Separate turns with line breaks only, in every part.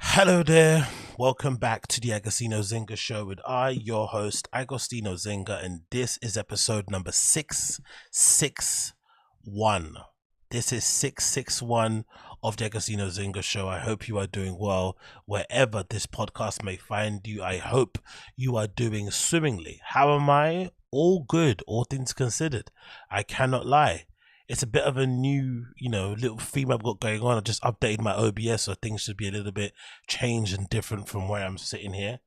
Hello there, welcome back to the Agostinho Zinga show with your host, Agostinho Zinga, and this is episode number 661. This is 661 of the Agostinho Zinga show. I hope you are doing well wherever this podcast may find you. I hope you are doing swimmingly. How am I? All good, all things considered. I cannot lie. It's a bit of a new, little theme I've got going on. I just updated my OBS, so things should be a little bit changed and different from where I'm sitting here.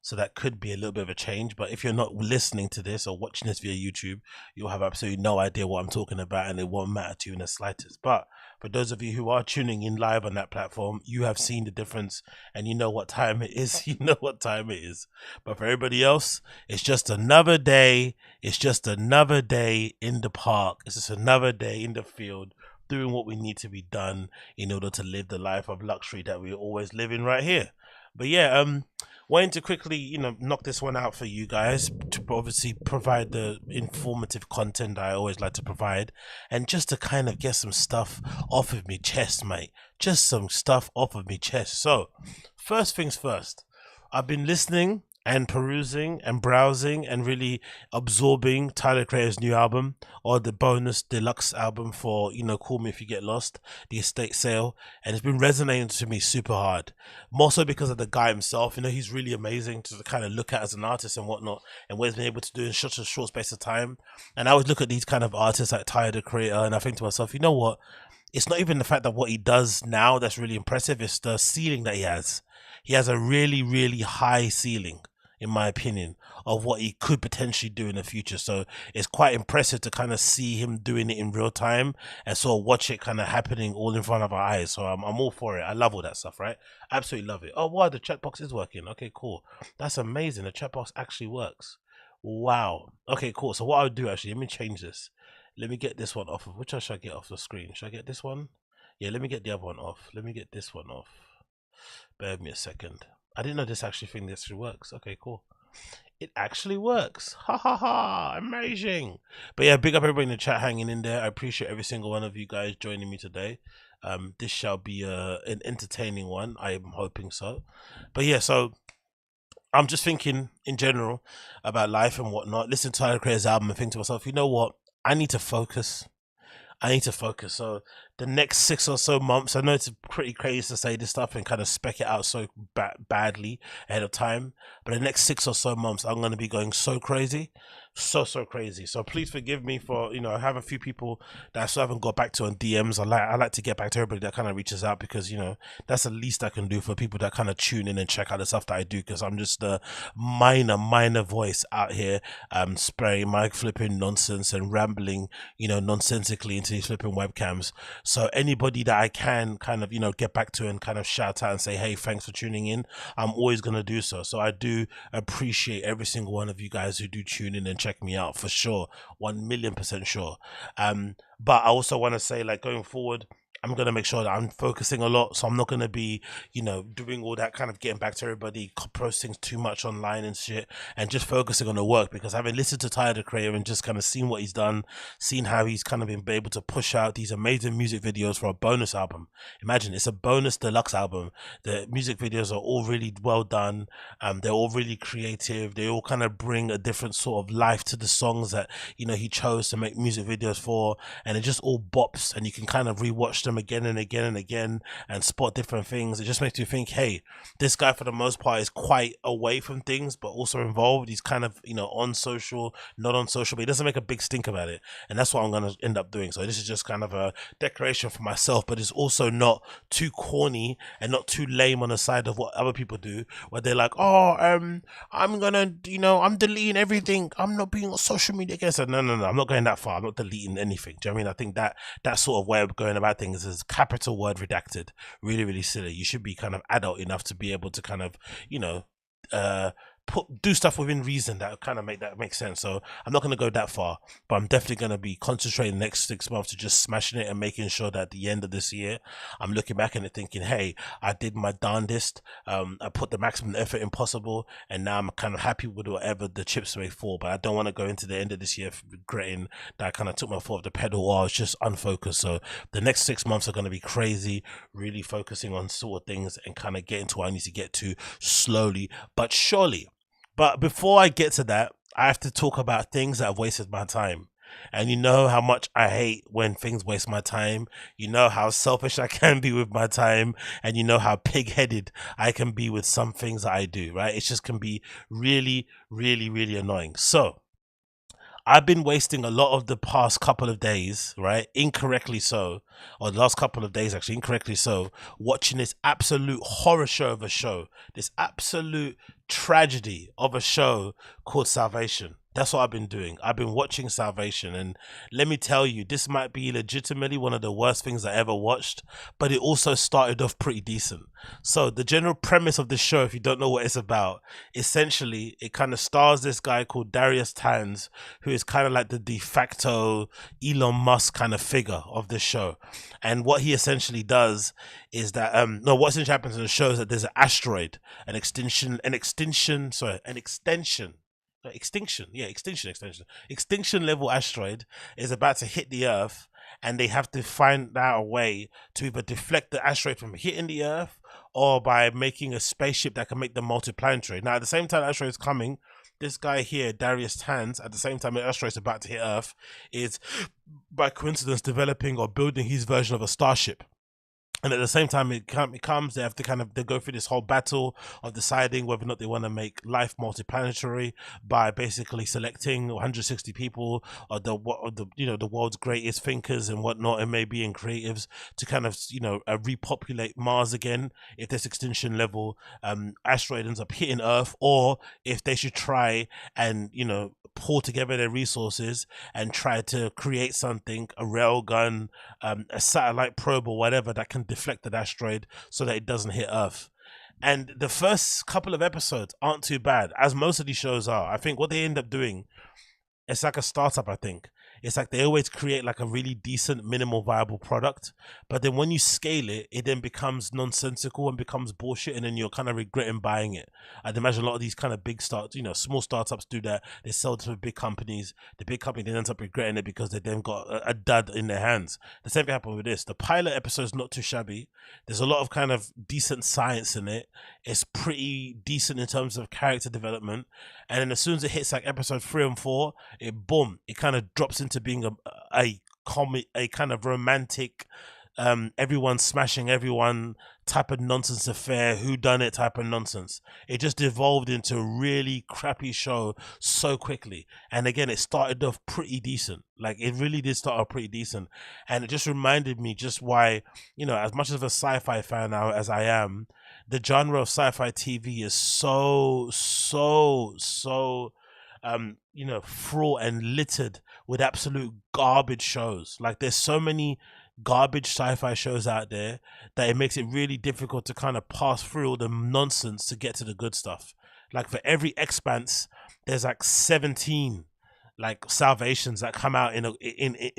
So that could be a little bit of a change. But if you're not listening to this or watching this via YouTube, you'll have absolutely no idea what I'm talking about, and it won't matter to you in the slightest. But for those of you who are tuning in live on that platform, you have seen the difference and you know what time it is. You know what time it is. But for everybody else, it's just another day. It's just another day in the park. It's just another day in the field doing what we need to be done in order to live the life of luxury that we're always living right here. But yeah, wanting to quickly, knock this one out for you guys to obviously provide the informative content I always like to provide, and just to kind of get some stuff off of me chest, mate. Just some stuff off of me chest. So, first things first, I've been listening and perusing and browsing and really absorbing Tyler Creator's new album, or the bonus deluxe album for Call Me If You Get Lost, the estate sale, and it's been resonating to me super hard, more so because of the guy himself. He's really amazing to kind of look at as an artist and whatnot, and what he's been able to do in such a short space of time. And I always look at these kind of artists like Tyler the Creator, and I think to myself, you know what, it's not even the fact that what he does now that's really impressive, it's the ceiling that he has. He has a really, really high ceiling, in my opinion, of what he could potentially do in the future. So it's quite impressive to kind of see him doing it in real time and sort of watch it kind of happening all in front of our eyes. So I'm all for it. I love all that stuff, right? Absolutely love it. Oh, wow, the chat box is working. Okay, cool. That's amazing. The chat box actually works. Wow. Okay, cool. So what I'll do, actually, let me change this. Let me get this one off of, which one should I get off the screen? Should I get this one? Yeah, let me get the other one off. Let me get this one off. Bear with me a second. I didn't know this actually works. Okay, cool. It actually works. Ha ha ha. Amazing. But yeah, big up everybody in the chat hanging in there. I appreciate every single one of you guys joining me today. This shall be an entertaining one. I am hoping so. But yeah, so I'm just thinking in general about life and whatnot. Listen to Tyler Creator's album and think to myself, you know what? I need to focus. So the next 6 or so months, I know it's pretty crazy to say this stuff and kind of spec it out so badly ahead of time, but the next 6 or so months, I'm going to be going so crazy, so crazy. So please forgive me for, I have a few people that I still haven't got back to on DMs. I like to get back to everybody that kind of reaches out, because, that's the least I can do for people that kind of tune in and check out the stuff that I do, because I'm just a minor voice out here, spraying my flipping nonsense and rambling, nonsensically into these flipping webcams. So anybody that I can kind of, get back to and kind of shout out and say, hey, thanks for tuning in, I'm always going to do so. So I do appreciate every single one of you guys who do tune in and check me out, for sure. 1,000,000% sure. But I also want to say, like, going forward, I'm going to make sure that I'm focusing a lot. So I'm not going to be, doing all that kind of getting back to everybody, posting too much online and shit, and just focusing on the work, because having listened to Tyler the Creator and just kind of seen what he's done, seen how he's kind of been able to push out these amazing music videos for a bonus album. Imagine, it's a bonus deluxe album. The music videos are all really well done. They're all really creative. They all kind of bring a different sort of life to the songs that, he chose to make music videos for. And it just all bops, and you can kind of rewatch them again and again and again and spot different things. It just makes you think, hey, this guy for the most part is quite away from things but also involved. He's kind of, on social, not on social, but he doesn't make a big stink about it, and that's what I'm going to end up doing. So this is just kind of a declaration for myself, but it's also not too corny and not too lame on the side of what other people do, where they're like, oh, I'm gonna, I'm deleting everything, I'm not being on social media again. So no, I'm not going that far. I'm not deleting anything. Do you know what I mean? I think that sort of way of going about things is capital word redacted. Really, really silly. You should be kind of adult enough to be able to kind of, do stuff within reason that kind of make sense. So I'm not going to go that far, but I'm definitely going to be concentrating the next 6 months to just smashing it and making sure that at the end of this year I'm looking back and thinking, hey, I did my darndest, I put the maximum effort in possible, and now I'm kind of happy with whatever the chips may fall. But I don't want to go into the end of this year regretting that I kind of took my foot off the pedal or I was just unfocused. So the next 6 months are going to be crazy, really focusing on sort of things and kind of getting to where I need to get to slowly but surely. But before I get to that, I have to talk about things that have wasted my time. And you know how much I hate when things waste my time. You know how selfish I can be with my time. And you know how pig-headed I can be with some things that I do, right? It just can be really, really, really annoying. So I've been wasting a lot of the past couple of days, right? Incorrectly so, or the last couple of days actually, incorrectly so, watching this absolute horror show of a show, this absolute tragedy of a show called Salvation. That's what I've been doing. I've been watching Salvation, and let me tell you, this might be legitimately one of the worst things I ever watched, but it also started off pretty decent. So the general premise of this show, if you don't know what it's about, essentially it kind of stars this guy called Darya Tatarsky, who is kind of like the de facto Elon Musk kind of figure of this show. And what he essentially does is that what essentially happens in the show is that there's an asteroid, extinction level asteroid is about to hit the Earth, and they have to find out a way to either deflect the asteroid from hitting the Earth or by making a spaceship that can make them multiplanetary. Now, at the same time the asteroid is coming, this guy here, Darius Tans, at the same time the asteroid is about to hit Earth, is by coincidence developing or building his version of a starship. And at the same time it comes, they have to they go through this whole battle of deciding whether or not they want to make life multiplanetary by basically selecting 160 people or the world's greatest thinkers and whatnot, and maybe in creatives to kind of repopulate Mars again if this extinction level asteroid ends up hitting Earth, or if they should try and pull together their resources and try to create something, a railgun, a satellite probe or whatever that can deflect the asteroid so that it doesn't hit Earth. And the first couple of episodes aren't too bad, as most of these shows are. I think what they end up doing, it's like a startup, I think. It's like they always create like a really decent minimal viable product, but then when you scale it, it then becomes nonsensical and becomes bullshit, and then you're kind of regretting buying it. I'd imagine a lot of these kind of big small startups do that. They sell to big companies. The big company then ends up regretting it because they then got a dud in their hands. The same thing happened with this. The pilot episode is not too shabby. There's a lot of kind of decent science in it. It's pretty decent in terms of character development. And then as soon as it hits like episode 3 and 4, it kind of drops into being a kind of romantic, everyone smashing everyone type of nonsense affair, whodunit type of nonsense. It just devolved into a really crappy show so quickly. And again, it started off pretty decent. Like, it really did start off pretty decent. And it just reminded me just why, as much of a sci-fi fan now as I am, the genre of sci-fi TV is so fraught and littered with absolute garbage shows. Like, there's so many garbage sci-fi shows out there that it makes it really difficult to kind of pass through all the nonsense to get to the good stuff. Like, for every Expanse, there's like 17 like Salvations that come out in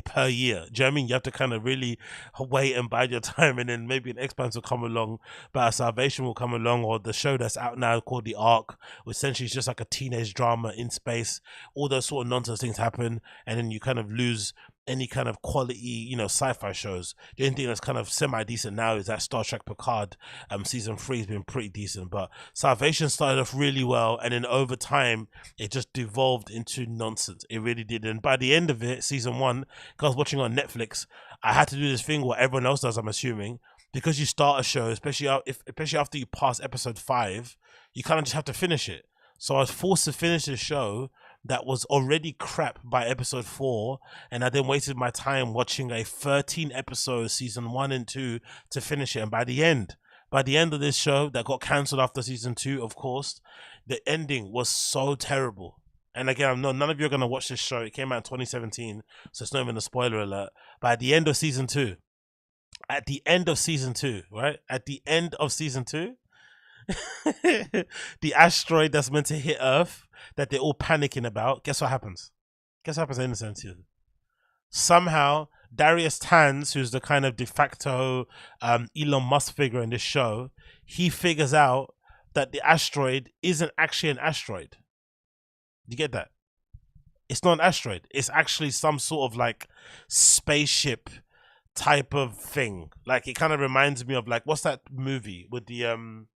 per year. Do you know what I mean? You have to kind of really wait and bide your time, and then maybe an Expanse will come along, but a Salvation will come along, or the show that's out now called The Ark, which essentially is just like a teenage drama in space. All those sort of nonsense things happen, and then you kind of lose any kind of quality, sci-fi shows. The only thing that's kind of semi-decent now is that Star Trek Picard season 3 has been pretty decent, but Salvation started off really well, and then over time it just devolved into nonsense. It really did. And by the end of it, season 1, because I was watching on Netflix, I had to do this thing what everyone else does, I'm assuming, because you start a show, especially after you pass episode 5, you kind of just have to finish it. So I was forced to finish the show that was already crap by episode 4, and I then wasted my time watching a 13 episode season 1 and 2 to finish it. And by the end of this show that got cancelled after season 2, of course, the ending was so terrible. And again, I know none of you are going to watch this show. It came out in 2017, so it's not even a spoiler alert. But at the end of season 2, right? At the end of season 2, the asteroid that's meant to hit Earth that they're all panicking about. Guess what happens? Guess what happens in the sense here? Somehow Darius Tans, who's the kind of de facto Elon Musk figure in this show, he figures out that the asteroid isn't actually an asteroid. You get that? It's not an asteroid. It's actually some sort of like spaceship type of thing. Like it kind of reminds me of like what's that movie with the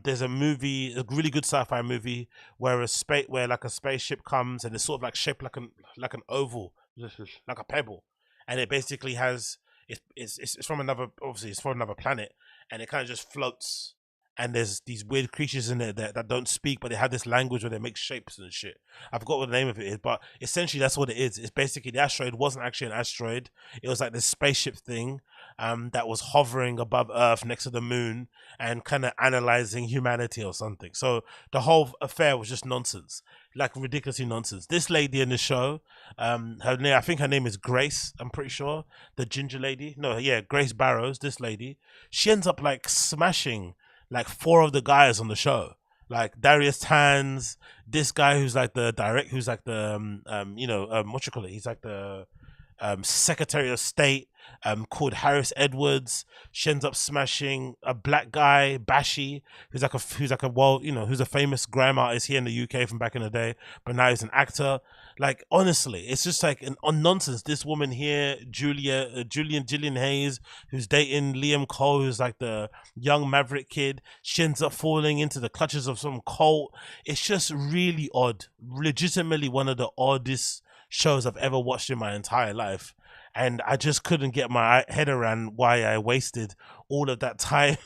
there's a movie, a really good sci-fi movie where where like a spaceship comes and it's sort of like shaped like an oval, like a pebble, and it basically has it's from another, obviously it's from another planet, and it kind of just floats. And there's these weird creatures in there that don't speak, but they have this language where they make shapes and shit. I forgot what the name of it is, but essentially that's what it is. It's basically the asteroid wasn't actually an asteroid. It was like this spaceship thing that was hovering above Earth next to the moon and kind of analyzing humanity or something. So the whole affair was just nonsense, like ridiculously nonsense. This lady in the show, her name, I think her name is Grace. I'm pretty sure the ginger lady. No, yeah, Grace Barrows. This lady, she ends up like smashing like 4 of the guys on the show, like Darius Tans, this guy who's like the who's like the what you call it? He's like the Secretary of State, called Harris Edwards. She ends up smashing a black guy, Bashi, who's like a well, who's a famous grime artist here in the UK from back in the day, but now he's an actor. Like honestly, it's just like on nonsense. This woman here, Gillian Hayes, who's dating Liam Cole, who's like the young maverick kid. She ends up falling into the clutches of some cult. It's just really odd. Legitimately one of the oddest shows I've ever watched in my entire life. And I just couldn't get my head around why I wasted all of that time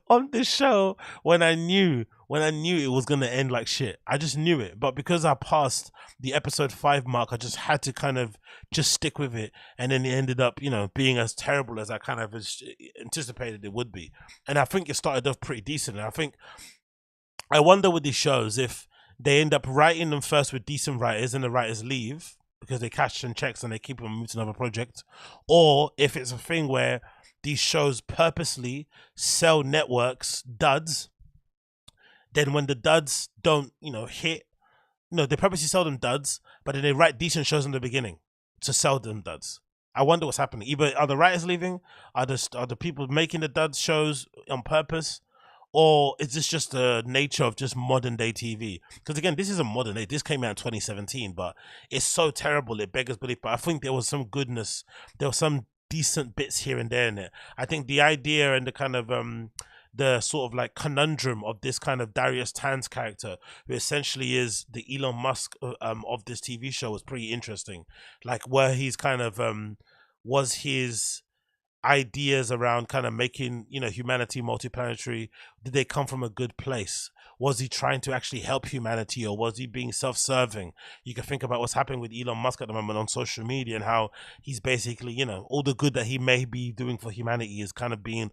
on this show when I knew it was gonna end like shit. I just knew it. But because I passed the episode 5 mark, I just had to kind of just stick with it. And then it ended up, being as terrible as I kind of anticipated it would be. And I think it started off pretty decent. And I wonder with these shows if they end up writing them first with decent writers and the writers leave because they cash and checks and they keep them moving to another project, or if it's a thing where these shows purposely sell networks duds, then when the duds don't hit, they purposely sell them duds, but then they write decent shows in the beginning to sell them duds. I wonder what's happening. Either are the writers leaving, are the people making the duds shows on purpose, or is this just the nature of just modern day TV? Because again, this is a modern day. This came out in 2017, but it's so terrible it beggars belief. But I think there was some goodness. There were some decent bits here and there in it. I think the idea and the kind of the sort of like conundrum of this kind of Darius Tans character, who essentially is the Elon Musk of this TV show, was pretty interesting. Like where he's kind of was his ideas around kind of making humanity multiplanetary, did they come from a good place? Was he trying to actually help humanity, or was he being self-serving? You can think about what's happening with Elon Musk at the moment on social media and how he's basically all the good that he may be doing for humanity is kind of being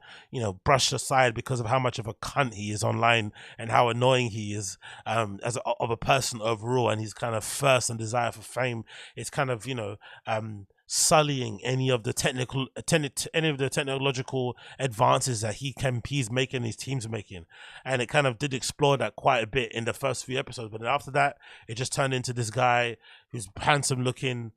brushed aside because of how much of a cunt he is online and how annoying he is of a person overall, and his kind of thirst and desire for fame. It's kind of sullying any of the technological advances that he's making, his team's making. And it kind of did explore that quite a bit in the first few episodes, but then after that it just turned into this guy who's handsome looking,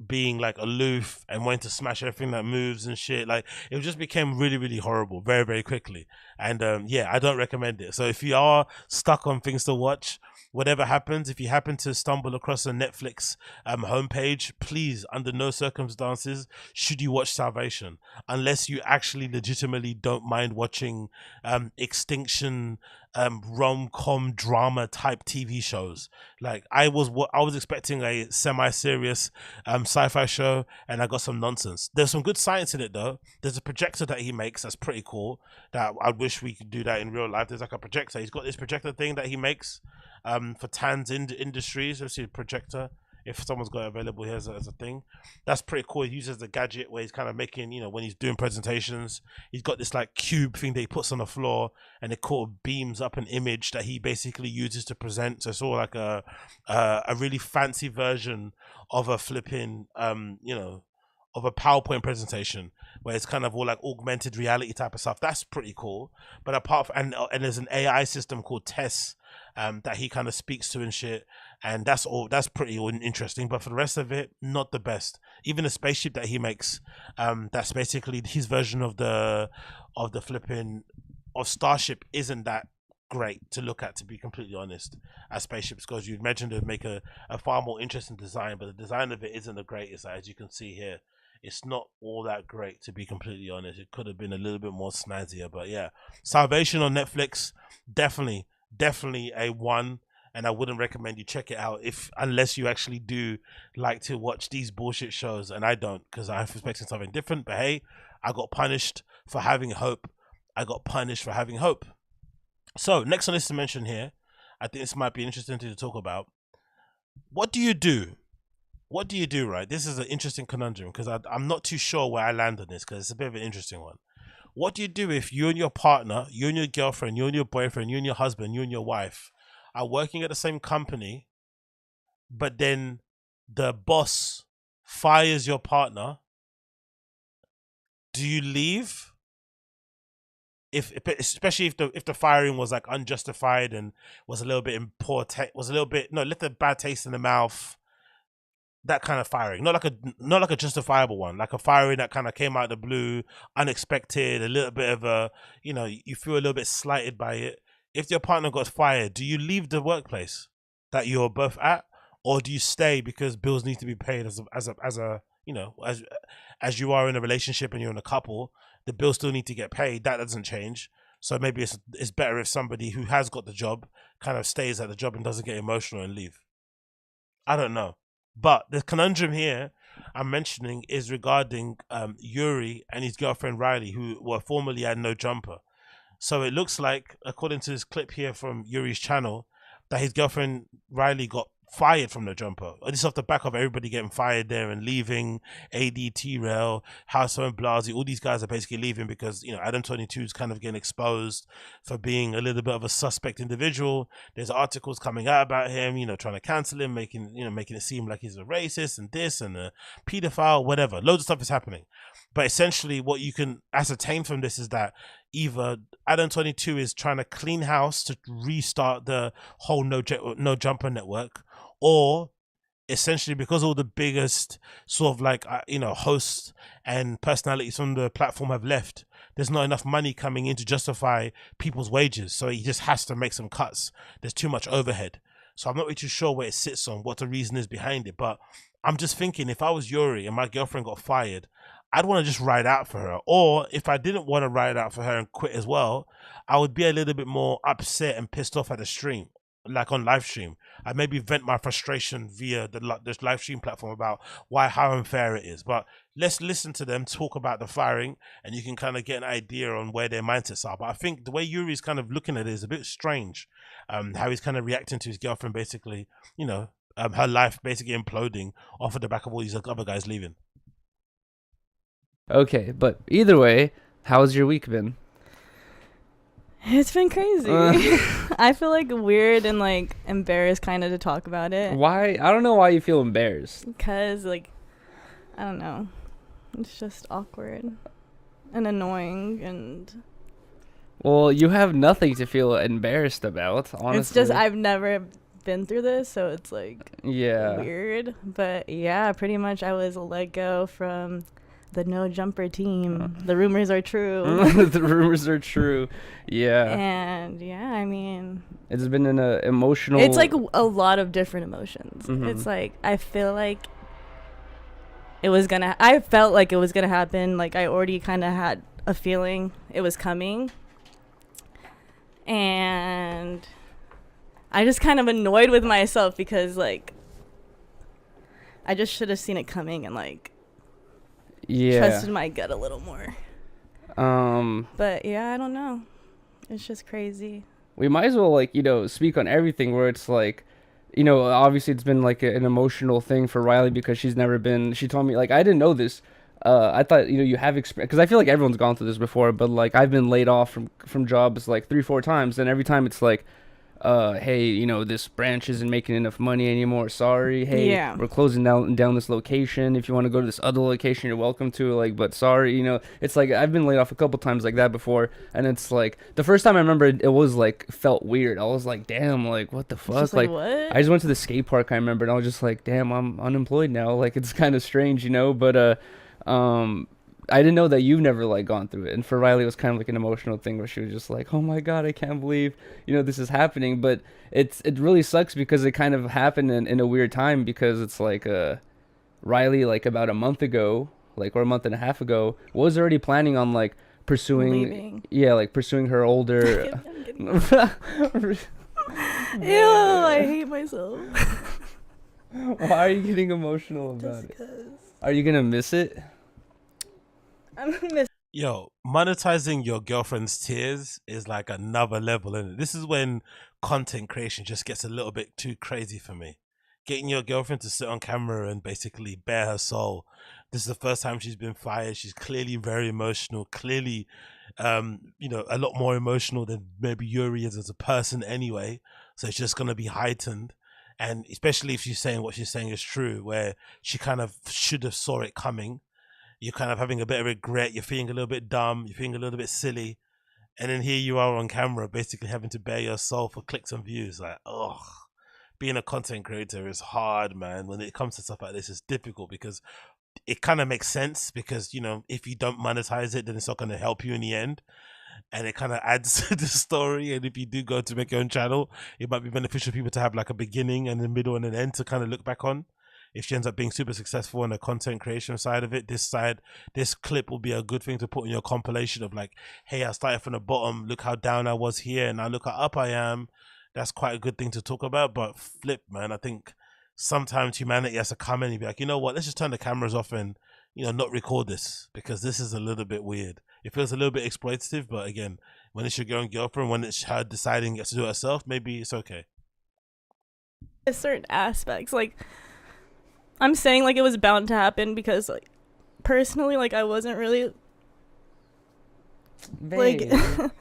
being like aloof and wanting to smash everything that moves and shit. Like it just became really, really horrible very, very quickly. And yeah, I don't recommend it. So if you are stuck on things to watch, whatever happens, if you happen to stumble across a Netflix homepage, please, under no circumstances should you watch Salvation, unless you actually legitimately don't mind watching extinction rom-com drama type TV shows. Like I was expecting a semi-serious sci-fi show, and I got some nonsense. There's some good science in it though. There's a projector that he makes that's pretty cool, that I wish we could do that in real life. There's like a projector. He's got this projector thing that he makes for Tans Industries. Let's see a projector. If someone's got it available here as a thing, that's pretty cool. He uses the gadget where he's kind of making, when he's doing presentations, he's got this like cube thing that he puts on the floor, and it kind of beams up an image that he basically uses to present. So it's all like a really fancy version of a flipping, of a PowerPoint presentation where it's kind of all like augmented reality type of stuff. That's pretty cool. But apart from, and there's an AI system called Tazs that he kind of speaks to and shit, and that's pretty interesting. But for the rest of it, not the best. Even the spaceship that he makes, that's basically his version of the flipping of Starship, isn't that great to look at, to be completely honest. As spaceships goes, you'd imagine they'd make a far more interesting design, but the design of it isn't the greatest. As you can see here, it's not all that great, to be completely honest. It could have been a little bit more snazzier. But yeah, Salvation on Netflix, definitely a one, and I wouldn't recommend you check it out unless you actually do like to watch these bullshit shows, and I don't, because I'm expecting something different. But hey, I got punished for having hope. So next on this to mention here, I think this might be interesting to talk about. What do you do? Right? This is an interesting conundrum, because I'm not too sure where I land on this, because it's a bit of an interesting one. What do you do if you and your partner, you and your girlfriend, you and your boyfriend, you and your husband, you and your wife are working at the same company, but then the boss fires your partner? Do you leave? Especially if the firing was like unjustified and was a little bit left a bad taste in the mouth, that kind of firing, not like a justifiable one, like a firing that kind of came out of the blue, unexpected, a little bit of a, you feel a little bit slighted by it. If your partner got fired, do you leave the workplace that you're both at, or do you stay because bills need to be paid as you are in a relationship and you're in a couple? The bills still need to get paid. That doesn't change. So maybe it's better if somebody who has got the job kind of stays at the job and doesn't get emotional and leave. I don't know. But the conundrum here I'm mentioning is regarding Yuriy and his girlfriend Rylee, who were formerly at No Jumper. So it looks like, according to this clip here from Yuriy's channel, that his girlfriend Rylee got fired from No Jumper. This is off the back of everybody getting fired there and leaving. AD, T-Rail, House and Blasey, all these guys are basically leaving because, Adam 22 is kind of getting exposed for being a little bit of a suspect individual. There's articles coming out about him, trying to cancel him, making it seem like he's a racist and this and a pedophile, whatever. Loads of stuff is happening. But essentially what you can ascertain from this is that either Adam 22 is trying to clean house to restart the whole No Jumper network, or essentially because all the biggest sort of like hosts and personalities from the platform have left, there's not enough money coming in to justify people's wages, so he just has to make some cuts. There's too much overhead. So I'm not really too sure where it sits on, what the reason is behind it. But I'm just thinking, if I was Yuriy and my girlfriend got fired, I'd want to just ride out for her. Or if I didn't want to ride out for her and quit as well, I would be a little bit more upset and pissed off at the stream, like on live stream. I maybe vent my frustration via this live stream platform about how unfair it is. But let's listen to them talk about the firing, and you can kind of get an idea on where their mindsets are. But I think the way Yuri's kind of looking at it is a bit strange. How he's kind of reacting to his girlfriend, basically, her life basically imploding off of the back of all these other guys leaving.
Okay, but either way, how's your week been?
It's been crazy. I feel like weird and like embarrassed kind of to talk about it.
Why? I don't know why you feel embarrassed.
Because I don't know. It's just awkward and annoying and...
Well, you have nothing to feel embarrassed about, honestly.
It's just I've never been through this, so it's like
yeah,
weird. But yeah, pretty much I was let go from the No Jumper team. The rumors are true.
The rumors are true. Yeah.
And yeah, I mean,
it's been an emotional...
It's like a lot of different emotions.
Mm-hmm.
It's like I felt like it was gonna happen. Like I already kind of had a feeling it was coming. And I just kind of annoyed with myself because like I just should have seen it coming and like trusted my gut a little more. But yeah, I don't know. It's just crazy.
We might as well like, speak on everything where it's like, obviously it's been like an emotional thing for Rylee because she told me, like, I didn't know this. I thought, you have experience, because I feel like everyone's gone through this before, but like I've been laid off from jobs like 3-4 times, and every time it's like, hey, you know, this branch isn't making enough money anymore. Sorry. Hey, we're closing down this location. If you want to go to this other location, you're welcome to. Like, but sorry, you know, it's like I've been laid off a couple times like that before, and it's like the first time I remember it was like felt weird. I was like, damn, like what the fuck?
Like what?
I just went to the skate park. I remember, and I was just like, damn, I'm unemployed now. Like it's kind of strange, you know. But I didn't know that you've never like gone through it. And for Rylee, it was kind of like an emotional thing where she was just like, "Oh my God, I can't believe, you know, this is happening." But it really sucks because it kind of happened in a weird time because it's like Rylee like about a month ago, like or a month and a half ago, was already planning on like pursuing like pursuing her older
Ew, I hate myself.
Why are you getting emotional about it? Are you gonna miss it?
Yo, monetizing your girlfriend's tears is like another level, isn't it? This is when content creation just gets a little bit too crazy for me. Getting your girlfriend to sit on camera and basically bare her soul. This is the first time she's been fired. She's clearly very emotional, clearly, you know, a lot more emotional than maybe Yuriy is as a person anyway. So it's just going to be heightened. And especially if she's saying what she's saying is true, where she kind of should have saw it coming. You're kind of having a bit of regret. You're feeling a little bit dumb. You're feeling a little bit silly. And then here you are on camera, basically having to bare your soul for clicks and views. Like, oh, being a content creator is hard, man. When it comes to stuff like this, it's difficult because it kind of makes sense because, you know, if you don't monetize it, then it's not going to help you in the end. And it kind of adds to the story. And if you do go to make your own channel, it might be beneficial for people to have like a beginning and a middle and an end to kind of look back on. If she ends up being super successful on the content creation side of it, this clip will be a good thing to put in your compilation of like, hey, I started from the bottom, look how down I was here, and now look how up I am. That's quite a good thing to talk about. But flip, man, I think sometimes humanity has to come in and be like, you know what, let's just turn the cameras off and, you know, not record this because this is a little bit weird. It feels a little bit exploitative, but again, when it's your own girlfriend, when it's her deciding to do it herself, maybe it's okay.
There's certain aspects, like, I'm saying like it was bound to happen because like personally like I wasn't really like
you're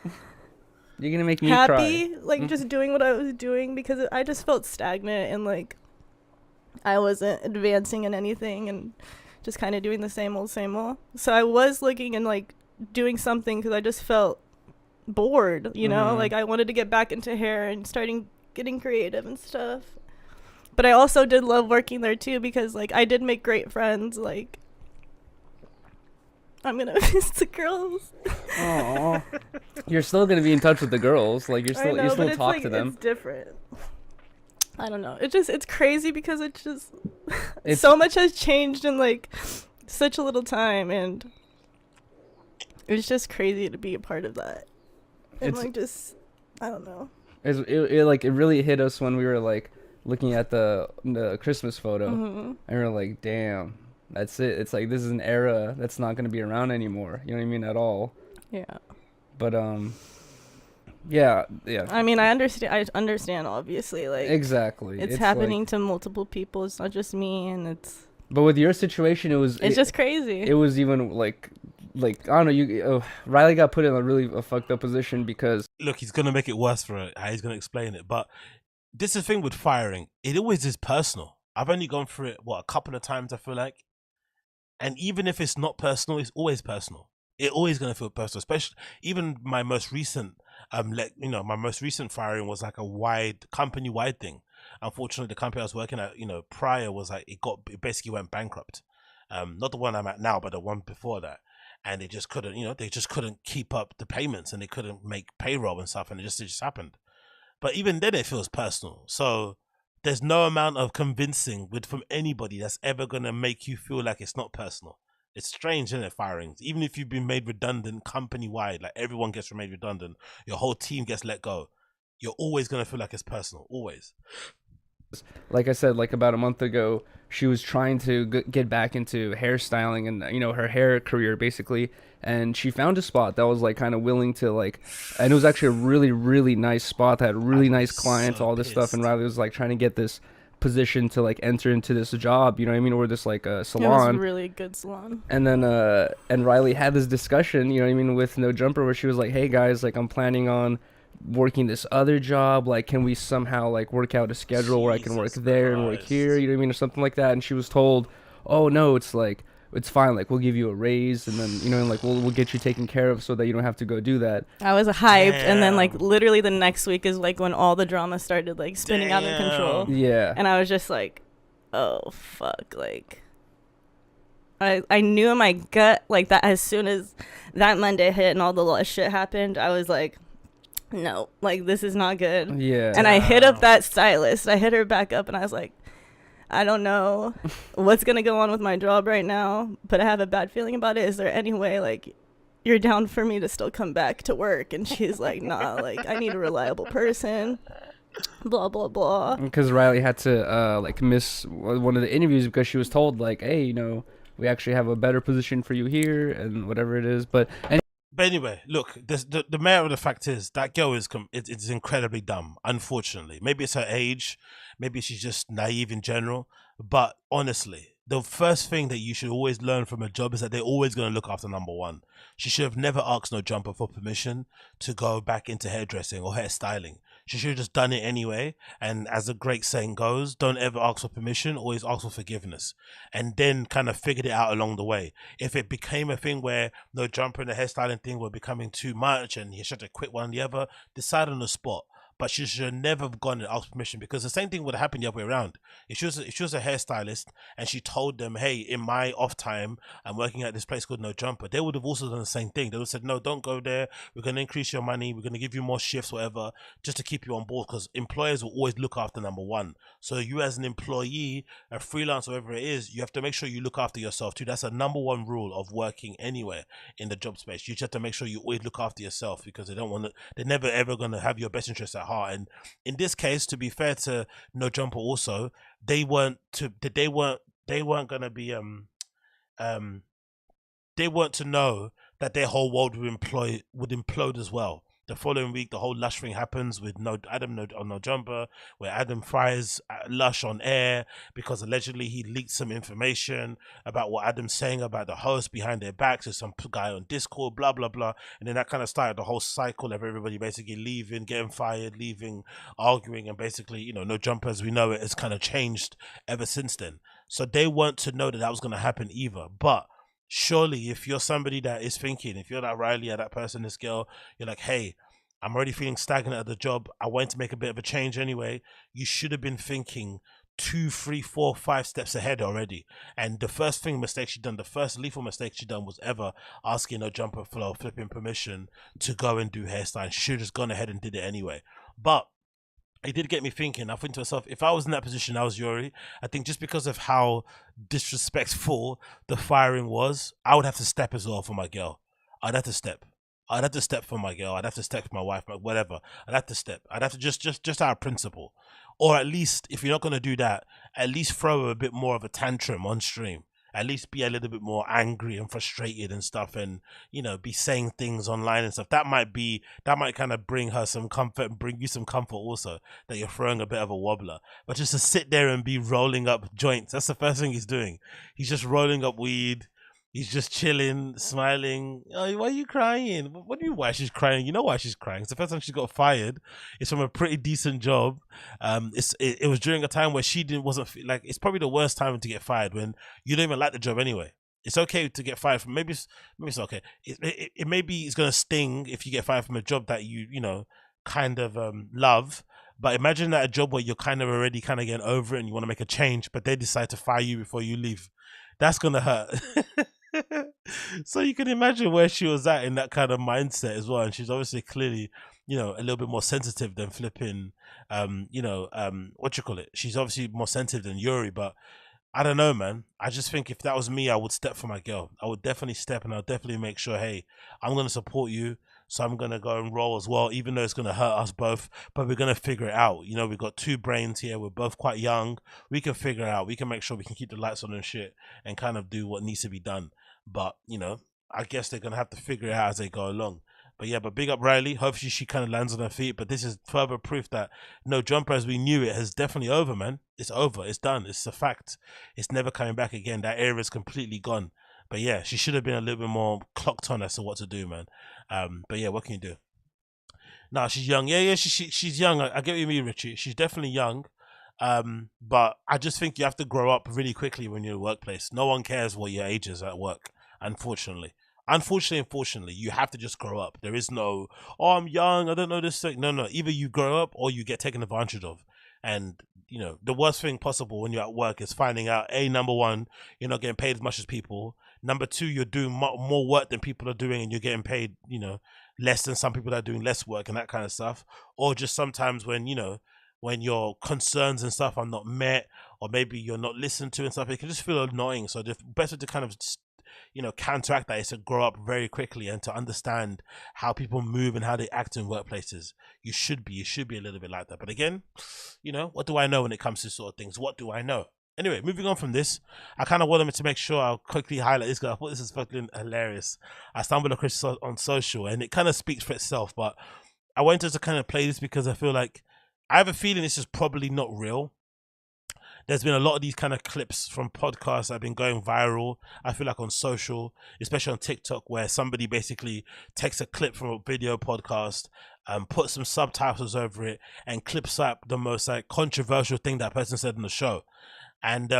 gonna make me
happy
cry.
like just doing what I was doing because I just felt stagnant and like I wasn't advancing in anything and just kind of doing the same old. So I was looking and like doing something because I just felt bored, you know, like I wanted to get back into hair and getting creative and stuff. But I also did love working there too because like I did make great friends. Like I'm gonna miss the girls.
Aww. You're still gonna be in touch with the girls. Like you still talk to them.
It's different. I don't know. It's crazy because so much has changed in like such a little time, and it's just crazy to be a part of that. And like just I don't know.
It really hit us when we were like looking at the Christmas photo, and we were like, damn, that's it. It's like this is an era that's not going to be around anymore. You know what I mean? At all.
Yeah.
But yeah.
I mean, I understand. Obviously, like
exactly.
It's happening like, to multiple people. It's not just me, and it's.
But with your situation, it's
just crazy.
It was even like I don't know. Rylee got put in a fucked up position because
look, he's gonna make it worse for her. How he's gonna explain it, but. This is the thing with firing. It always is personal. I've only gone through it, a couple of times, I feel like. And even if it's not personal, it's always personal. It's always going to feel personal, especially even my most recent, my most recent firing was like a company-wide thing. Unfortunately, the company I was working at, prior was like, it basically went bankrupt. Not the one I'm at now, but the one before that. And they just couldn't, they just couldn't keep up the payments and they couldn't make payroll and stuff. And it just happened. But even then, it feels personal. So there's no amount of convincing from anybody that's ever going to make you feel like it's not personal. It's strange, isn't it, firings? Even if you've been made redundant company-wide, like everyone gets made redundant, your whole team gets let go, you're always going to feel like it's personal, always.
Like I said, like about a month ago, she was trying to get back into hairstyling and, her hair career, basically. And she found a spot that was like kind of willing to like, and it was actually a really, really nice spot that had really nice clients, all this stuff. And Rylee was like trying to get this position to like enter into this job, you know what I mean? Or this like salon.
It was a really good salon.
And then, and Rylee had this discussion, you know what I mean, with No Jumper, where she was like, hey guys, like I'm planning on working this other job? Like, can we somehow like work out a schedule where I can work there and work here? You know what I mean, or something like that. And she was told, oh no, it's like it's fine. Like we'll give you a raise, and then you know, and like we'll get you taken care of so that you don't have to go do that.
I was hyped, and then like literally the next week is like when all the drama started like spinning out of control.
Yeah.
And I was just like, oh fuck, like. I knew in my gut like that as soon as that Monday hit and all the shit happened, I was like, no, like this is not good.
Yeah.
And I hit up that stylist. I hit her back up and I was like, I don't know what's gonna go on with my job right now, but I have a bad feeling about it. Is there any way like you're down for me to still come back to work? And she's like, nah, like I need a reliable person. Blah blah blah.
Because Rylee had to like miss one of the interviews because she was told like, hey, you know, we actually have a better position for you here and whatever it is. But
anyway, look, the matter of the fact is that girl is it's incredibly dumb, unfortunately. Maybe it's her age. Maybe she's just naive in general. But honestly, the first thing that you should always learn from a job is that they're always going to look after number one. She should have never asked No Jumper for permission to go back into hairdressing or hairstyling. She should have just done it anyway. And as the great saying goes, don't ever ask for permission, always ask for forgiveness. And then kind of figured it out along the way. If it became a thing where No Jumper and the hairstyling thing were becoming too much and he should have quit one or the other, decide on the spot. But she should have never gone and asked permission, because the same thing would have happened the other way around. If she was a hairstylist and she told them, hey, in my off time, I'm working at this place called No Jumper, they would have also done the same thing. They would have said, no, don't go there. We're going to increase your money. We're going to give you more shifts, whatever, just to keep you on board, because employers will always look after number one. So you as an employee, a freelance, whatever it is, you have to make sure you look after yourself too. That's a number one rule of working anywhere in the job space. You just have to make sure you always look after yourself, because they're never ever going to have your best interests at heart. And in this case, to be fair to No Jumper also, they weren't gonna be they weren't to know that their whole world would implode as well. The following week, the whole Lush thing happens with No Jumper, where Adam fries Lush on air because allegedly he leaked some information about what Adam's saying about the host behind their backs to some guy on Discord, blah, blah, blah. And then that kind of started the whole cycle of everybody basically leaving, getting fired, leaving, arguing, and basically, you know, No Jumper as we know it has kind of changed ever since then. So they weren't to know that that was going to happen either. But surely if you're somebody that is thinking, if you're that Rylee or that person, this girl, you're like, hey, I'm already feeling stagnant at the job, I want to make a bit of a change anyway, you should have been thinking 2, 3, 4, 5 steps ahead already. And the first lethal mistake she done was ever asking No Jumper for flipping permission to go and do hairstyling. She should have just gone ahead and did it anyway. But it did get me thinking. I think to myself, if I was in that position, I was Yuriy, I think just because of how disrespectful the firing was, I would have to step as well for my girl. I'd have to step for my girl. I'd have to step for my wife, whatever. I'd have to step. I'd have to just out of principle. Or at least, if you're not going to do that, at least throw a bit more of a tantrum on stream. At least be a little bit more angry and frustrated and stuff, and, you know, be saying things online and stuff. That might kind of bring her some comfort and bring you some comfort also, that you're throwing a bit of a wobbler. But just to sit there and be rolling up joints, that's the first thing he's doing. He's just rolling up weed. He's just chilling, smiling. Oh, why are you crying? What do you mean why she's crying? You know why she's crying. It's the first time she got fired. It's from a pretty decent job. It was during a time where she it's probably the worst time to get fired, when you don't even like the job anyway. It's okay to get fired from, maybe it's okay. It maybe it's gonna sting if you get fired from a job that you know kind of love. But imagine that a job where you're kind of already kind of getting over it and you want to make a change, but they decide to fire you before you leave. That's gonna hurt. So you can imagine where she was at in that kind of mindset as well. And she's obviously clearly, you know, a little bit more sensitive than flipping, she's obviously more sensitive than Yuriy, but I don't know, man. I just think if that was me, I would step for my girl. I would definitely step, and I'll definitely make sure, hey, I'm going to support you. So I'm going to go and roll as well, even though it's going to hurt us both, but we're going to figure it out. You know, we've got 2 brains here. We're both quite young. We can figure it out. We can make sure we can keep the lights on and shit and kind of do what needs to be done. But, you know, I guess they're going to have to figure it out as they go along. But yeah, but big up Rylee. Hopefully she kind of lands on her feet. But this is further proof that No Jumper as we knew it has definitely over, man. It's over. It's done. It's a fact. It's never coming back again. That era is completely gone. But yeah, she should have been a little bit more clocked on as to what to do, man. But yeah, what can you do? No, she's young. Yeah, she's young. I get what you mean, Richie. She's definitely young. But I just think you have to grow up really quickly when you're in the workplace. No one cares what your age is at work, unfortunately. Unfortunately, you have to just grow up. There is no, oh, I'm young, I don't know this thing. No. Either you grow up or you get taken advantage of. And, you know, the worst thing possible when you're at work is finding out, number one, you're not getting paid as much as people. Number two, you're doing more work than people are doing and you're getting paid, you know, less than some people that are doing less work and that kind of stuff. Or just sometimes when, you know, when your concerns and stuff are not met, or maybe you're not listened to and stuff, it can just feel annoying. So the best way to kind of, you know, counteract that is to grow up very quickly and to understand how people move and how they act in workplaces. You should be a little bit like that. But again, you know, what do I know when it comes to sort of things? What do I know? Anyway, moving on from this, I kind of wanted to make sure I'll quickly highlight this because I thought this is fucking hilarious. I stumbled across it on social and it kind of speaks for itself, but I wanted to kind of play this because I feel like I have a feeling this is probably not real. There's been a lot of these kind of clips from podcasts that have been going viral, I feel like on social, especially on TikTok, where somebody basically takes a clip from a video podcast, puts some subtitles over it, and clips up the most like controversial thing that person said in the show. And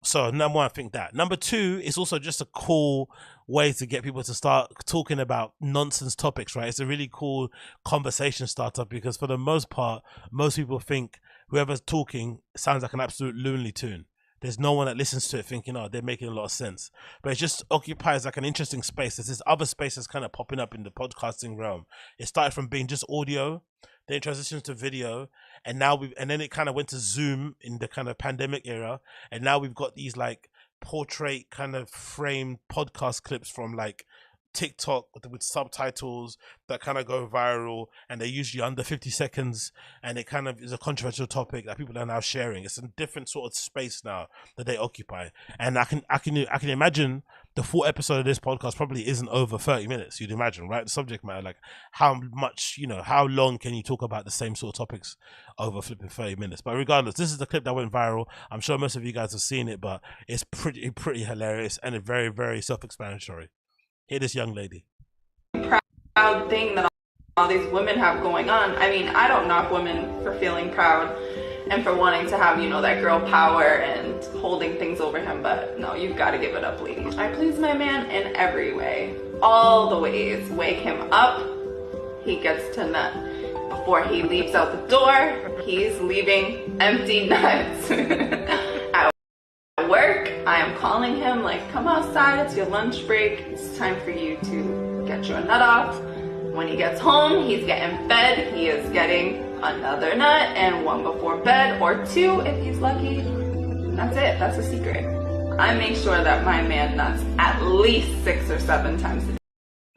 so number one, I think that. Number two, it's also just a cool way to get people to start talking about nonsense topics, right? It's a really cool conversation starter because for the most part, most people think whoever's talking sounds like an absolute Looney Tune. There's no one that listens to it thinking, oh, they're making a lot of sense. But it just occupies like an interesting space. There's this other space that's kind of popping up in the podcasting realm. It started from being just audio, then it transitioned to video, and then it kind of went to Zoom in the kind of pandemic era, and now we've got these like portrait kind of framed podcast clips from like TikTok with subtitles that kind of go viral, and they're usually under 50 seconds, and it kind of is a controversial topic that people are now sharing. It's a different sort of space now that they occupy, and I can imagine the full episode of this podcast probably isn't over 30 minutes. You'd imagine, right? The subject matter, like how much, you know, how long can you talk about the same sort of topics over flipping 30 minutes? But regardless, this is the clip that went viral. I'm sure most of you guys have seen it, but it's pretty hilarious and a very, very self-explanatory. Hear this young lady.
Proud thing that all these women have going on. I mean, I don't knock women for feeling proud and for wanting to have, you know, that girl power and holding things over him, but no, you've got to give it up, ladies. I please my man in every way, all the ways. Wake him up, he gets to nut. Before he leaves out the door, he's leaving empty nuts. At work, I am calling him like, come outside, it's your lunch break, it's time for you to get your nut off. When he gets home, he's getting fed, he is getting another nut and one before bed, or two if he's lucky. That's it, that's a secret. I make sure that my man nuts at least 6 or 7 times a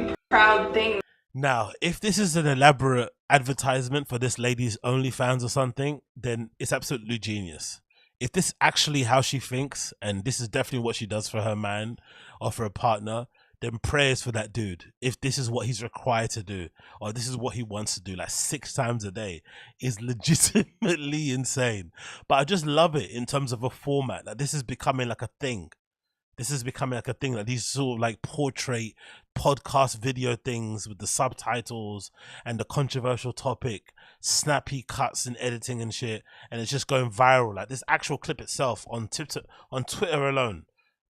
day. Proud thing.
Now, if this is an elaborate advertisement for this lady's OnlyFans or something, then it's absolutely genius. If this is actually how she thinks, and this is definitely what she does for her man or for a partner, then prayers for that dude. If this is what he's required to do, or this is what he wants to do, like 6 times a day, is legitimately insane. But I just love it in terms of a format. Like this is becoming like a thing. This is becoming like a thing, like these sort of like portrait podcast video things with the subtitles and the controversial topic, snappy cuts and editing and shit, and it's just going viral. Like this actual clip itself on Twitter alone,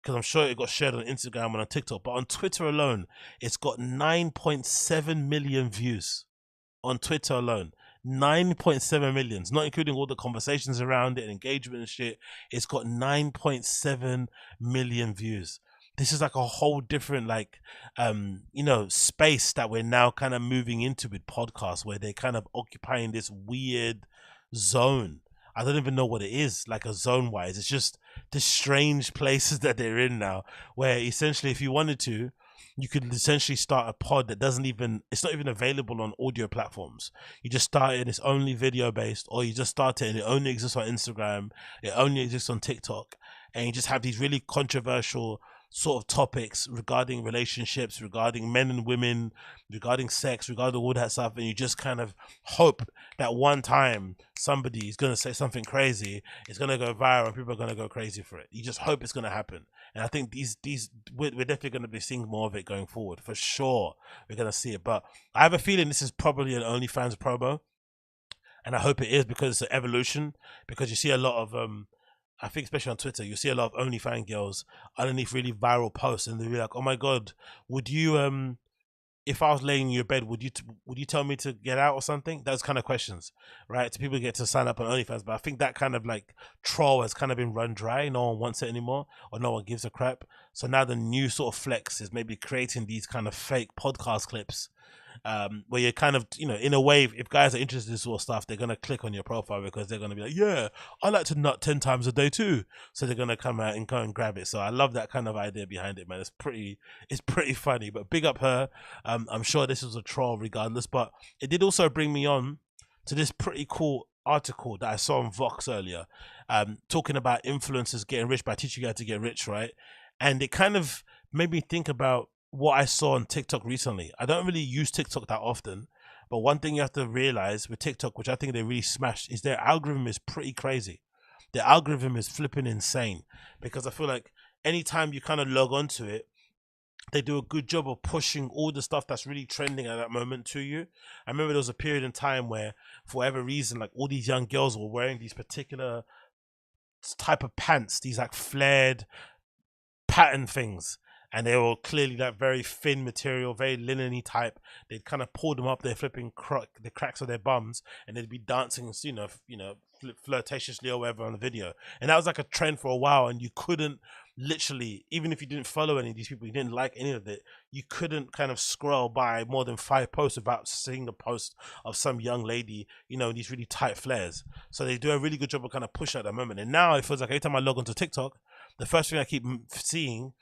because I'm sure it got shared on Instagram and on TikTok, but on Twitter alone, it's got 9.7 million views on Twitter alone. 9.7 million, not including all the conversations around it and engagement and shit. It's got 9.7 million views. This is like a whole different like you know, space that we're now kind of moving into with podcasts, where they're kind of occupying this weird zone. I don't even know what it is, like a zone wise. It's just the strange places that they're in now, where essentially if you wanted to, you could essentially start a pod that it's not even available on audio platforms. You just start it and it's only video based, or you just start it and it only exists on Instagram, it only exists on TikTok, and you just have these really controversial sort of topics regarding relationships, regarding men and women, regarding sex, regarding all that stuff, and you just kind of hope that one time somebody is going to say something crazy, it's going to go viral and people are going to go crazy for it. You just hope it's going to happen. And I think we're definitely going to be seeing more of it going forward. For sure, we're going to see it. But I have a feeling this is probably an OnlyFans promo. And I hope it is, because it's an evolution. Because you see a lot of, I think especially on Twitter, you see a lot of OnlyFans girls underneath really viral posts, and they'll be like, "Oh my god, would you if I was laying in your bed, would you tell me to get out or something?" Those kind of questions, right? So people get to sign up on OnlyFans, but I think that kind of like troll has kind of been run dry. No one wants it anymore, or no one gives a crap. So now the new sort of flex is maybe creating these kind of fake podcast clips. Where you're kind of, in a way, if guys are interested in this sort of stuff, they're going to click on your profile because they're going to be like, yeah, I like to nut 10 times a day too. So they're going to come out and go and grab it. So I love that kind of idea behind it, man. It's pretty funny, but big up her. I'm sure this was a troll regardless, but it did also bring me on to this pretty cool article that I saw on Vox earlier, talking about influencers getting rich by teaching you how to get rich, right? And it kind of made me think about what I saw on TikTok recently. I don't really use TikTok that often, but one thing you have to realize with TikTok, which I think they really smashed, is their algorithm is pretty crazy. Their algorithm is flipping insane, because I feel like anytime you kind of log onto it, they do a good job of pushing all the stuff that's really trending at that moment to you. I remember there was a period in time where, for whatever reason, like all these young girls were wearing these particular type of pants, these like flared pattern things. And they were clearly that very thin material, very linen-y type. They'd kind of pull them up their flipping the cracks of their bums, and they'd be dancing, flirtatiously or whatever on the video. And that was like a trend for a while, and you couldn't literally, even if you didn't follow any of these people, you didn't like any of it, you couldn't kind of scroll by more than 5 posts without seeing the post of some young lady, in these really tight flares. So they do a really good job of kind of pushing at that moment. And now it feels like every time I log onto TikTok, the first thing I keep seeing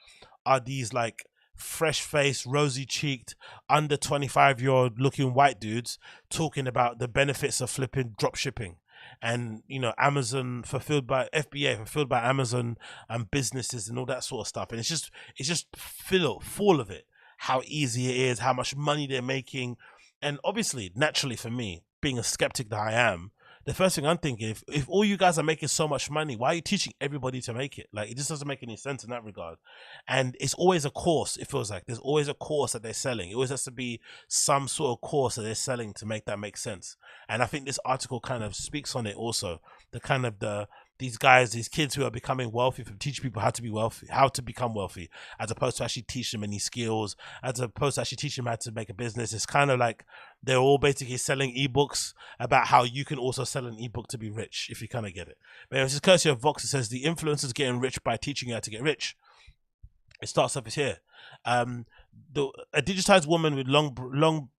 are these like fresh-faced, rosy-cheeked, under 25-year-old looking white dudes talking about the benefits of flipping drop shipping, and Amazon fulfilled by Amazon and businesses and all that sort of stuff. And it's just full of it, how easy it is, how much money they're making. And obviously, naturally for me, being a skeptic that I am, the first thing I'm thinking, if all you guys are making so much money, why are you teaching everybody to make it? Like, it just doesn't make any sense in that regard. And it's always a course. It feels like there's always a course that they're selling. It always has to be some sort of course that they're selling to make that make sense. And I think this article kind of speaks on it also. These kids who are becoming wealthy, from teaching people how to be wealthy, how to become wealthy, as opposed to actually teach them any skills, as opposed to actually teaching them how to make a business. It's kind of like they're all basically selling ebooks about how you can also sell an ebook to be rich, if you kind of get it. But it's courtesy of Vox. It says the influencers getting rich by teaching you how to get rich. It starts off here. A digitized woman with long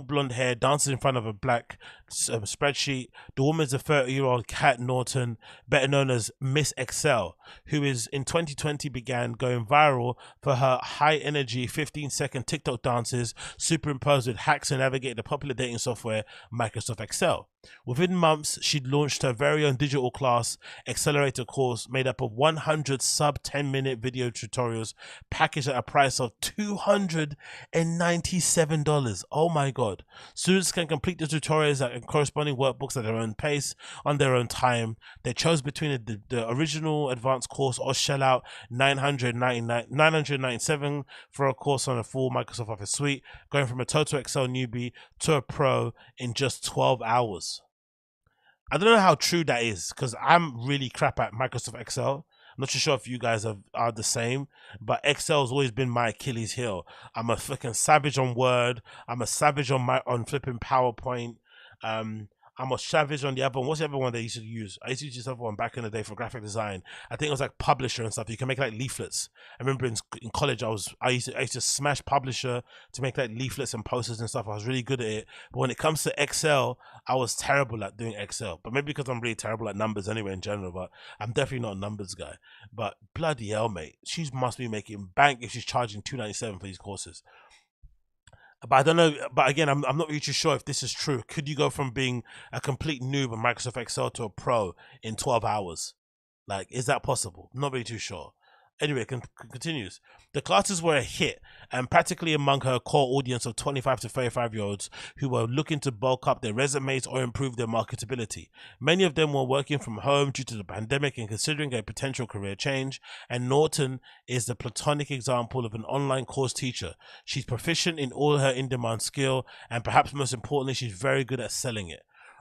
blonde hair dances in front of a black spreadsheet. The woman is a 30-year-old Kat Norton, better known as Miss Excel, who is in 2020 began going viral for her high-energy 15-second TikTok dances superimposed with hacks to navigate the popular dating software Microsoft Excel. Within months, she'd launched her very own digital class accelerator course made up of 100 sub 10-minute video tutorials packaged at a price of $297. Oh my god. Students can complete the tutorials and corresponding workbooks at their own pace on their own time. They chose between the original advanced course or shell out $997 for a course on a full Microsoft Office suite, going from a total Excel newbie to a pro in just 12 hours. I don't know how true that is, because I'm really crap at Microsoft Excel. I'm not too sure if you guys are the same, but Excel has always been my Achilles heel. I'm a fucking savage on Word. I'm a savage on flipping PowerPoint. I'm a savage on the other one. What's the other one they used to use? I used to use this other one back in the day for graphic design. I think it was like Publisher and stuff. You can make like leaflets. I remember in college, I used to smash Publisher to make like leaflets and posters and stuff. I was really good at it. But when it comes to Excel, I was terrible at doing Excel. But maybe because I'm really terrible at numbers anyway in general. But I'm definitely not a numbers guy. But bloody hell, mate, she must be making bank if she's charging $297 for these courses. But I don't know. But again, I'm not really too sure if this is true. Could you go from being a complete noob on Microsoft Excel to a pro in 12 hours? Like, is that possible? Not really too sure. Anyway, continues. The classes were a hit and practically among her core audience of 25 to 35-year-olds who were looking to bulk up their resumes or improve their marketability. Many of them were working from home due to the pandemic and considering a potential career change, and Norton is the platonic example of an online course teacher. She's proficient in all her in-demand skill, and perhaps most importantly, she's very good at selling it.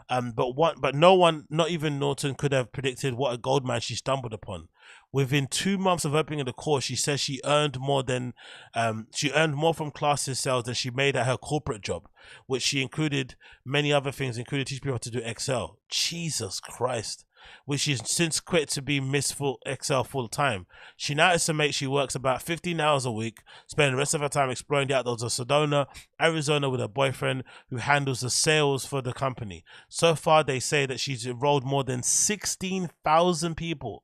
But no one, not even Norton, could have predicted what a goldmine she stumbled upon. Within 2 months of opening the course, she says she earned more from classes sales than she made at her corporate job, which she included many other things, including teaching people how to do Excel. Jesus Christ. Which she's since quit to be Miss Excel full time. She now estimates she works about 15 hours a week, spending the rest of her time exploring the outdoors of Sedona, Arizona with her boyfriend who handles the sales for the company. So far, they say that she's enrolled more than 16,000 people.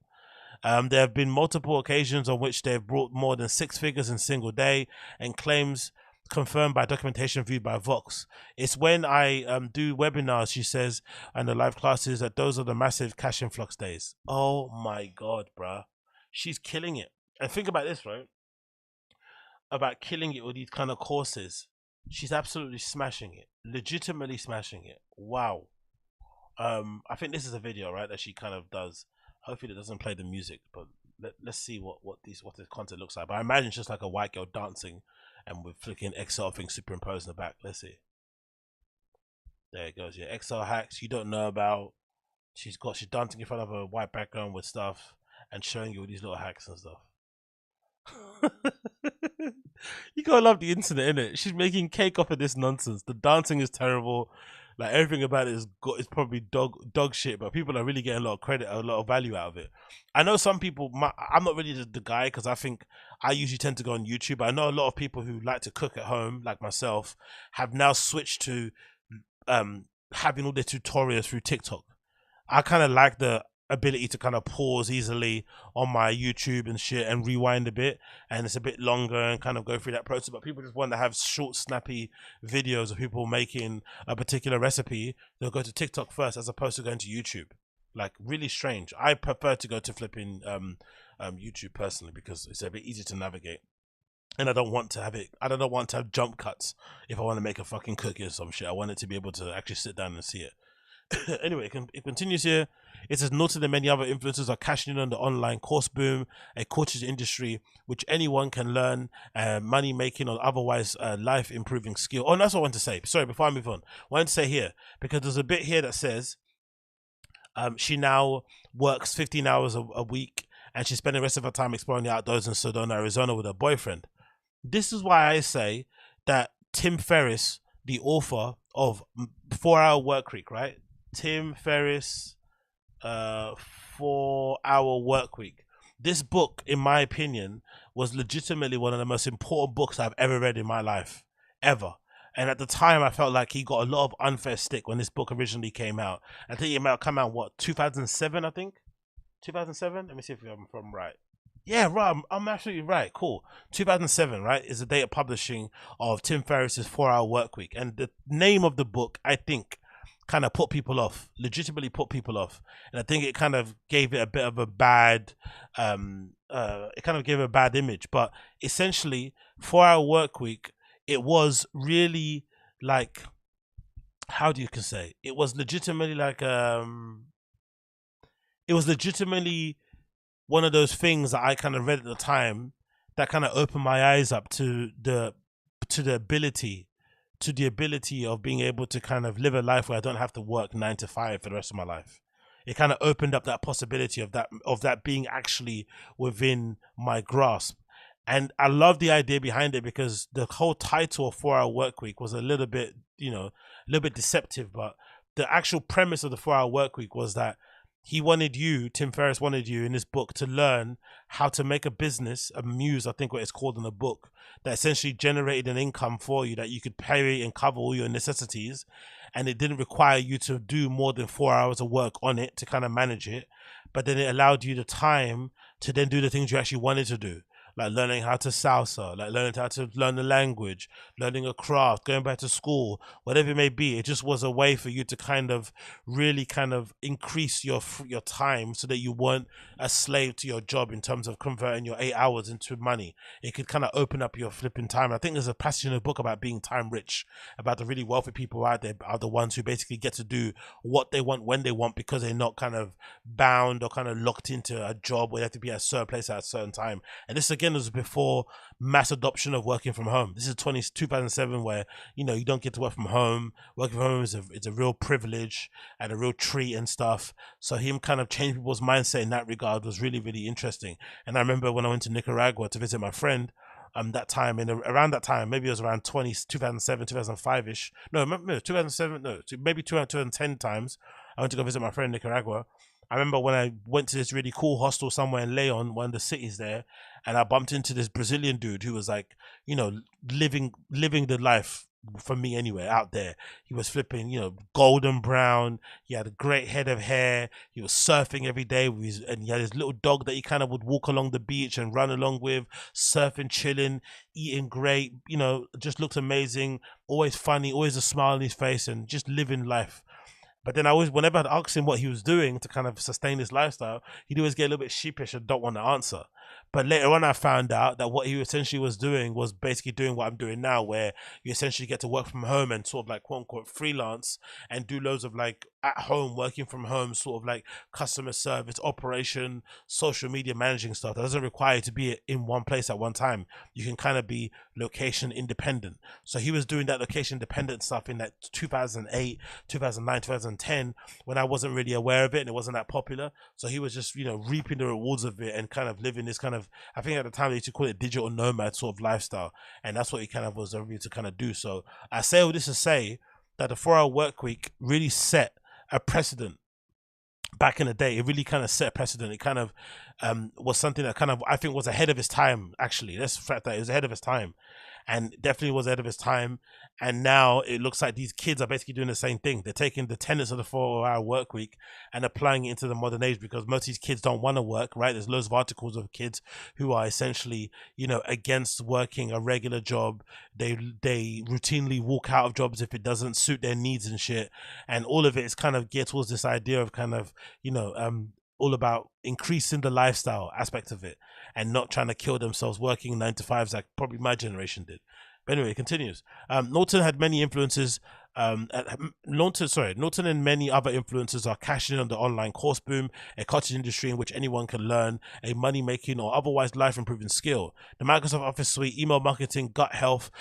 There have been multiple occasions on which they've brought more than 6 figures in a single day, and claims confirmed by documentation viewed by Vox. It's when I do webinars, she says, and the live classes, that those are the massive cash influx days. Oh my God, bruh. She's killing it. And think about this, right? About killing it with these kind of courses. She's absolutely smashing it. Legitimately smashing it. Wow. I think this is a video, right, that she kind of does. Hopefully it doesn't play the music, but let's see what this content looks like. But I imagine it's just like a white girl dancing and with flicking Excel thing superimposed in the back. Let's see. There it goes. Yeah, Excel hacks you don't know about. She's dancing in front of a white background with stuff and showing you all these little hacks and stuff. You gotta love the internet, innit? She's making cake off of this nonsense. The dancing is terrible. Like, everything about it is probably dog shit, but people are really getting a lot of credit, a lot of value out of it. I know some people, I'm not really the guy, because I think I usually tend to go on YouTube. But I know a lot of people who like to cook at home, like myself, have now switched to having all their tutorials through TikTok. I kind of like the ability to kind of pause easily on my YouTube and shit and rewind a bit, and it's a bit longer and kind of go through that process. But people just want to have short, snappy videos of people making a particular recipe. They'll go to TikTok first as opposed to going to YouTube. Like, really strange. I prefer to go to flipping YouTube personally, because it's a bit easier to navigate. And I don't want to have jump cuts if I want to make a fucking cookie or some shit. I want it to be able to actually sit down and see it. Anyway, it continues here. It says, noted that many other influencers are cashing in on the online course boom, a cottage industry which anyone can learn money making or otherwise life improving skill. Oh, that's what I want to say. Sorry, before I move on, I want to say here, because there's a bit here that says she now works 15 hours a week and she's spending the rest of her time exploring the outdoors in Sedona, Arizona with her boyfriend. This is why I say that Tim Ferris, the author of 4-Hour Workweek, right? Tim Ferris, 4-Hour Workweek. This book, in my opinion, was legitimately one of the most important books I've ever read in my life, ever. And at the time, I felt like he got a lot of unfair stick when this book originally came out. I think it might have come out, what, 2007, I think? 2007? Let me see if I'm right. Yeah, right. I'm absolutely right. Cool. 2007, right, is the date of publishing of Tim Ferriss's 4-Hour Workweek. And the name of the book, I think, kind of put people off, legitimately put people off. And I think it kind of gave it a bit of a bad, image. But essentially, 4-Hour Workweek, it was really like, how do you can say? It was legitimately like, it was legitimately one of those things that I kind of read at the time that kind of opened my eyes up to the ability of being able to kind of live a life where I don't have to work 9 to 5 for the rest of my life. It kind of opened up that possibility of that being actually within my grasp. And I love the idea behind it, because the whole title of 4-Hour Workweek was a little bit deceptive, but the actual premise of the 4-Hour Workweek was that Tim Ferriss wanted you in this book to learn how to make a business, a muse, I think what it's called in the book, that essentially generated an income for you that you could pay and cover all your necessities. And it didn't require you to do more than 4 hours of work on it to kind of manage it. But then it allowed you the time to then do the things you actually wanted to do. like learning how to salsa, like learning how to learn the language, learning a craft, going back to school, whatever it may be. It just was a way for you to kind of really kind of increase your time so that you weren't a slave to your job in terms of converting your 8 hours into money. It could kind of open up your flipping time. I think there's a passage in the book about being time rich, about the really wealthy people out there are the ones who basically get to do what they want when they want, because they're not kind of bound or kind of locked into a job where they have to be at a certain place at a certain time. And this again was before mass adoption of working from home. This is 2007, where you don't get to work from home. Working from home is a real privilege and a real treat and stuff. So him kind of changed people's mindset in that regard was really, really interesting. And I remember when I went to Nicaragua to visit my friend, that time, and around that time, maybe it was around 2007, 2005-ish. No, 2007, no, maybe 2010 times. I went to go visit my friend in Nicaragua. I remember when I went to this really cool hostel somewhere in Leon, one of the cities there, and I bumped into this Brazilian dude who was like, living the life for me anyway out there. He was flipping, golden brown. He had a great head of hair. He was surfing every day and he had his little dog that he kind of would walk along the beach and run along with, surfing, chilling, eating great, just looked amazing, always funny, always a smile on his face, and just living life. But then whenever I'd ask him what he was doing to kind of sustain his lifestyle, he'd always get a little bit sheepish and don't want to answer. But later on, I found out that what he essentially was doing was basically doing what I'm doing now, where you essentially get to work from home and sort of like quote unquote freelance and do loads of like at home, working from home, sort of like customer service, operation, social media managing stuff that doesn't require you to be in one place at one time. You can kind of be location independent. So he was doing that location independent stuff in that 2008, 2009, 2010, when I wasn't really aware of it and it wasn't that popular. So he was just, reaping the rewards of it and kind of living this kind of, I think at the time they used to call it digital nomad sort of lifestyle. And that's what he kind of was able to kind of do. So I say all this to say that the 4-hour work week really set a precedent back in the day. It really kind of set a precedent. It kind of was something that kind of, I think, was ahead of its time, actually. That's the fact that it was ahead of its time. And definitely was ahead of its time. And now it looks like these kids are basically doing the same thing. They're taking the tenets of the 4-hour work week and applying it into the modern age, because most of these kids don't want to work, right? There's loads of articles of kids who are essentially, against working a regular job. They routinely walk out of jobs if it doesn't suit their needs and shit. And all of it is kind of geared towards this idea of kind of, all about increasing the lifestyle aspect of it and not trying to kill themselves working 9-to-5s like probably my generation did. But anyway, it continues. Norton had many influences. Norton and many other influencers are cashing in on the online course boom, a cottage industry in which anyone can learn a money-making or otherwise life-improving skill. The Microsoft Office suite, email marketing, gut health,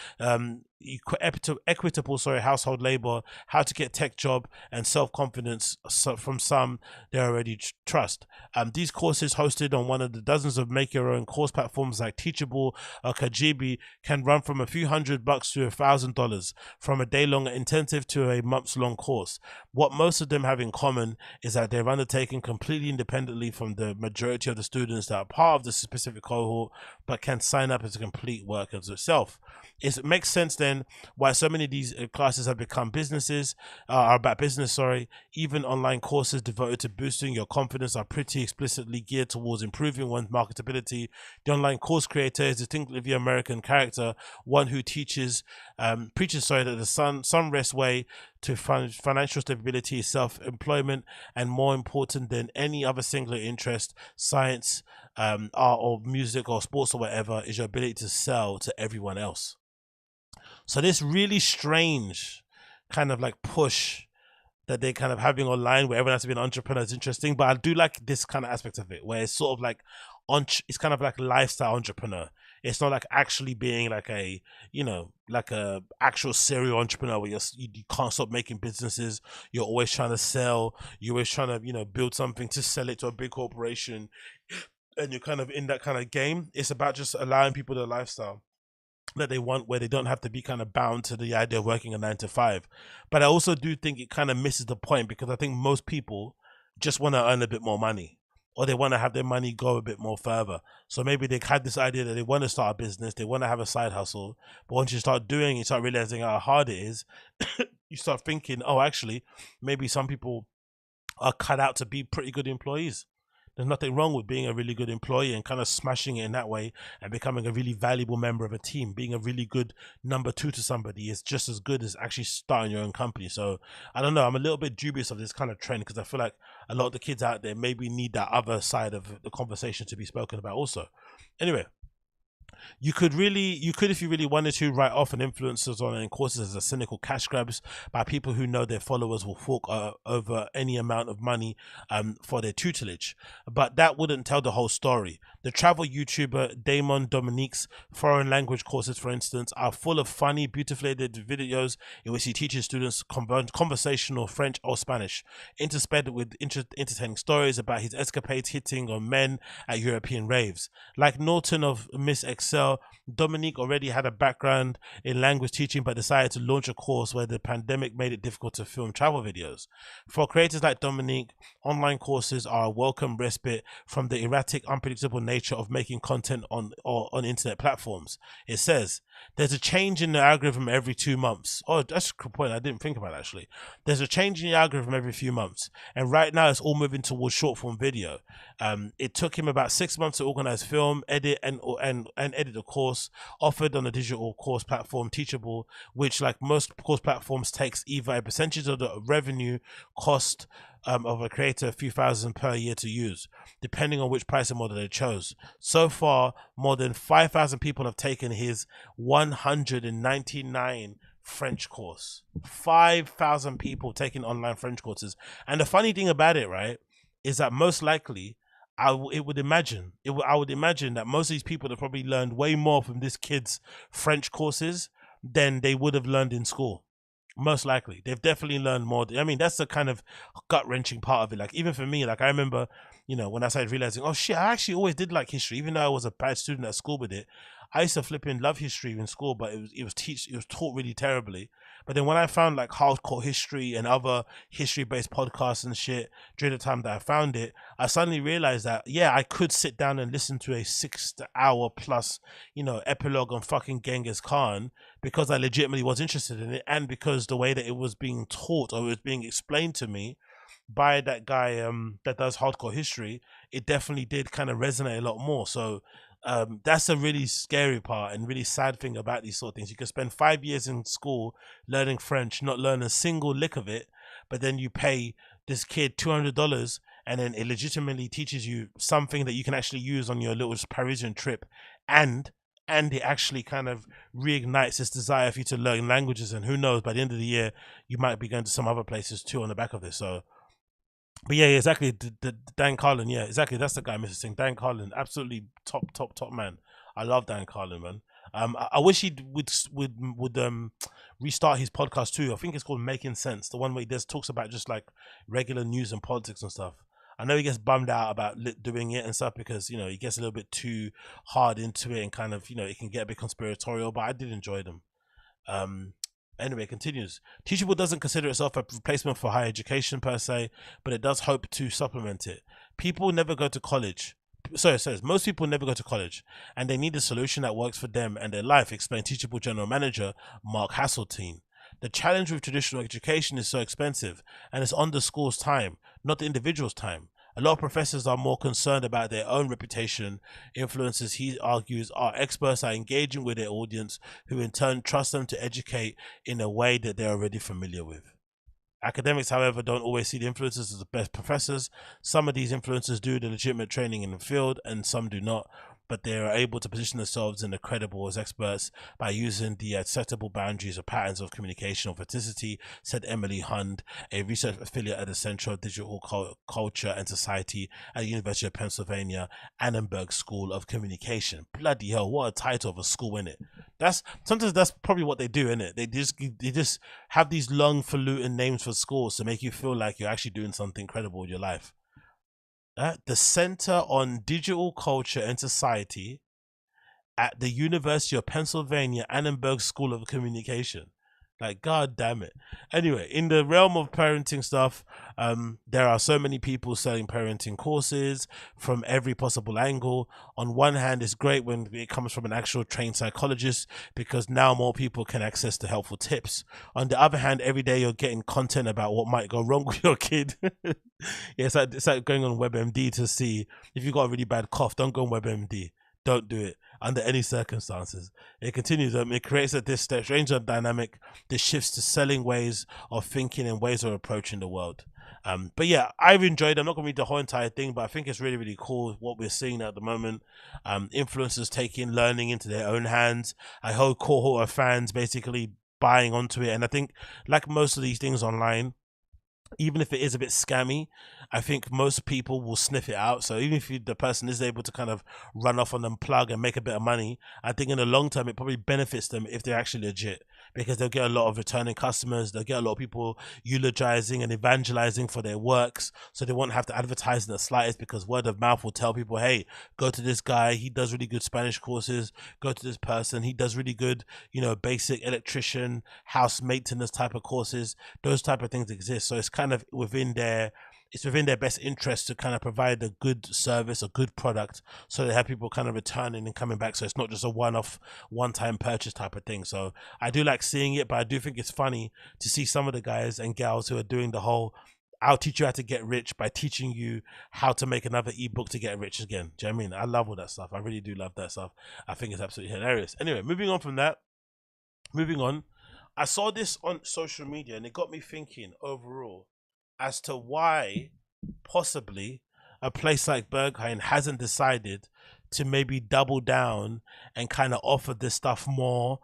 equitable household labor, how to get tech job, and self-confidence from some they already trust. These courses, hosted on one of the dozens of make your own course platforms like Teachable or Kajabi, can run from a few $100 to $1,000, from a day-long intensive to a months-long course. What most of them have in common is that they're undertaken completely independently from the majority of the students that are part of the specific cohort, but can sign up as a complete work as itself. It makes sense then why so many of these classes have become are about business. Even online courses devoted to boosting your confidence are pretty explicitly geared towards improving one's marketability. The online course creator is distinctively American character, one who preaches that the sun rests way to financial stability, self-employment, and more important than any other singular interest, science, art or music or sports or whatever, is your ability to sell to everyone else. So this really strange kind of like push that they're kind of having online, where everyone has to be an entrepreneur, is interesting. But I do like this kind of aspect of it, where it's sort of like it's kind of like a lifestyle entrepreneur. It's not like actually being like a actual serial entrepreneur where you can't stop making businesses. You're always trying to sell. You're always trying to build something to sell it to a big corporation, and you're kind of in that kind of game. It's about just allowing people the lifestyle that they want, where they don't have to be kind of bound to the idea of working a 9-to-5. But I also do think it kind of misses the point, because I think most people just want to earn a bit more money, or they want to have their money go a bit more further. So maybe they had this idea that they want to start a business, they want to have a side hustle, but once you start doing it, you start realizing how hard it is. You start thinking, oh, actually, maybe some people are cut out to be pretty good employees. There's nothing wrong with being a really good employee and kind of smashing it in that way and becoming a really valuable member of a team. Being a really good number two to somebody is just as good as actually starting your own company. So I don't know, I'm a little bit dubious of this kind of trend because I feel like a lot of the kids out there maybe need that other side of the conversation to be spoken about also. Anyway, you could, if you really wanted to, write off an influencer's online courses as a cynical cash grabs by people who know their followers will fork over any amount of money for their tutelage. But that wouldn't tell the whole story. The travel YouTuber Damon Dominique's foreign language courses, for instance, are full of funny, beautifully edited videos in which he teaches students conversational French or Spanish, interspersed with entertaining stories about his escapades hitting on men at European raves. Like Norton of Miss Excel, Dominique already had a background in language teaching but decided to launch a course where the pandemic made it difficult to film travel videos. For creators like Dominique, online courses are a welcome respite from the erratic, unpredictable nature of making content on internet platforms. It says, there's a change in the algorithm every 2 months. Oh, that's a good point. I didn't think about it, actually. There's a change in the algorithm every few months. And right now it's all moving towards short form video. It took him about 6 months to organize film, edit, and edit a course offered on a digital course platform, Teachable, which, like most course platforms, takes either a percentage of the revenue cost of a creator a few thousand per year to use, depending on which pricing model they chose. So far, more than 5,000 people have taken his 199 French course. 5,000 people taking online French courses. And the funny thing about it, right, is that most likely, I would imagine that most of these people have probably learned way more from this kid's French courses than they would have learned in school. Most likely. They've definitely learned more. I mean, that's the kind of gut-wrenching part of it. Like, even for me, like, I remember, you know, when I started realizing, oh shit, I actually always did like history, even though I was a bad student at school with it. I used to flipping love history in school, but it was taught really terribly. But then when I found like hardcore history and other history-based podcasts and shit during the time that I found it, I suddenly realized that, yeah, I could sit down and listen to a 6-hour plus, you know, epilogue on fucking Genghis Khan because I legitimately was interested in it, and because the way that it was being taught or it was being explained to me by that guy that does hardcore history, it definitely did kind of resonate a lot more. So that's a really scary part and really sad thing about these sort of things. You could spend 5 years in school learning French, not learn a single lick of it, but then you pay this kid $200 and then it legitimately teaches you something that you can actually use on your little Parisian trip, and it actually kind of reignites this desire for you to learn languages, and who knows, by the end of the year you might be going to some other places too on the back of this. So but yeah, exactly. Dan Carlin, yeah, exactly. That's the guy, Mr. Singh. Dan Carlin, absolutely top man. I love Dan Carlin, man. I wish he would restart his podcast too. I think it's called Making Sense, the one where he just talks about just like regular news and politics and stuff. I know he gets bummed out about doing it and stuff because, you know, he gets a little bit too hard into it and kind of, you know, it can get a bit conspiratorial, but I did enjoy them. Anyway, it continues. Teachable doesn't consider itself a replacement for higher education per se, but it does hope to supplement it. People never go to college. So it says, most people never go to college, and they need a solution that works for them and their life, explained Teachable General Manager Mark Hasseltine. The challenge with traditional education is so expensive, and it's on the school's time, not the individual's time. A lot of professors are more concerned about their own reputation. Influencers, he argues, are experts at engaging with their audience, who in turn trust them to educate in a way that they're already familiar with. Academics, however, don't always see the influencers as the best professors. Some of these influencers do the legitimate training in the field, and some do not, but they are able to position themselves in the credible as experts by using the acceptable boundaries or patterns of communication authenticity, said Emily Hund, a research affiliate at the Center of Digital Culture and Society at the University of Pennsylvania Annenberg School of Communication. Bloody hell, what a title of a school, innit? Sometimes that's probably what they do, innit? They just have these long falutin names for schools to make you feel like you're actually doing something credible with your life. The Center on Digital Culture and Society at the University of Pennsylvania Annenberg School of Communication. Like, god damn it. Anyway, in the realm of parenting stuff, there are so many people selling parenting courses from every possible angle. On one hand, it's great when it comes from an actual trained psychologist, because now more people can access the helpful tips. On the other hand, every day you're getting content about what might go wrong with your kid. Yeah, it's like going on WebMD to see if you got a really bad cough. Don't go on WebMD. Don't do it under any circumstances. It continues. It creates this strange dynamic. This shifts to selling ways of thinking and ways of approaching the world. But yeah, I've enjoyed. I'm not going to read the whole entire thing, but I think it's really, really cool what we're seeing at the moment. Influencers taking learning into their own hands. A whole cohort of fans basically buying onto it. And I think, like most of these things online, even if it is a bit scammy, I think most people will sniff it out. So even if the person is able to kind of run off on them plug and make a bit of money, I think in the long term, it probably benefits them if they're actually legit, because they'll get a lot of returning customers. They'll get a lot of people eulogizing and evangelizing for their works. So they won't have to advertise in the slightest, because word of mouth will tell people, hey, go to this guy. He does really good Spanish courses. Go to this person. He does really good, basic electrician, house maintenance type of courses. Those type of things exist. So it's kind of within their best interest to kind of provide a good service, a good product, so they have people kind of returning and coming back. So it's not just a one-time purchase type of thing. So I do like seeing it, but I do think it's funny to see some of the guys and gals who are doing the whole, I'll teach you how to get rich by teaching you how to make another ebook to get rich again. Do you know what I mean? I love all that stuff. I really do love that stuff. I think it's absolutely hilarious. Anyway, moving on. I saw this on social media and it got me thinking overall as to why possibly a place like Berghain hasn't decided to maybe double down and kind of offer this stuff more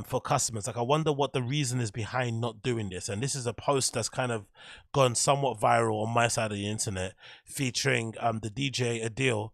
for customers. Like, I wonder what the reason is behind not doing this. And this is a post that's kind of gone somewhat viral on my side of the internet, featuring the DJ Adiel,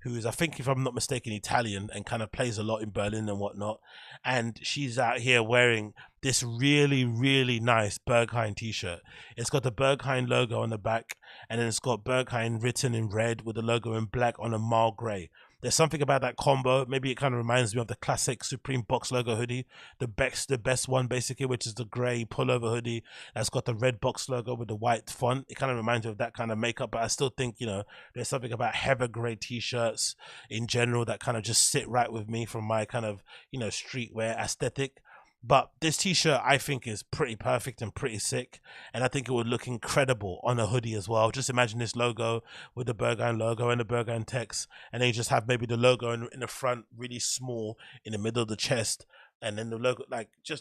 who is, I think, if I'm not mistaken, Italian and kind of plays a lot in Berlin and whatnot. And she's out here wearing this really, really nice Berghain t-shirt. It's got the Berghain logo on the back, and then it's got Berghain written in red with the logo in black on a mild grey. There's something about that combo. Maybe it kind of reminds me of the classic Supreme box logo hoodie, the best one basically, which is the grey pullover hoodie that's got the red box logo with the white font. It kind of reminds me of that kind of makeup, but I still think, there's something about heather grey t-shirts in general that kind of just sit right with me from my kind of, streetwear aesthetic. But this t-shirt, I think, is pretty perfect and pretty sick. And I think it would look incredible on a hoodie as well. Just imagine this logo with the Berghain logo and the Berghain text. And then you just have maybe the logo in the front, really small, in the middle of the chest. And then the logo,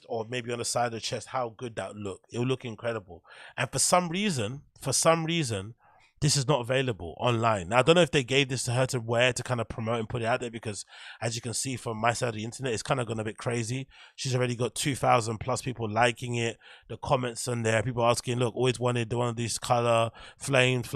or maybe on the side of the chest. How good that would look. It would look incredible. And for some reason, this is not available online. Now, I don't know if they gave this to her to wear to kind of promote and put it out there, because as you can see from my side of the internet, it's kind of gone a bit crazy. She's already got 2,000 plus people liking it. The comments on there, people asking, look, always wanted one of these color, flames.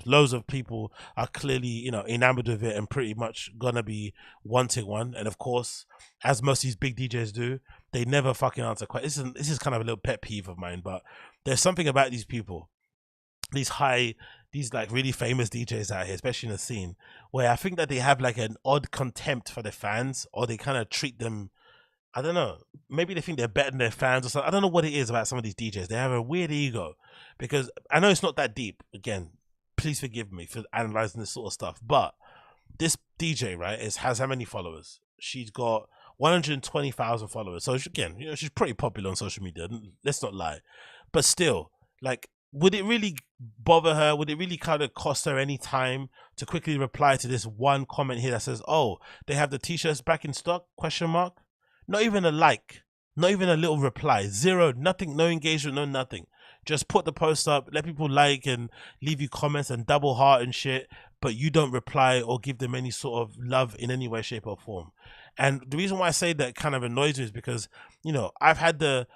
Loads of people are clearly, enamored with it and pretty much gonna be wanting one. And of course, as most of these big DJs do, they never fucking answer questions. This is kind of a little pet peeve of mine, but there's something about these people, these like really famous DJs out here, especially in the scene, where I think that they have like an odd contempt for their fans, or they kind of treat them, I don't know, maybe they think they're better than their fans or something. I don't know what it is about some of these DJs. They have a weird ego, because I know it's not that deep. Again, please forgive me for analyzing this sort of stuff, but this DJ, right, has how many followers? She's got 120,000 followers. So again, she's pretty popular on social media. Let's not lie. But still, like, would it really bother her? Would it really kind of cost her any time to quickly reply to this one comment here that says, oh, they have the t-shirts back in stock, ? Not even a like, not even a little reply, zero, nothing, no engagement, no nothing. Just put the post up, let people like and leave you comments and double heart and shit, but you don't reply or give them any sort of love in any way, shape or form. And the reason why I say that kind of annoys me is because, I've had the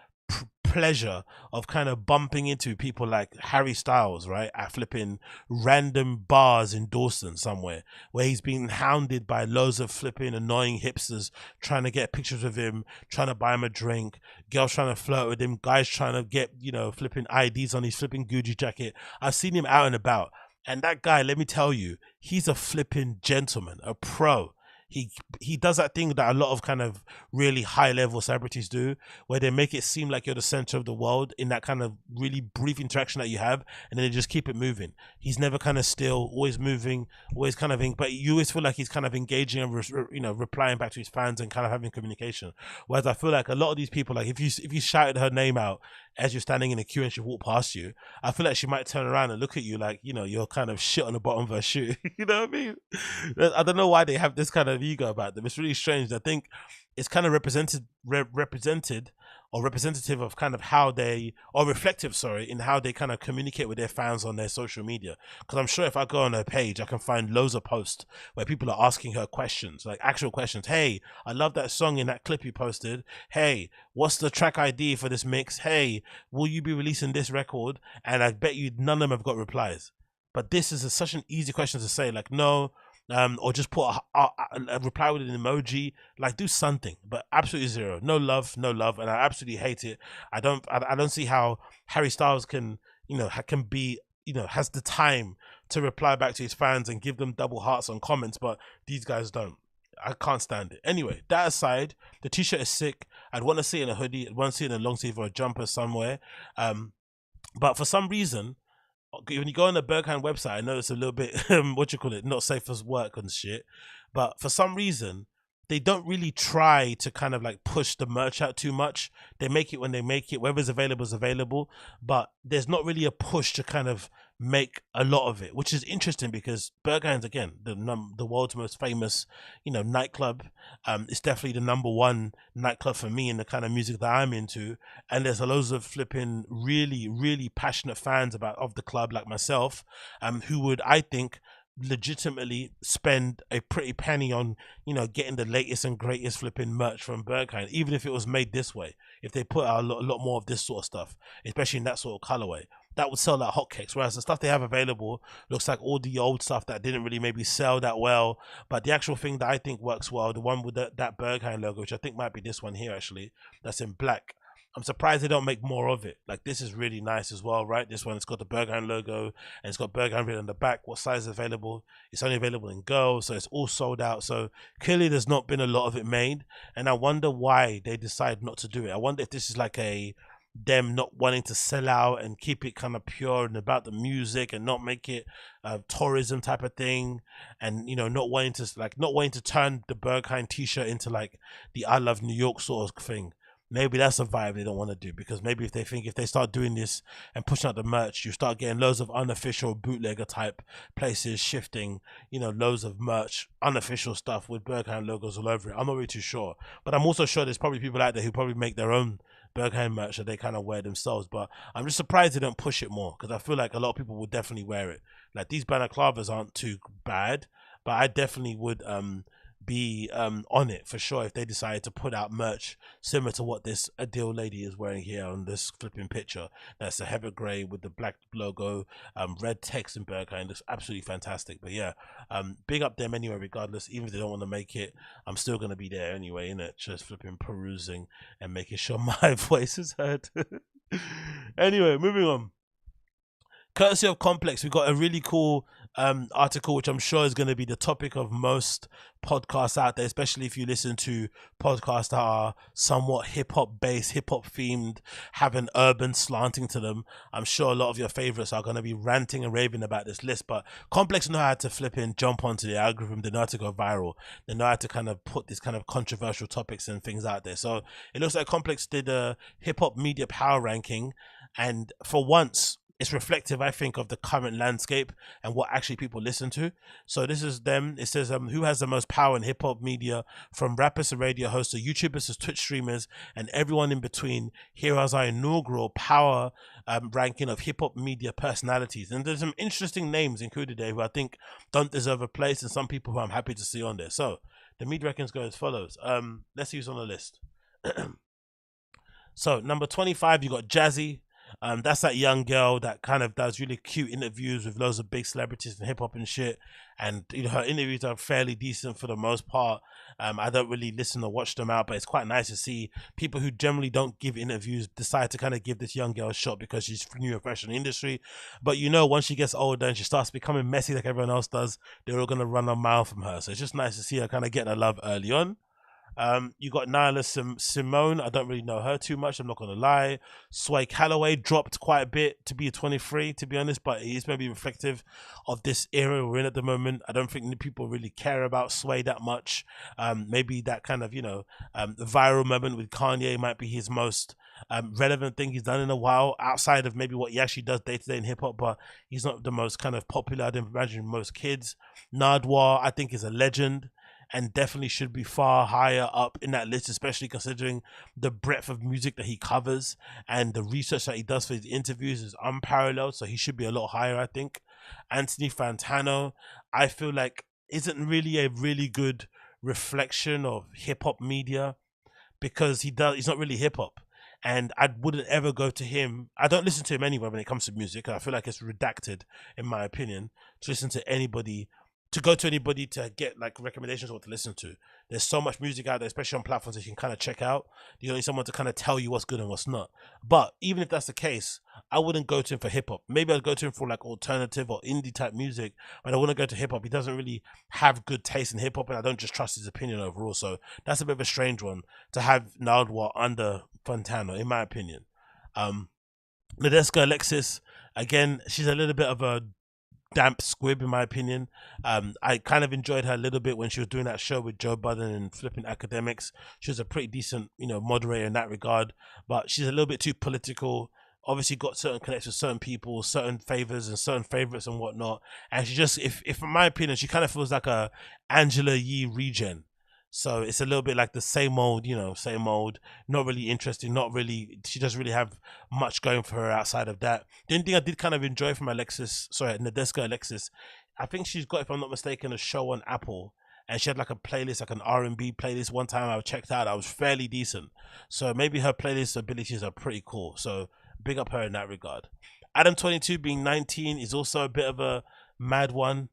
pleasure of kind of bumping into people like Harry Styles, right, at flipping random bars in Dawson somewhere, where he's being hounded by loads of flipping annoying hipsters trying to get pictures of him, trying to buy him a drink, girls trying to flirt with him, guys trying to get flipping IDs on his flipping Gucci jacket. I've seen him out and about, and that guy, let me tell you, he's a flipping gentleman, a pro. he does that thing that a lot of kind of really high level celebrities do, where they make it seem like you're the center of the world in that kind of really brief interaction that you have, and then they just keep it moving. He's never kind of still, always moving, always kind of but you always feel like he's kind of engaging and replying back to his fans and kind of having communication. Whereas I feel like a lot of these people, like if you shouted her name out as you're standing in a queue and she walked past you, I feel like she might turn around and look at you like, you're kind of shit on the bottom of her shoe. You know what I mean? I don't know why they have this kind of ego about them. It's really strange. I think it's kind of representative of kind of how they, or reflective, sorry, in how they kind of communicate with their fans on their social media. Because I'm sure if I go on her page, I can find loads of posts where people are asking her questions, like actual questions. Hey, I love that song in that clip you posted. Hey, what's the track ID for this mix? Hey, will you be releasing this record? And I bet you none of them have got replies. But this is such an easy question to say, like, no, or just put a reply with an emoji, like do something, but absolutely zero. No love, and I absolutely hate it. I don't see how Harry Styles can be, has the time to reply back to his fans and give them double hearts on comments, but these guys don't. I can't stand it. Anyway, that aside, the t-shirt is sick. I'd want to see it in a hoodie. I'd want to see it in a long sleeve or a jumper somewhere. But for some reason, when you go on the Berghain website, I know it's a little bit not safe for work and shit, but for some reason they don't really try to kind of like push the merch out too much. They make it when they make it, whatever's available is available, but there's not really a push to kind of make a lot of it, which is interesting because Berghain's, again, the world's most famous nightclub. It's definitely the number one nightclub for me in the kind of music that I'm into, and there's loads of flipping really, really passionate fans of the club like myself, who would, I think, legitimately spend a pretty penny on getting the latest and greatest flipping merch from Berghain, even if it was made this way. If they put out a lot more of this sort of stuff, especially in that sort of colorway, that would sell like hotcakes. Whereas the stuff they have available looks like all the old stuff that didn't really maybe sell that well. But the actual thing that I think works well, the one with that Berghain logo, which I think might be this one here actually, that's in black. I'm surprised they don't make more of it. Like, this is really nice as well, right? This one, it's got the Berghain logo and it's got Berghain written on the back. What size is available? It's only available in girls, so it's all sold out. So clearly there's not been a lot of it made, and I wonder why they decide not to do it. I wonder if this is like them not wanting to sell out and keep it kind of pure and about the music and not make it tourism type of thing, and not wanting to turn the Berghain t-shirt into like the I Love New York sort of thing. Maybe that's a vibe they don't want to do, because maybe if they start doing this and pushing out the merch, you start getting loads of unofficial bootlegger type places shifting, loads of merch, unofficial stuff with Berghain logos all over it. I'm not really too sure, but I'm also sure there's probably people out there who probably make their own Berghain merch that they kind of wear themselves. But I'm just surprised they don't push it more, because I feel like a lot of people would definitely wear it. Like, these balaclavas aren't too bad, but I definitely would be on it for sure if they decided to put out merch similar to what this Adiel lady is wearing here on this flipping picture. That's a heather gray with the black logo, red text in Berghain. Looks absolutely fantastic. But yeah, big up them anyway, regardless. Even if they don't want to make it, I'm still going to be there anyway, innit? Just flipping perusing and making sure my voice is heard. Anyway, moving on. Courtesy of Complex, we got a really cool article, which I'm sure is going to be the topic of most podcasts out there, especially if you listen to podcasts that are somewhat hip-hop based, hip-hop themed, have an urban slanting to them. I'm sure a lot of your favorites are going to be ranting and raving about this list, but Complex know how to flip and jump onto the algorithm. They know how to go viral. They know how to kind of put these kind of controversial topics and things out there. So it looks like Complex did a hip-hop media power ranking, and for once, it's reflective, I think, of the current landscape and what actually people listen to. So this is them. It says, who has the most power in hip-hop media, from rappers to radio hosts to YouTubers to Twitch streamers and everyone in between. Here is our inaugural power ranking of hip-hop media personalities. And there's some interesting names included there who I think don't deserve a place, and some people who I'm happy to see on there. So the media rankings go as follows. Let's see who's on the list. So number 25, you got Jazzy. That's that young girl that kind of does really cute interviews with loads of big celebrities and hip hop and shit. And her interviews are fairly decent for the most part. I don't really listen or watch them out, but it's quite nice to see people who generally don't give interviews decide to kind of give this young girl a shot because she's new and fresh in the industry. But once she gets older and she starts becoming messy like everyone else does, they're all gonna run a mile from her. So it's just nice to see her kind of getting her love early on. You got Nyla Simone. I don't really know her too much, I'm not going to lie. Sway Calloway dropped quite a bit to be a 23, to be honest, but it is maybe reflective of this era we're in at the moment. I don't think people really care about Sway that much. Maybe that kind of, the viral moment with Kanye might be his most relevant thing he's done in a while, outside of maybe what he actually does day to day in hip hop, but he's not the most kind of popular, I'd imagine, most kids. Nardwuar, I think, is a legend and definitely should be far higher up in that list, especially considering the breadth of music that he covers and the research that he does for his interviews is unparalleled, so he should be a lot higher, I think. Anthony Fantano, I feel like, isn't really a really good reflection of hip-hop media because he's not really hip-hop. And I wouldn't ever go to him. I don't listen to him anyway when it comes to music. I feel like it's redacted, in my opinion, to listen to anybody, to go to anybody to get like recommendations or what to listen to. There's so much music out there, especially on platforms that you can kind of check out. You don't need someone to kind of tell you what's good and what's not. But even if that's the case, I wouldn't go to him for hip hop. Maybe I'd go to him for like alternative or indie type music, but I wouldn't go to hip hop. He doesn't really have good taste in hip hop, and I don't just trust his opinion overall. So that's a bit of a strange one to have Nardwuar under Fontana, in my opinion. Nadeska Alexis, again, she's a little bit of a damp squib, in my opinion. I kind of enjoyed her a little bit when she was doing that show with Joe Budden and Flipping Academics. She was a pretty decent, moderator in that regard, but she's a little bit too political. Obviously got certain connections with certain people, certain favors and certain favorites and whatnot. And she just, if in my opinion, she kind of feels like a Angela Yee regen. So it's a little bit like the same old, same old, not really interesting, she doesn't really have much going for her outside of that. The only thing I did kind of enjoy from Nadeska Alexis, I think she's got, if I'm not mistaken, a show on Apple, and she had like a playlist, like an R&B playlist one time I checked out. I was fairly decent. So maybe her playlist abilities are pretty cool. So big up her in that regard. Adam 22 being 19 is also a bit of a mad one,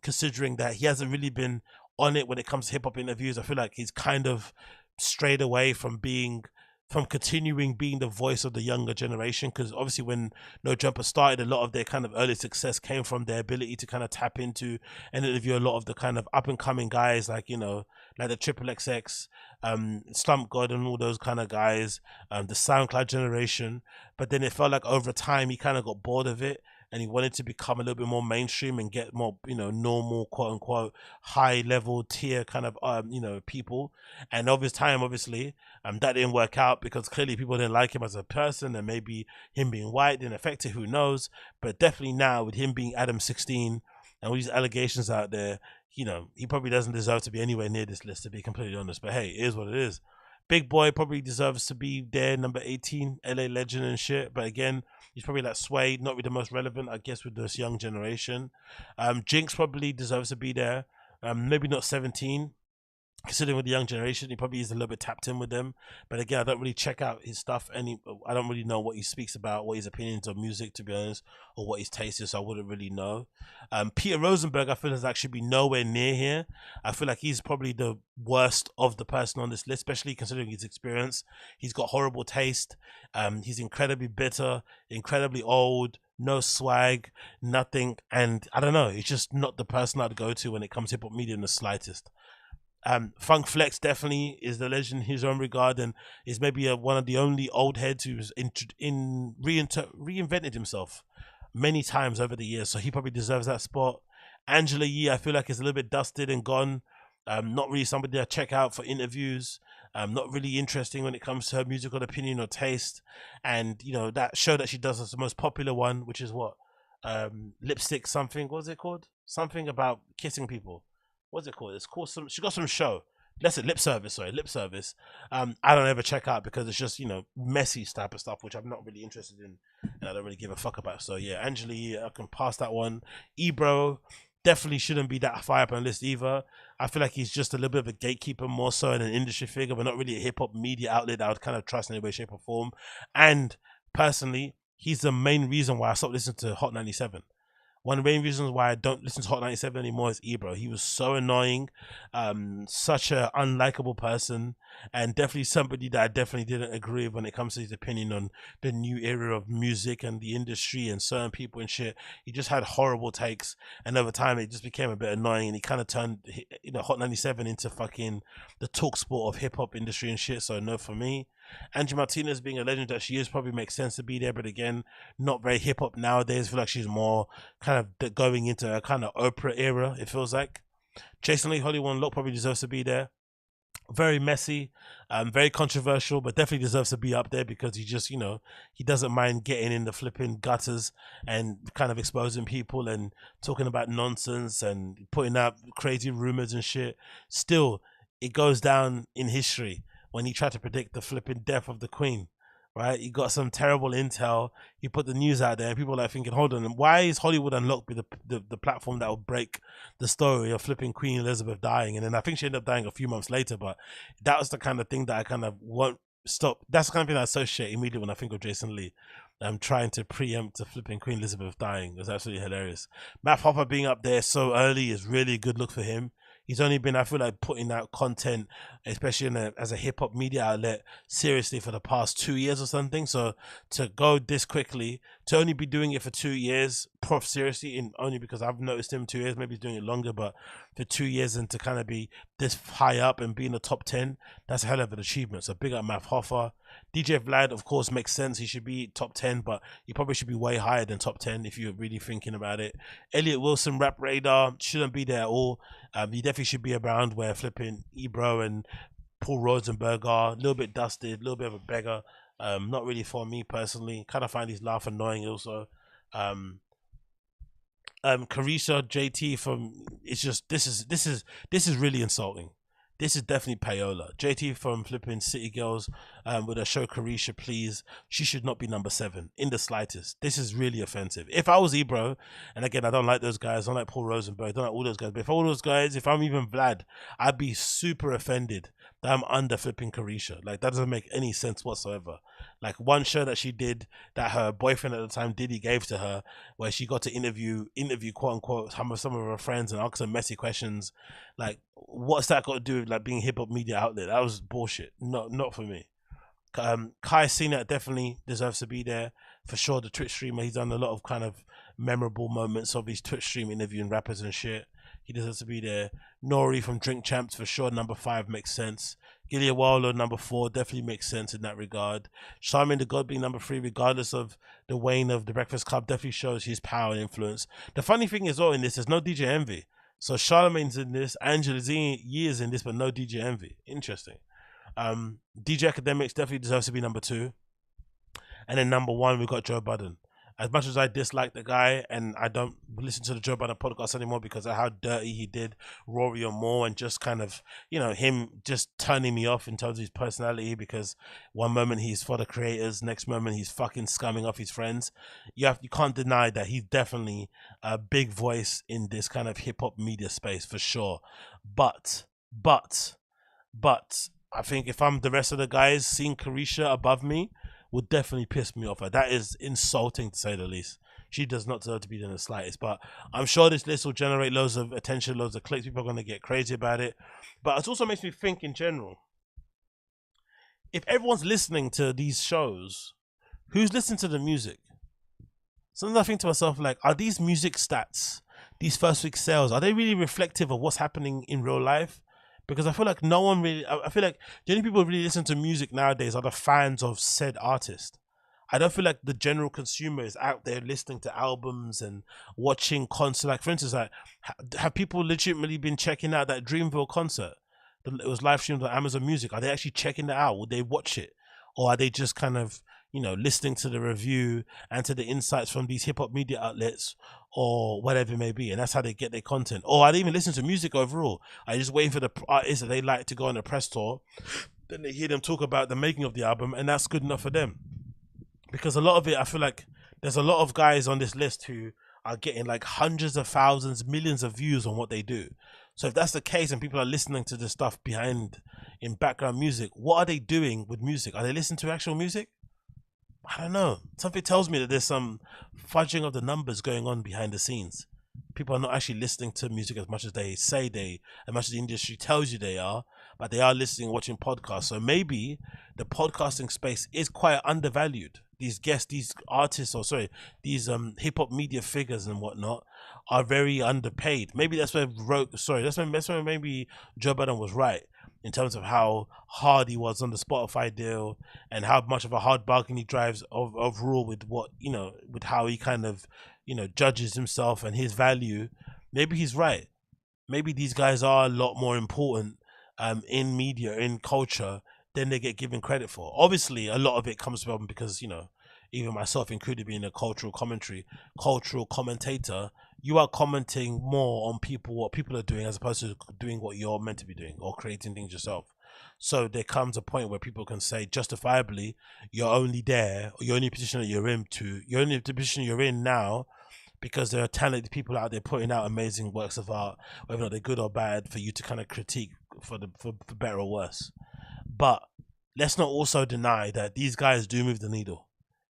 considering that he hasn't really been on it when it comes to hip-hop interviews. I feel like he's kind of strayed away from continuing being the voice of the younger generation, because obviously when No Jumper started, a lot of their kind of early success came from their ability to kind of tap into and interview a lot of the kind of up-and-coming guys like like the Triple XX, Slump God and all those kind of guys, the SoundCloud generation. But then it felt like over time he kind of got bored of it, and he wanted to become a little bit more mainstream and get more, normal, quote unquote, high level tier kind of, people. And over time, obviously, that didn't work out because clearly people didn't like him as a person, and maybe him being white didn't affect it, who knows. But definitely now with him being Adam 16 and all these allegations out there, he probably doesn't deserve to be anywhere near this list, to be completely honest. But hey, it is what it is. Big Boy probably deserves to be there, number 18, LA legend and shit. But again, he's probably like Sway, not really the most relevant, I guess, with this young generation. Jinx probably deserves to be there. Maybe not 17. Considering with the young generation, he probably is a little bit tapped in with them. But again, I don't really check out his stuff. I don't really know what he speaks about, what his opinions of music, to be honest, or what his taste is, so I wouldn't really know. Peter Rosenberg, I feel, has actually been nowhere near here. I feel like he's probably the worst of the person on this list, especially considering his experience. He's got horrible taste. He's incredibly bitter, incredibly old, no swag, nothing. And I don't know, he's just not the person I'd go to when it comes to hip-hop media in the slightest. Funk Flex definitely is the legend in his own regard, and is maybe one of the only old heads who's reinvented himself many times over the years, so he probably deserves that spot. Angela Yee, I feel like, is a little bit dusted and gone. Not really somebody I check out for interviews. Not really interesting when it comes to her musical opinion or taste. And that show that she does is the most popular one, which is what, lipstick something. What's it called? Something about kissing people. What's it called? It's called she got some show. Let's say Lip Service. I don't ever check out because it's just, messy type of stuff, which I'm not really interested in and I don't really give a fuck about. So yeah, Angela, I can pass that one. Ebro definitely shouldn't be that high up on the list either. I feel like he's just a little bit of a gatekeeper, more so in an industry figure, but not really a hip hop media outlet that I would kind of trust in any way, shape or form. And personally, he's the main reason why I stopped listening to Hot 97. One of the main reasons why I don't listen to Hot 97 anymore is Ebro. He was so annoying, such an unlikable person, and definitely somebody that I definitely didn't agree with when it comes to his opinion on the new era of music and the industry and certain people and shit. He just had horrible takes, and over time it just became a bit annoying, and he kind of turned, you know, Hot 97 into fucking the talk sport of hip hop industry and shit. So no for me. Angie Martinez, being a legend that she is, probably makes sense to be there, but again, not very hip hop nowadays. I feel like she's more kind of going into a kind of Oprah era, it feels like. Jason Lee, Hollywood Unlocked probably deserves to be there. Very messy, very controversial, but definitely deserves to be up there because he just, you know, he doesn't mind getting in the flipping gutters and kind of exposing people and talking about nonsense and putting out crazy rumors and shit. Still, it goes down in history when he tried to predict the flipping death of the Queen, right? He got some terrible intel. He put the news out there, and people are like thinking, hold on, why is Hollywood Unlocked be the platform that will break the story of flipping Queen Elizabeth dying? And then I think she ended up dying a few months later, but that was the kind of thing that I kind of won't stop. That's the kind of thing I associate immediately when I think of Jason Lee. I'm trying to preempt the flipping Queen Elizabeth dying. It was absolutely hilarious. Matt Hopper being up there so early is really a good look for him. He's only been, I feel like, putting out content, especially as a hip hop media outlet, seriously for the past 2 years or something. So to go this quickly, to only be doing it for 2 years, prof seriously, in only because I've noticed him 2 years, maybe he's doing it longer, but for 2 years and to kind of be this high up and be in the top 10, that's a hell of an achievement. So big up Matt Hoffa. DJ Vlad, of course, makes sense. He should be top 10, but he probably should be way higher than top 10 if you're really thinking about it. Elliot Wilson, Rap Radar, shouldn't be there at all. He definitely should be around where flipping Ebro and Paul Rosenberg are. A little bit dusted, a little bit of a beggar. Not really for me personally. Kind of find his laugh annoying also. Carisha, JT from, it's just, this is really insulting. This is definitely payola. JT from flipping City Girls with a show Carisha, please. She should not be number 7 in the slightest. This is really offensive. If I was Ebro, and again, I don't like those guys. I don't like Paul Rosenberg. I don't like all those guys. But if all those guys, if I'm even Vlad, I'd be super offended that I'm under flipping Carisha. Like, that doesn't make any sense whatsoever. Like, one show that she did that her boyfriend at the time, Diddy, gave to her, where she got to interview quote unquote some of her friends and ask them messy questions. Like, what's that got to do with like being a hip hop media outlet? That was bullshit. Not for me. Kai Cenat definitely deserves to be there for sure. The Twitch streamer, he's done a lot of kind of memorable moments of his Twitch stream interviewing rappers and shit. He deserves to be there. Nori from Drink Champs for sure, number 5 makes sense. Gilia Wallo, number 4, definitely makes sense in that regard. Charmin the God being number 3, regardless of the wane of the Breakfast Club, definitely shows his power and influence. The funny thing is, in this, there's no DJ Envy. So Charlemagne's in this, Angela Yee is in this, but no DJ Envy. Interesting. DJ Academics definitely deserves to be number 2. And then number 1, we've got Joe Budden. As much as I dislike the guy, and I don't listen to the Joe Budden podcast anymore because of how dirty he did Rory or Moore, and just kind of, you know, him just turning me off in terms of his personality, because one moment he's for the creators, next moment he's fucking scumming off his friends. You can't deny that he's definitely a big voice in this kind of hip hop media space for sure. But I think if I'm the rest of the guys, seeing Carisha above me would definitely piss me off. That is insulting to say the least. She does not deserve to be in the slightest. But I'm sure this list will generate loads of attention, loads of clicks. People are going to get crazy about it. But it also makes me think in general, if everyone's listening to these shows, who's listening to the music? Sometimes I think to myself, like, are these music stats, these first week sales, are they really reflective of what's happening in real life? Because I feel like no one really, I feel like the only people who really listen to music nowadays are the fans of said artist. I don't feel like the general consumer is out there listening to albums and watching concerts. Like, for instance, like, have people legitimately been checking out that Dreamville concert? It was live streamed on Amazon Music. Are they actually checking it out? Would they watch it? Or are they just kind of, you know, listening to the review and to the insights from these hip hop media outlets or whatever it may be, and that's how they get their content? Or are they even listening to music overall? I just waiting for the artists that they like to go on a press tour, then they hear them talk about the making of the album, and that's good enough for them. Because a lot of it, I feel like there's a lot of guys on this list who are getting like hundreds of thousands, millions of views on what they do. So if that's the case and people are listening to the stuff behind in background music, what are they doing with music? Are they listening to actual music? I don't know. Something tells me that there's some fudging of the numbers going on behind the scenes. People are not actually listening to music as much as they say as much as the industry tells you they are, but they are listening, watching podcasts. So maybe the podcasting space is quite undervalued. These guests, these artists, or sorry, these hip hop media figures and whatnot are very underpaid. Maybe that's where that's where maybe Joe Budden was right in terms of how hard he was on the Spotify deal and how much of a hard bargain he drives overall with what, with how he kind of, judges himself and his value. Maybe he's right. Maybe these guys are a lot more important in media, in culture, than they get given credit for. Obviously, a lot of it comes from because, even myself included being a cultural commentator, you are commenting more on what people are doing as opposed to doing what you're meant to be doing or creating things yourself. So there comes a point where people can say justifiably, you're only there, or you're only position that you're only the position you're in now because there are talented people out there putting out amazing works of art, whether or not they're good or bad, for you to kind of critique for better or worse. But let's not also deny that these guys do move the needle.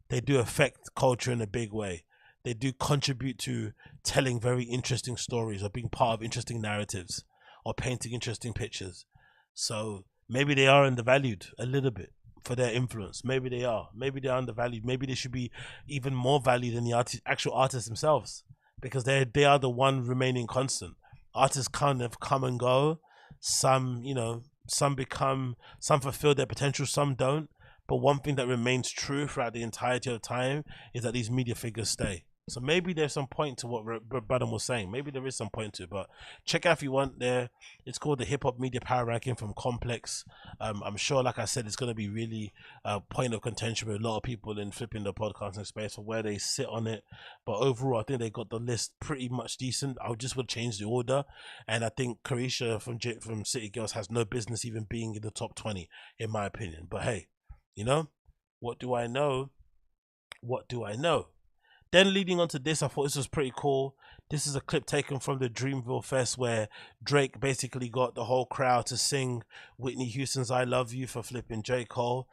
They do affect culture in a big way. They do contribute to telling very interesting stories or being part of interesting narratives or painting interesting pictures. So maybe they are undervalued a little bit for their influence. Maybe they are. Maybe they're undervalued. Maybe they should be even more valued than the actual artists themselves, because they are the one remaining constant. Artists kind of come and go. Some fulfill their potential, some don't. But one thing that remains true throughout the entirety of the time is that these media figures stay. So maybe there's some point to what Budden was saying. Maybe there is some point to it, but check out if you want there. It's called the Hip Hop Media Power Ranking from Complex. I'm sure, like I said, it's going to be really a point of contention with a lot of people in flipping the podcasting space for where they sit on it. But overall, I think they got the list pretty much decent. I just would change the order. And I think Carisha from City Girls has no business even being in the top 20, in my opinion. But hey, what do I know? Then leading on to this, I thought this was pretty cool. This is a clip taken from the Dreamville Fest where Drake basically got the whole crowd to sing Whitney Houston's I Love You for flipping J.Cole,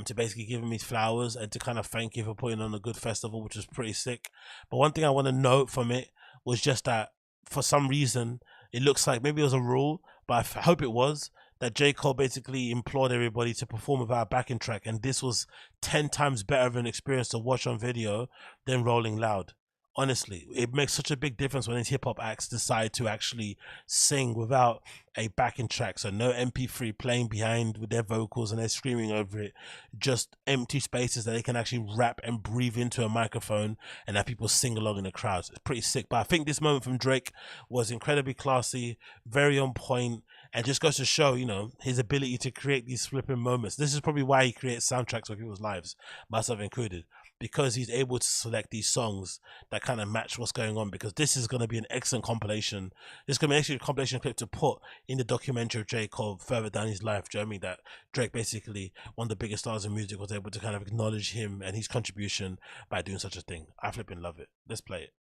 to basically give him his flowers and to kind of thank him for putting on a good festival, which was pretty sick. But one thing I want to note from it was just that for some reason, it looks like maybe it was a rule, but I hope it was, that J. Cole basically implored everybody to perform without a backing track, and this was 10 times better of an experience to watch on video than Rolling Loud. Honestly, it makes such a big difference when these hip-hop acts decide to actually sing without a backing track. So no MP3 playing behind with their vocals and they're screaming over it. Just empty spaces that they can actually rap and breathe into a microphone and have people sing along in the crowds. It's pretty sick. But I think this moment from Drake was incredibly classy, very on point, and just goes to show, his ability to create these flipping moments. This is probably why he creates soundtracks for people's lives, myself included, because he's able to select these songs that kind of match what's going on, because this is going to be an excellent compilation. This is going to be actually a compilation clip to put in the documentary of J. Cole further down his life. Do you know what I mean? That Drake, basically one of the biggest stars in music, was able to kind of acknowledge him and his contribution by doing such a thing. I flipping love it. Let's play it.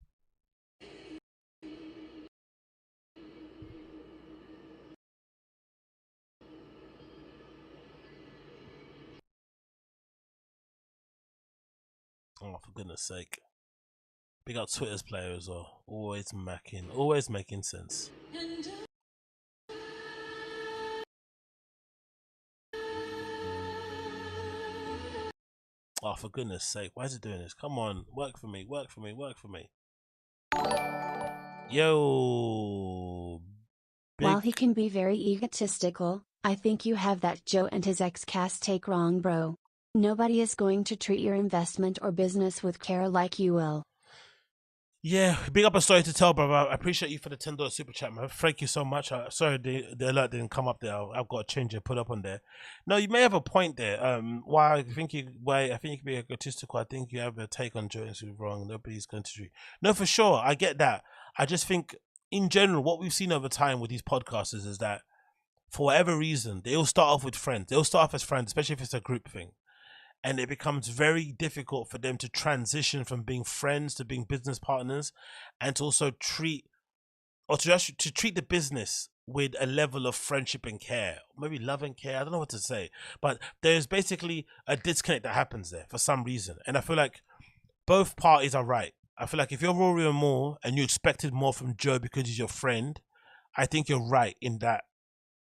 Oh, for goodness sake. Big up Twitter's player as well. Always making sense. Oh, for goodness sake. Why is it doing this? Come on. Work for me. Yo.
While he can be very egotistical, I think you have that Joe and his ex-cast take wrong, bro. Nobody is going to treat your investment or business with care like you will.
Yeah, big up a story to tell, brother. I appreciate you for the $10 super chat, man. Thank you so much. Sorry the alert didn't come up there. I've got to change it, put up on there. No, you may have a point there. Why I think you can be egotistical. I think you have a take on Joe is wrong. Nobody's going to treat. No, for sure. I get that. I just think in general, what we've seen over time with these podcasters is that for whatever reason, they all start off with friends. They all start off as friends, especially if it's a group thing. And it becomes very difficult for them to transition from being friends to being business partners, and to also treat the business with a level of friendship and care, maybe love and care. I don't know what to say, but there's basically a disconnect that happens there for some reason. And I feel like both parties are right. I feel like if you're Rory and Moore and you expected more from Joe because he's your friend, I think you're right in that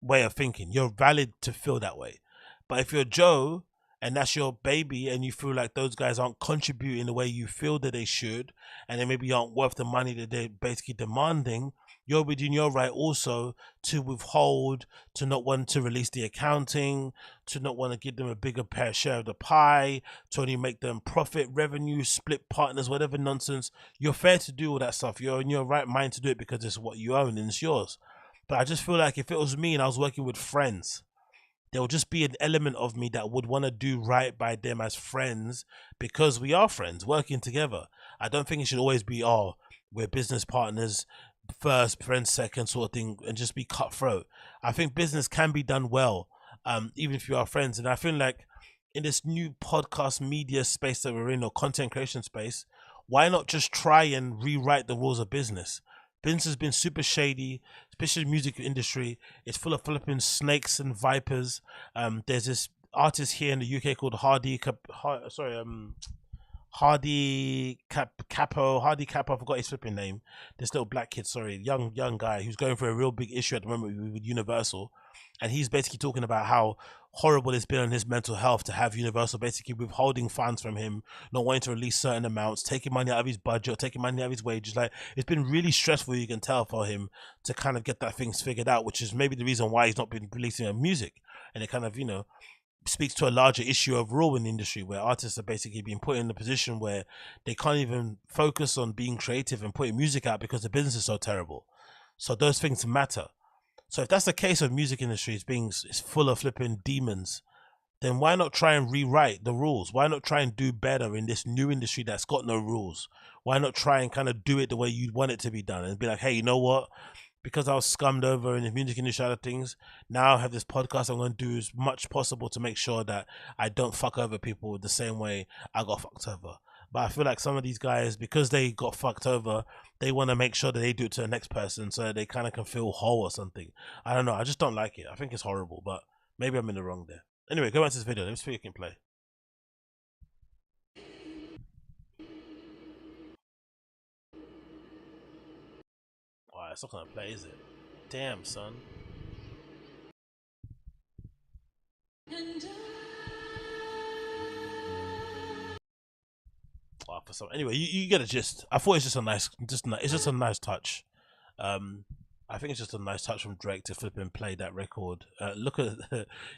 way of thinking. You're valid to feel that way. But if you're Joe and that's your baby and you feel like those guys aren't contributing the way you feel that they should, and they maybe aren't worth the money that they're basically demanding, you're within your right also to withhold, to not want to release the accounting, to not want to give them a bigger share of the pie, to only make them profit, revenue, split partners, whatever nonsense. You're fair to do all that stuff. You're in your right mind to do it because it's what you own and it's yours. But I just feel like if it was me and I was working with friends, there will just be an element of me that would want to do right by them as friends because we are friends working together. I don't think it should always be, oh, we're business partners first, friends second sort of thing, and just be cutthroat. I think business can be done well, even if you are friends. And I feel like in this new podcast media space that we're in, or content creation space, why not just try and rewrite the rules of business? Business has been super shady, especially the music industry. It's full of flipping snakes and vipers. There's this artist here in the UK called Hardy Capo, I forgot his flipping name. This little black kid, young guy who's going through a real big issue at the moment with Universal. And he's basically talking about how horrible it's been on his mental health to have Universal basically withholding funds from him, not wanting to release certain amounts, taking money out of his budget, taking money out of his wages. Like, it's been really stressful, you can tell, for him to kind of get that things figured out, which is maybe the reason why he's not been releasing music. And it kind of, speaks to a larger issue overall in the industry, where artists are basically being put in a position where they can't even focus on being creative and putting music out because the business is so terrible. So those things matter. So if that's the case of music industry, it's full of flipping demons, then why not try and rewrite the rules? Why not try and do better in this new industry that's got no rules? Why not try and kind of do it the way you'd want it to be done and be like, hey, you know what? Because I was scummed over in the music industry side of things, now I have this podcast. I'm going to do as much possible to make sure that I don't fuck over people the same way I got fucked over. But I feel like some of these guys, because they got fucked over, they want to make sure that they do it to the next person so that they kind of can feel whole or something. I don't know. I just don't like it. I think it's horrible, but maybe I'm in the wrong there. Anyway, go back to this video. Let me see if you can play. Wow, it's not going to play, is it? Damn, son. Oh, for some, anyway, you get a gist. I thought it's just a nice, it's just a nice touch. I think it's just a nice touch from Drake to flip and play that record. Look at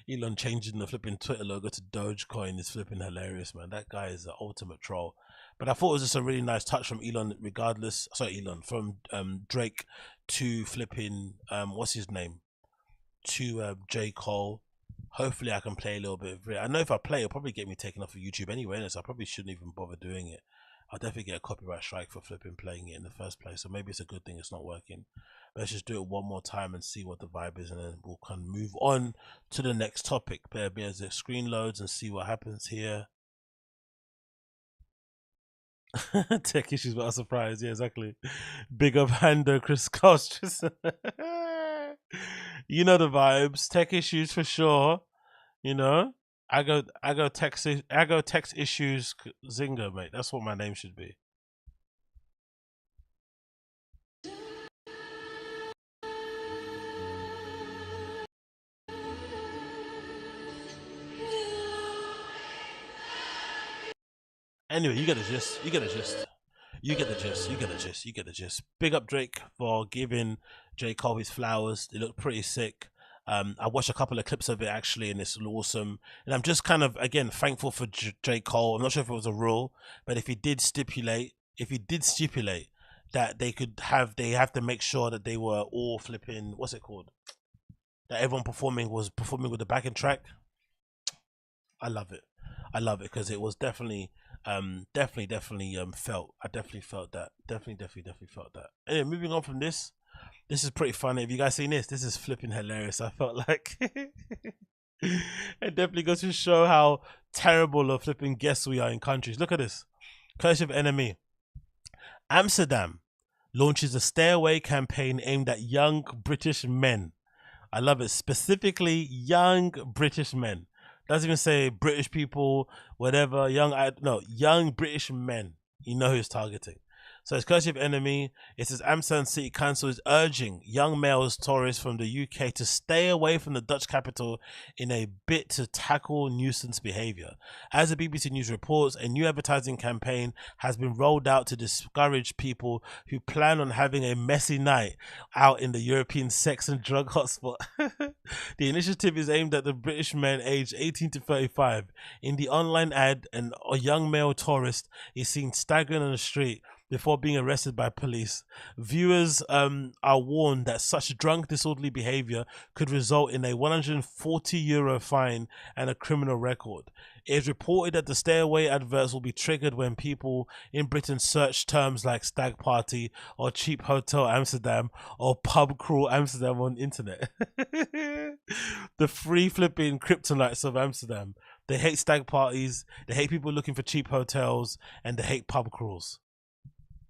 Elon changing the flipping Twitter logo to Dogecoin is flipping hilarious, man. That guy is the ultimate troll. But I thought it was just a really nice touch from Elon, from Drake to flipping, what's his name? To J.Cole. Hopefully I can play a little bit of it. I know if I play, it'll probably get me taken off of YouTube anyway, so I probably shouldn't even bother doing it. I'll definitely get a copyright strike for flipping playing it in the first place, so maybe it's a good thing it's not working. But let's just do it one more time and see what the vibe is, and then we'll kind of move on to the next topic. Bear as the screen loads and see what happens here. Tech issues, what a surprise. Yeah, exactly. Big up Hando, Chris Cost. You know the vibes. Tech issues for sure. I go text issues Zinger, mate. That's what my name should be. Anyway, you get the gist. You get the gist. Big up Drake for giving J.Cole his flowers. They look pretty sick. I watched a couple of clips of it actually, and it's awesome. And I'm just kind of, again, thankful for J.Cole. I'm not sure if it was a rule, but if he did stipulate that they have to make sure that they were all flipping, what's it called? That everyone was performing with the backing track. I love it because it was definitely felt. I definitely felt that. Definitely felt that. Anyway, moving on from this. This is pretty funny. Have you guys seen this? This is flipping hilarious. I felt like it definitely goes to show how terrible of flipping guests we are in countries. Look at this. Curse of enemy. Amsterdam launches a stay away campaign aimed at young British men. I love it. Specifically, young British men. Doesn't even say British people, whatever. Young British men. You know who it's targeting. So it's courtesy of Enemy. It says Amsterdam City Council is urging young males tourists from the UK to stay away from the Dutch capital in a bid to tackle nuisance behaviour. As the BBC News reports, a new advertising campaign has been rolled out to discourage people who plan on having a messy night out in the European sex and drug hotspot. The initiative is aimed at the British men aged 18 to 35. In the online ad, a young male tourist is seen staggering on the street before being arrested by police. Viewers are warned that such drunk, disorderly behaviour could result in a €140 fine and a criminal record. It is reported that the stay away adverts will be triggered when people in Britain search terms like stag party or cheap hotel Amsterdam or pub crawl Amsterdam on internet. The free flipping kryptonites of Amsterdam. They hate stag parties, they hate people looking for cheap hotels, and they hate pub crawls.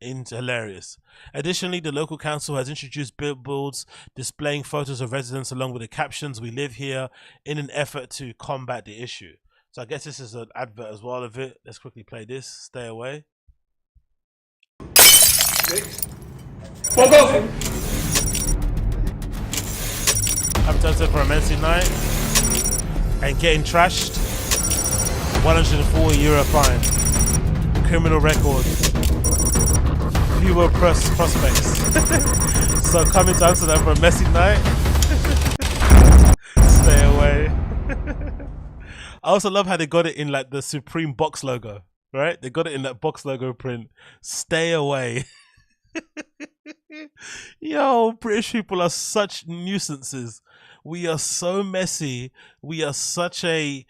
Hilarious. Additionally, the local council has introduced billboards displaying photos of residents along with the captions "We live here" in an effort to combat the issue. So I guess this is an advert as well of it. Let's quickly play this. Stay away. I'm tested for a messy night and getting trashed. €140 fine. Criminal record. Fewer prospects. So coming to Amsterdam for a messy night. Stay away. I also love how they got it in like the Supreme box logo, right? They got it in that box logo print. Stay away. Yo, British people are such nuisances. We are so messy. We're such a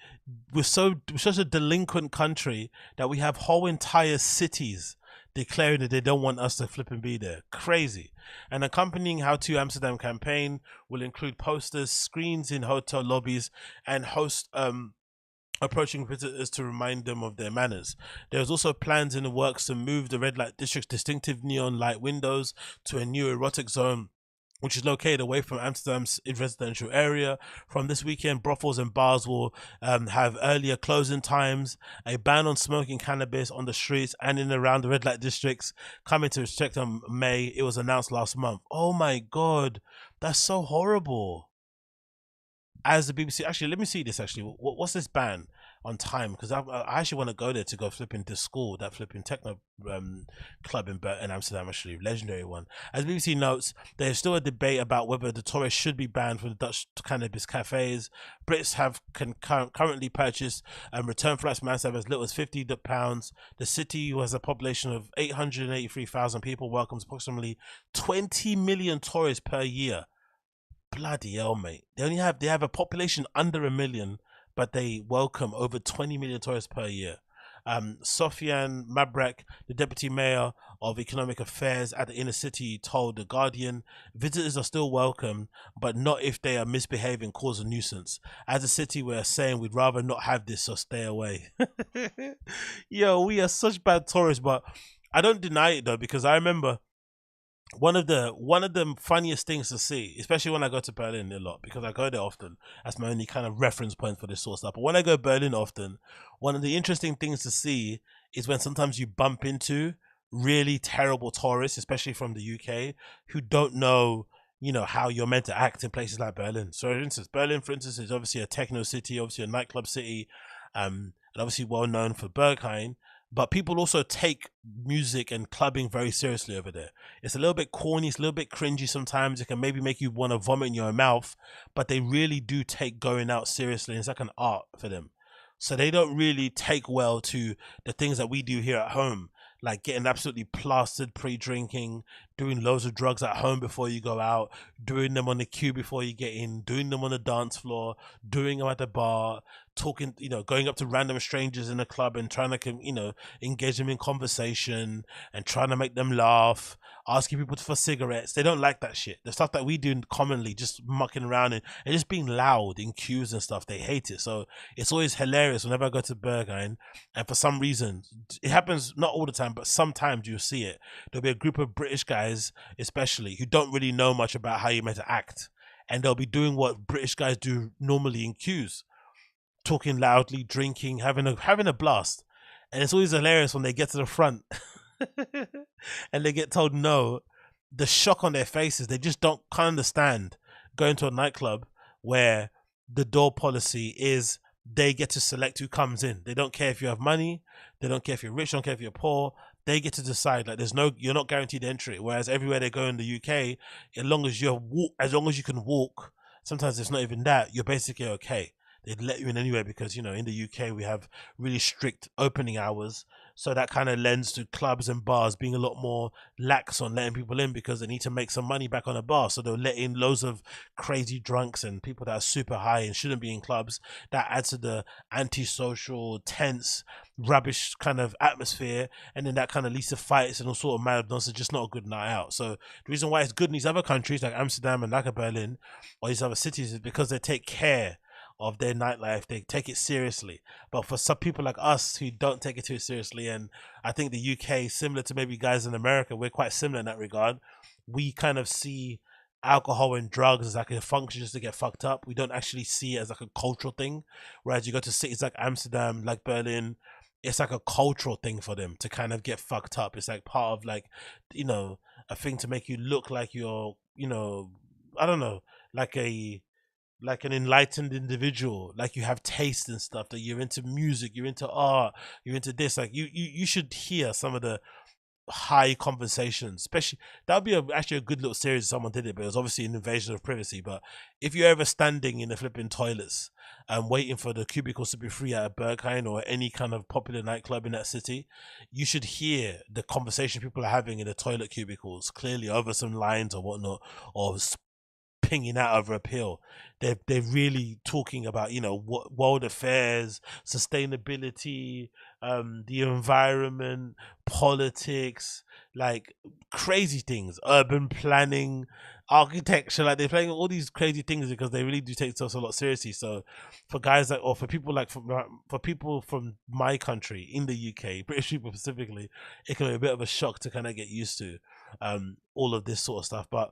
delinquent country that we have whole entire cities declaring that they don't want us to flip and be there. Crazy. An accompanying How to Amsterdam campaign will include posters, screens in hotel lobbies, and host approaching visitors to remind them of their manners. There's also plans in the works to move the red light district's distinctive neon light windows to a new erotic zone, which is located away from Amsterdam's residential area. From this weekend, brothels and bars will have earlier closing times, a ban on smoking cannabis on the streets and in and around the red light districts coming to restrict on May. It was announced last month. Oh my God, that's so horrible. As the BBC, actually, let me see this actually. What's this ban on time? Because I actually want to go there to go flipping to school, that flipping techno club in Amsterdam, actually, legendary one. As BBC notes, there's still a debate about whether the tourists should be banned from the Dutch cannabis cafes. Brits can currently purchase return flights from Amsterdam as little as £50. The city, who has a population of 883,000 people, welcomes approximately 20 million tourists per year. Bloody hell, mate. They have a population under 1 million, but they welcome over 20 million tourists per year. Sofiane Mabrak, the deputy mayor of economic affairs at the inner city, told The Guardian, visitors are still welcome, but not if they are misbehaving, cause a nuisance. As a city, we're saying we'd rather not have this, so stay away. Yo, we are such bad tourists, but I don't deny it though, because I remember one of the funniest things to see, especially when I go to Berlin a lot, because I go there often. That's my only kind of reference point for this sort of stuff. But when I go to Berlin often, one of the interesting things to see is when sometimes you bump into really terrible tourists, especially from the UK, who don't know, how you're meant to act in places like Berlin. So for instance, Berlin, is obviously a techno city, obviously a nightclub city, and obviously well known for Berghain. But people also take music and clubbing very seriously over there. It's a little bit corny, it's a little bit cringy sometimes. It can maybe make you want to vomit in your mouth, but they really do take going out seriously. It's like an art for them. So they don't really take well to the things that we do here at home, like getting absolutely plastered pre-drinking, doing loads of drugs at home before you go out, doing them on the queue before you get in, doing them on the dance floor, doing them at the bar, talking, going up to random strangers in a club and trying to, engage them in conversation and trying to make them laugh, asking people for cigarettes. They don't like that shit. The stuff that we do commonly, just mucking around and just being loud in queues and stuff, they hate it. So it's always hilarious whenever I go to Berghain, and for some reason, it happens not all the time, but sometimes you'll see it. There'll be a group of British guys, especially, who don't really know much about how you're meant to act. And they'll be doing what British guys do normally in queues, talking loudly, drinking, having a blast. And it's always hilarious when they get to the front and they get told no. The shock on their faces, they just can't understand going to a nightclub where the door policy is they get to select who comes in. They don't care if you have money, they don't care if you're rich, they don't care if you're poor. They get to decide. Like, you're not guaranteed entry. Whereas everywhere they go in the UK, as long as you can walk, sometimes it's not even that, you're basically okay. They'd let you in anyway because, in the UK we have really strict opening hours. So that kind of lends to clubs and bars being a lot more lax on letting people in because they need to make some money back on a bar. So they'll let in loads of crazy drunks and people that are super high and shouldn't be in clubs. That adds to the antisocial, tense, rubbish kind of atmosphere. And then that kind of leads to fights and all sort of mad nonsense. Just not a good night out. So the reason why it's good in these other countries like Amsterdam and like Berlin or these other cities is because they take care of their nightlife. They take it seriously. But for some people like us who don't take it too seriously, and I think the UK, similar to maybe guys in America, we're quite similar in that regard. We kind of see alcohol and drugs as like a function just to get fucked up. We don't actually see it as like a cultural thing. Whereas you go to cities like Amsterdam, like Berlin, it's like a cultural thing for them to kind of get fucked up. It's like part of like, a thing to make you look like you're, I don't know, like an enlightened individual, like you have taste and stuff, that you're into music, you're into art, you're into this. Like you should hear some of the high conversations, especially that would be actually a good little series if someone did it, but it was obviously an invasion of privacy. But if you're ever standing in the flipping toilets and waiting for the cubicles to be free at a Berghain or any kind of popular nightclub in that city, you should hear the conversation people are having in the toilet cubicles, clearly over some lines or whatnot, or pinging out over a pill. They're really talking about world affairs, sustainability, the environment, politics, like crazy things, urban planning, architecture. Like they're playing all these crazy things because they really do take themselves a lot seriously. So for guys like, or for people like for people from my country in the UK, British people specifically, it can be a bit of a shock to kind of get used to all of this sort of stuff. But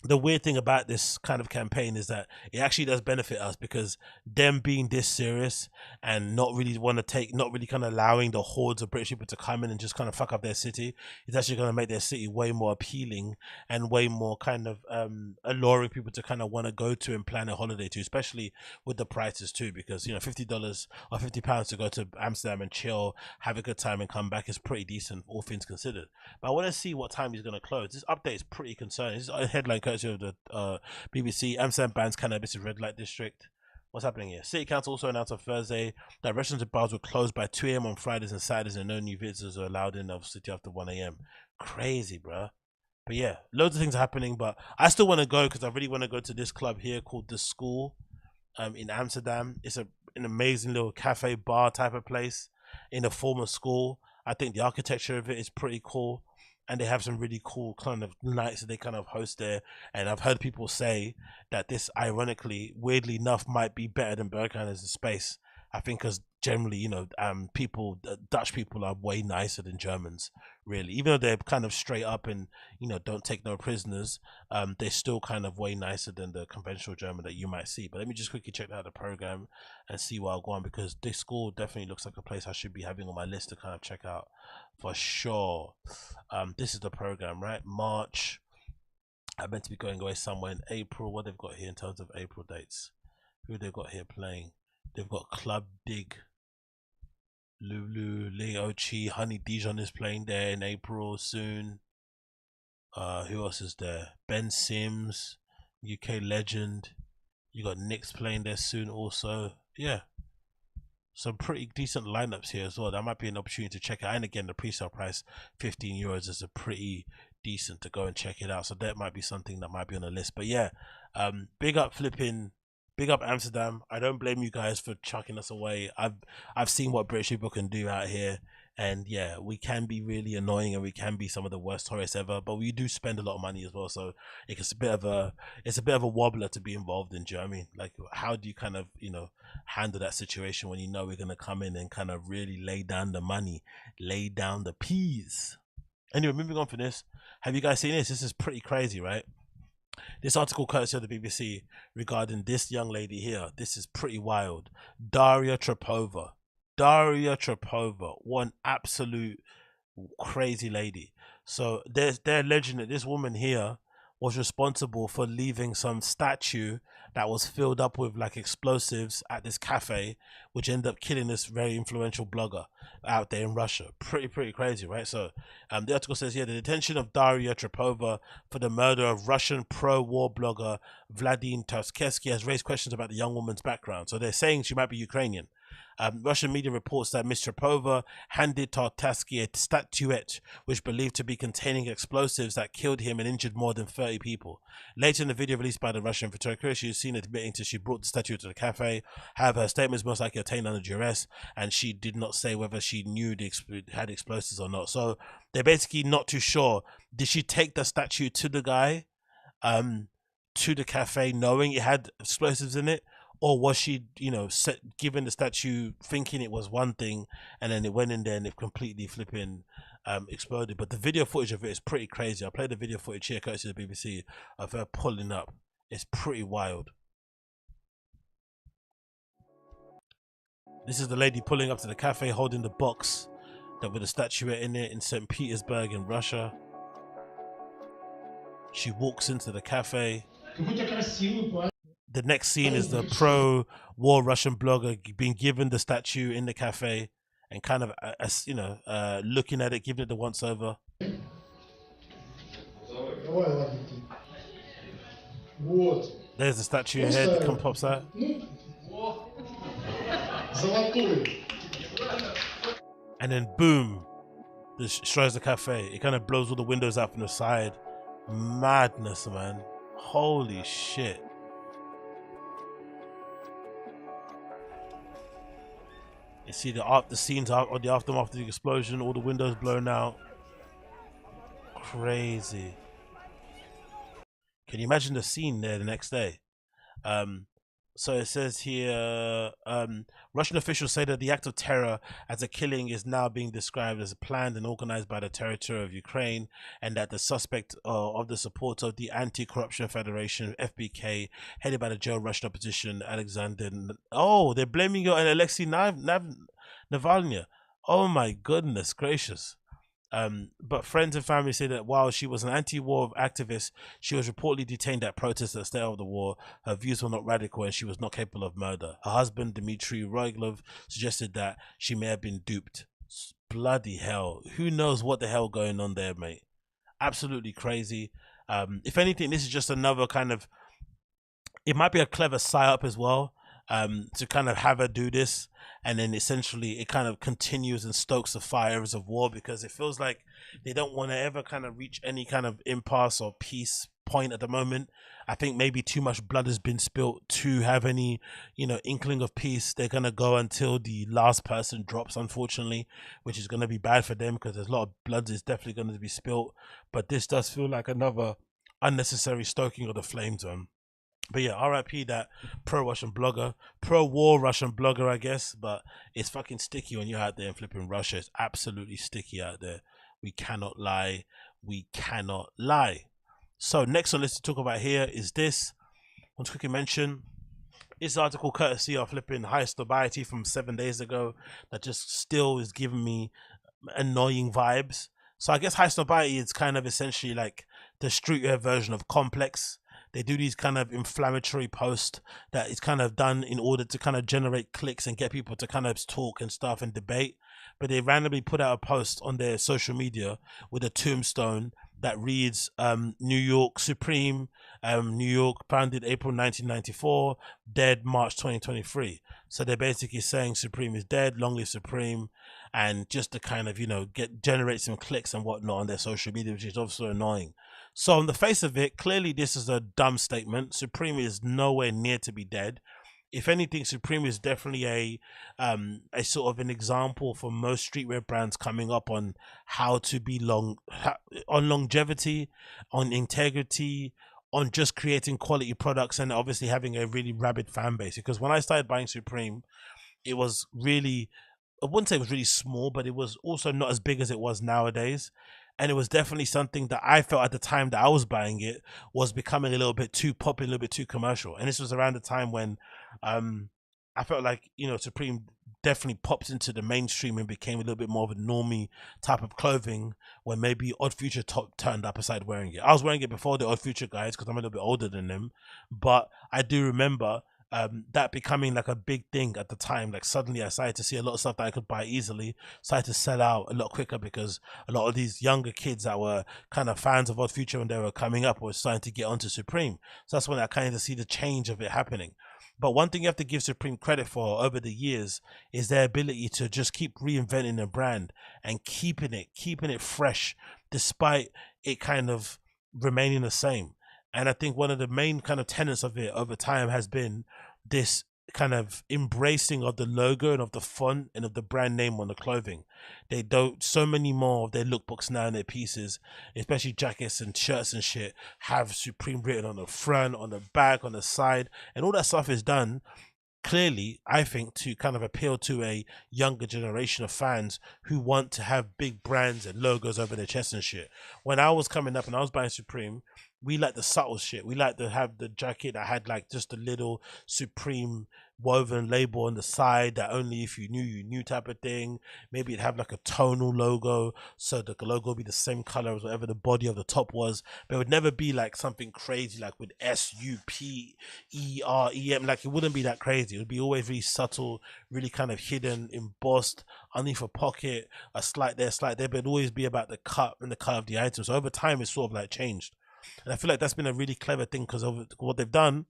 the weird thing about this kind of campaign is that it actually does benefit us, because them being this serious and not really kind of allowing the hordes of British people to come in and just kind of fuck up their city is actually going to make their city way more appealing and way more kind of alluring people to kind of want to go to and plan a holiday to, especially with the prices too, because $50 or £50 to go to Amsterdam and chill, have a good time and come back is pretty decent, all things considered. But I want to see what time he's going to close. This update is pretty concerning. This is a headline courtesy of the BBC. Amsterdam bans cannabis in red light district. What's happening here? City Council also announced on Thursday that restaurants and bars will close by 2 a.m. on Fridays and Saturdays, and no new visitors are allowed in the city after 1 a.m. Crazy, bro. But yeah, loads of things are happening, but I still want to go because I really want to go to this club here called The School in Amsterdam. It's an amazing little cafe bar type of place in a former school. I think the architecture of it is pretty cool, and they have some really cool kind of nights that they kind of host there. And I've heard people say that this, ironically, weirdly enough, might be better than Berghain as a space. I think because generally, Dutch people are way nicer than Germans, really. Even though they're kind of straight up and, don't take no prisoners, they're still kind of way nicer than the conventional German that you might see. But let me just quickly check out the program and see where I'll go on, because this school definitely looks like a place I should be having on my list to kind of check out for sure. This is the program, right? March. I meant to be going away somewhere in April. What they've got here in terms of April dates? Who they've got here playing? They've got Club Dig, Lulu, Leo Chi, Honey Dijon is playing there in April soon. Who else is there? Ben Sims, UK legend. You got Nyx playing there soon also. Yeah, some pretty decent lineups here as well. That might be an opportunity to check it out. And again, the pre-sale price, €15, is a pretty decent to go and check it out. So that might be something that might be on the list. But yeah, big up flipping Big up Amsterdam. I don't blame you guys for chucking us away. I've seen what British people can do out here, and yeah, we can be really annoying and we can be some of the worst tourists ever. But we do spend a lot of money as well, so it's a bit of a wobbler to be involved in. Do you know what I mean? Like, how do you kind of handle that situation when you know we're gonna come in and kind of really lay down the money, lay down the peas? Anyway, moving on from this, have you guys seen this? This is pretty crazy, right? This article courtesy of the BBC regarding this young lady here. This is pretty wild. Darya Trepova. Darya Trepova. One absolute crazy lady. So they're alleging that this woman here was responsible for leaving some statue that was filled up with like explosives at this cafe, which ended up killing this very influential blogger out there in Russia. Pretty crazy, right? So the article says here, the detention of Darya Trepova for the murder of Russian pro-war blogger Vladlen Tatarsky has raised questions about the young woman's background. So they're saying she might be Ukrainian. Russian media reports that Ms. Trepova handed Tatarsky a statuette which believed to be containing explosives that killed him and injured more than 30 people. Later in the video released by the Russian photographer, she is seen admitting that she brought the statue to the cafe. However, her statements most likely obtained under duress, and she did not say whether she knew had explosives or not. So they're basically not too sure. Did she take the statue to the guy, to the cafe, knowing it had explosives in it? Or was she, given the statue thinking it was one thing, and then it went in there and it completely flipping exploded? But the video footage of it is pretty crazy. I played the video footage here, courtesy of the BBC, of her pulling up. It's pretty wild. This is the lady pulling up to the cafe, holding the box that with a statuette in it in St. Petersburg in Russia. She walks into the cafe. The next scene is the pro-war Russian blogger being given the statue in the cafe and kind of, looking at it, giving it the once-over. There's the statue head that comes pops out. And then boom, destroys the cafe. It kind of blows all the windows out from the side. Madness, man. Holy shit. You see the scenes or the aftermath of the explosion, all the windows blown out. Crazy. Can you imagine the scene there the next day? So it says here, Russian officials say that the act of terror as a killing is now being described as planned and organized by the territory of Ukraine, and that the suspect of the support of the Anti-Corruption Federation, FBK, headed by the jailed Russian opposition, Alexander... Oh, they're blaming you on Alexei Navalny. Oh my goodness gracious. But friends and family say that while she was an anti-war activist, she was reportedly detained at protests at the start of the war. Her views were not radical and she was not capable of murder. Her husband, Dmitry Roglov, suggested that she may have been duped. Bloody hell. Who knows what the hell going on there, mate? Absolutely crazy. If anything, this is just another kind of... It might be a clever psyop as well. To kind of have her do this, and then essentially it kind of continues and stokes the fires of war, because it feels like they don't want to ever kind of reach any kind of impasse or peace point at the moment. I think maybe too much blood has been spilt to have any, inkling of peace. They're going to go until the last person drops, unfortunately, which is going to be bad for them because there's a lot of blood is definitely going to be spilt. But this does feel like another unnecessary stoking of the flames on. But yeah, RIP that pro-Russian blogger, pro-war Russian blogger, I guess. But it's fucking sticky when you're out there in flipping Russia. It's absolutely sticky out there. We cannot lie. We cannot lie. So next on let's talk about here is this. I want to quickly mention this article courtesy of flipping Highsnobiety from 7 days ago that just still is giving me annoying vibes. So I guess Highsnobiety is kind of essentially like the streetwear version of Complex. They do these kind of inflammatory posts that is kind of done in order to kind of generate clicks and get people to kind of talk and stuff and debate. But they randomly put out a post on their social media with a tombstone that reads, New York Supreme, New York founded April 1994, dead March 2023. So they're basically saying Supreme is dead, long live Supreme, and just to kind of, generate some clicks and whatnot on their social media, which is also annoying. So on the face of it, clearly this is a dumb statement. Supreme is nowhere near to be dead. If anything, Supreme is definitely a sort of an example for most streetwear brands coming up on how to be on longevity, on integrity, on just creating quality products, and obviously having a really rabid fan base. Because when I started buying Supreme, it was really, I wouldn't say it was really small, but it was also not as big as it was nowadays. And it was definitely something that I felt at the time that I was buying it was becoming a little bit too popular, a little bit too commercial. And this was around the time when I felt like, you know, Supreme definitely popped into the mainstream and became a little bit more of a normie type of clothing, when maybe Odd Future turned up aside wearing it. I was wearing it before the Odd Future guys because I'm a little bit older than them, but I do remember that becoming like a big thing at the time. Like suddenly I started to see a lot of stuff that I could buy easily started to sell out a lot quicker, because a lot of these younger kids that were kind of fans of Odd Future when they were coming up were starting to get onto Supreme. So that's when I kind of see the change of it happening. But one thing you have to give Supreme credit for over the years is their ability to just keep reinventing the brand and keeping it fresh, despite it kind of remaining the same. And I think one of the main kind of tenets of it over time has been this kind of embracing of the logo and of the font and of the brand name on the clothing. They don't, so many more of their lookbooks now and their pieces, especially jackets and shirts and shit, have Supreme written on the front, on the back, on the side, and all that stuff is done clearly, I think, to kind of appeal to a younger generation of fans who want to have big brands and logos over their chest and shit. When I was coming up and I was buying Supreme, we like the subtle shit. We like to have the jacket that had like just a little Supreme woven label on the side that only if you knew type of thing. Maybe it'd have like a tonal logo, so the logo would be the same color as whatever the body of the top was, but it would never be like something crazy like with SUPEREM. Like it wouldn't be that crazy. It would be always really subtle, really kind of hidden, embossed underneath a pocket, a slight there, but it'd always be about the cut and the color of the item. So over time it's sort of like changed, and I feel like that's been a really clever thing, because of what they've done,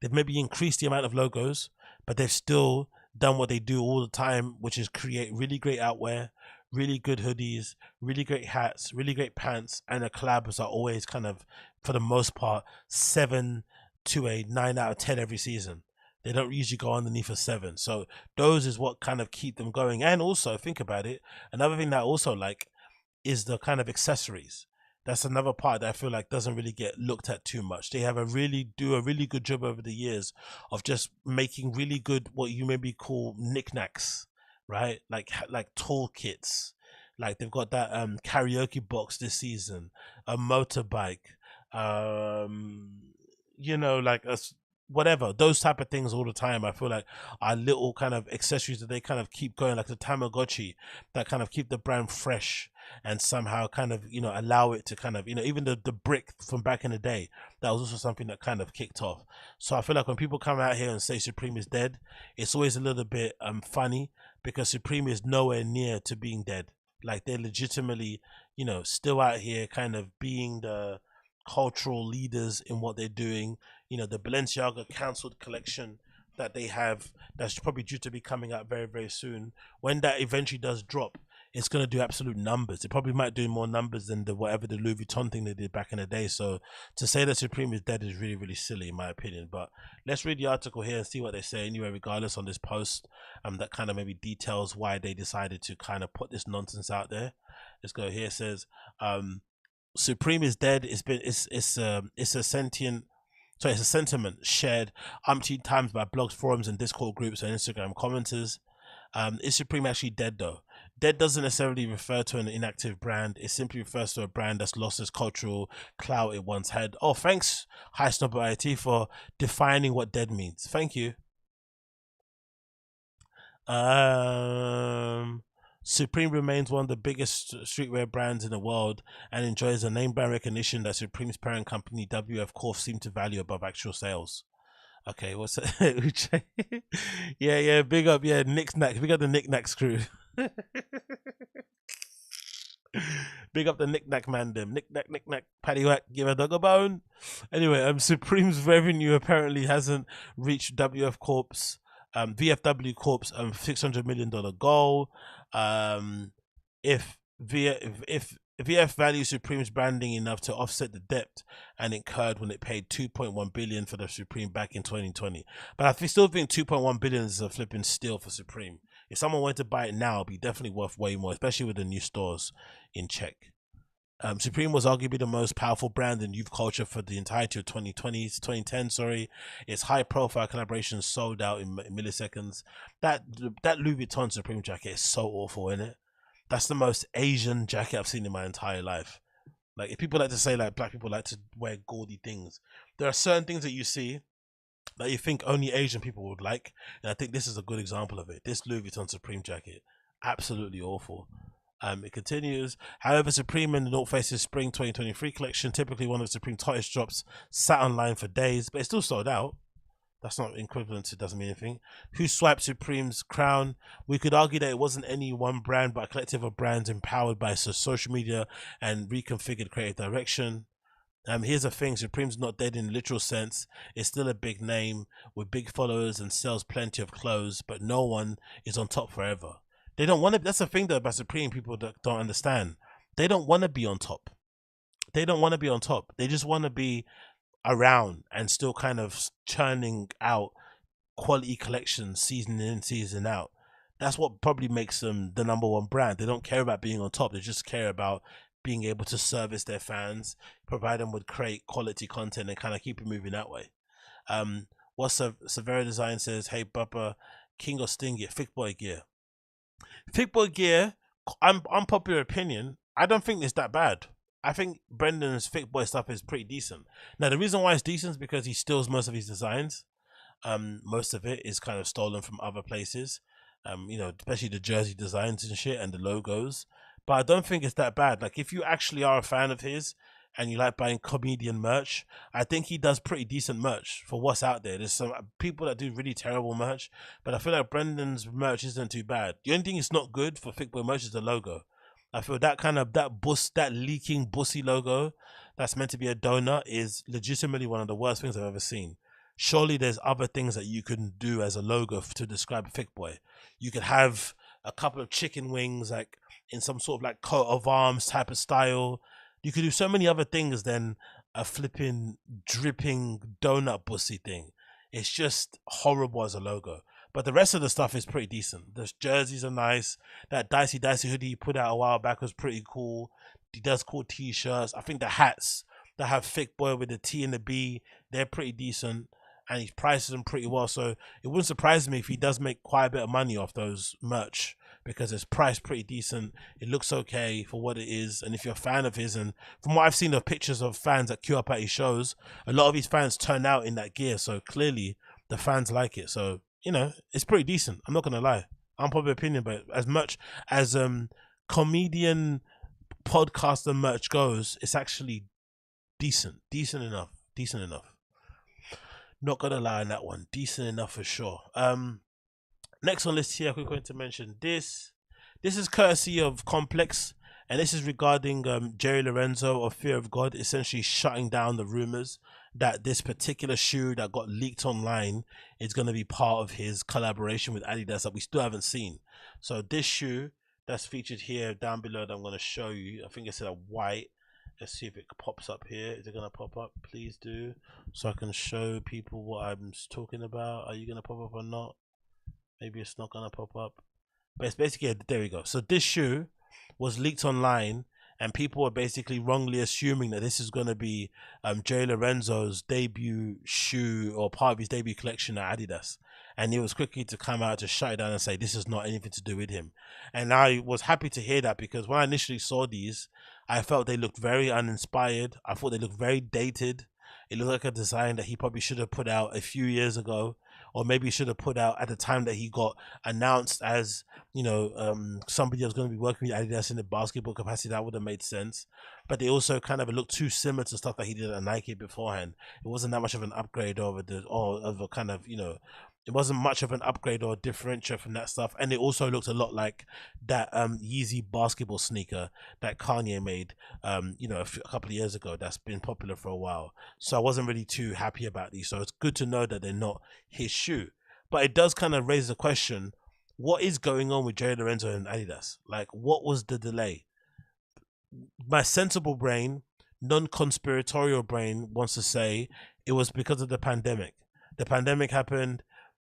they've maybe increased the amount of logos, but they've still done what they do all the time, which is create really great outwear, really good hoodies, really great hats, really great pants, and the collabs are always kind of, for the most part, 7 to a 9 out of 10 every season. They don't usually go underneath a 7. So those is what kind of keep them going. And also, think about it, another thing that I also like is the kind of accessories. That's another part that I feel like doesn't really get looked at too much. They have do a really good job over the years of just making really good, what you maybe call knickknacks, right? Like toolkits. Like they've got that karaoke box this season, a motorbike, you know, like whatever, those type of things all the time. I feel like are little kind of accessories that they kind of keep going, like the Tamagotchi, that kind of keep the brand fresh and somehow kind of, you know, allow it to kind of, you know, even the brick from back in the day, that was also something that kind of kicked off. So I feel like when people come out here and say Supreme is dead, it's always a little bit funny, because Supreme is nowhere near to being dead. Like they're legitimately, you know, still out here kind of being the cultural leaders in what they're doing. You know, the Balenciaga cancelled collection that they have, that's probably due to be coming out very, very soon. When that eventually does drop, it's going to do absolute numbers. It probably might do more numbers than the Louis Vuitton thing they did back in the day. So to say that Supreme is dead is really, really silly in my opinion. But let's read the article here and see what they say anyway, regardless, on this post that kind of maybe details why they decided to kind of put this nonsense out there. Let's go here. It says Supreme is dead. It's a sentiment shared umpteen times by blogs, forums, and Discord groups and Instagram commenters. Is Supreme actually dead though? Dead doesn't necessarily refer to an inactive brand. It simply refers to a brand that's lost its cultural clout it once had. Oh, thanks, Highsnobiety, for defining what dead means. Thank you. Supreme remains one of the biggest streetwear brands in the world and enjoys a name brand recognition that Supreme's parent company WF seem to value above actual sales. Okay, what's that? yeah, big up, yeah, Knickknacks. Big up the Knickknacks crew. Big up the Knickknack man, them. Knickknack, paddywhack, give a dog a bone. Anyway, Supreme's revenue apparently hasn't reached VFW Corp's $600 million goal. If If EF values Supreme's branding enough to offset the debt and incurred when it paid 2.1 billion for the Supreme back in 2020, but I still think 2.1 billion is a flipping steal for Supreme. If someone wanted to buy it now, it'd be definitely worth way more, especially with the new stores in Czech. Supreme was arguably the most powerful brand in youth culture for the entirety of 2010. Its high-profile collaborations sold out in milliseconds. That Louis Vuitton Supreme jacket is so awful, isn't it? That's the most Asian jacket I've seen in my entire life. Like, if people like to say like black people like to wear gaudy things, there are certain things that you see that you think only Asian people would like, and I think this is a good example of it. This Louis Vuitton Supreme jacket, absolutely awful. It continues. However, Supreme and the North Face's Spring 2023 collection, typically one of Supreme's hottest drops, sat online for days, but it still sold out. That's not equivalent to, doesn't mean anything. Who swiped Supreme's crown? We could argue that it wasn't any one brand, but a collective of brands empowered by social media and reconfigured creative direction. Here's the thing, Supreme's not dead in the literal sense. It's still a big name with big followers and sells plenty of clothes, but no one is on top forever. They don't want to. That's the thing though about Supreme, people that don't understand. They don't want to be on top. They don't want to be on top. They just want to be around and still kind of churning out quality collections season in, season out. That's what probably makes them the #1 brand. They don't care about being on top. They just care about being able to service their fans, provide them with great quality content, and kind of keep it moving that way. What's Severa Design says, hey Bubba, King or Sting gear, Thick Boy gear. Thick Boy gear, unpopular opinion, I don't think it's that bad. I think Brendan's Thick Boy stuff is pretty decent. Now, the reason why it's decent is because he steals most of his designs. Most of it is kind of stolen from other places. You know, especially the jersey designs and shit and the logos. But I don't think it's that bad. Like, if you actually are a fan of his and you like buying comedian merch, I think he does pretty decent merch for what's out there. There's some people that do really terrible merch, but I feel like Brendan's merch isn't too bad. The only thing it's not good for Thick Boy merch is the logo. I feel that leaking bussy logo that's meant to be a donut is legitimately one of the worst things I've ever seen. Surely there's other things that you can do as a logo to describe Thick Boy. You could have a couple of chicken wings, like in some sort of like coat of arms type of style. You could do so many other things than a flipping dripping donut bussy thing. It's just horrible as a logo. But the rest of the stuff is pretty decent. The jerseys are nice. That Dicey hoodie he put out a while back was pretty cool. He does cool t-shirts. I think the hats that have Thick Boy with the T and the B, they're pretty decent. And he prices them pretty well. So it wouldn't surprise me if he does make quite a bit of money off those merch, because it's priced pretty decent. It looks okay for what it is. And if you're a fan of his, and from what I've seen of pictures of fans that queue up at his shows, a lot of his fans turn out in that gear. So clearly the fans like it. So, you know, it's pretty decent. I'm not going to lie. Unpopular opinion, but as much as comedian podcaster merch goes, it's actually decent. Decent enough. Not going to lie on that one. Decent enough for sure. Next on list here, we're going to mention this. This is courtesy of Complex, and this is regarding Jerry Lorenzo of Fear of God essentially shutting down the rumors that this particular shoe that got leaked online is going to be part of his collaboration with Adidas that we still haven't seen. So this shoe that's featured here down below that I'm going to show you, I think it's a white. Let's see if it pops up here. Is it going to pop up? Please do, so I can show people what I'm talking about. Are you going to pop up or not? Maybe it's not going to pop up. But it's basically, there we go. So this shoe was leaked online, and people were basically wrongly assuming that this is going to be Jay Lorenzo's debut shoe or part of his debut collection at Adidas. And he was quickly to come out to shut it down and say this is not anything to do with him. And I was happy to hear that, because when I initially saw these, I felt they looked very uninspired. I thought they looked very dated. It looked like a design that he probably should have put out a few years ago, or maybe should have put out at the time that he got announced as, you know, somebody was going to be working with Adidas in the basketball capacity. That would have made sense. But they also kind of looked too similar to stuff that he did at Nike beforehand. It wasn't that much of an upgrade over a kind of, you know, it wasn't much of an upgrade or differential from that stuff. And it also looked a lot like that Yeezy basketball sneaker that Kanye made, you know, a couple of years ago. That's been popular for a while. So I wasn't really too happy about these. So it's good to know that they're not his shoe. But it does kind of raise the question, what is going on with Jerry Lorenzo and Adidas? Like, what was the delay? my sensible brain, non-conspiratorial brain wants to say it was because of the pandemic. The pandemic happened,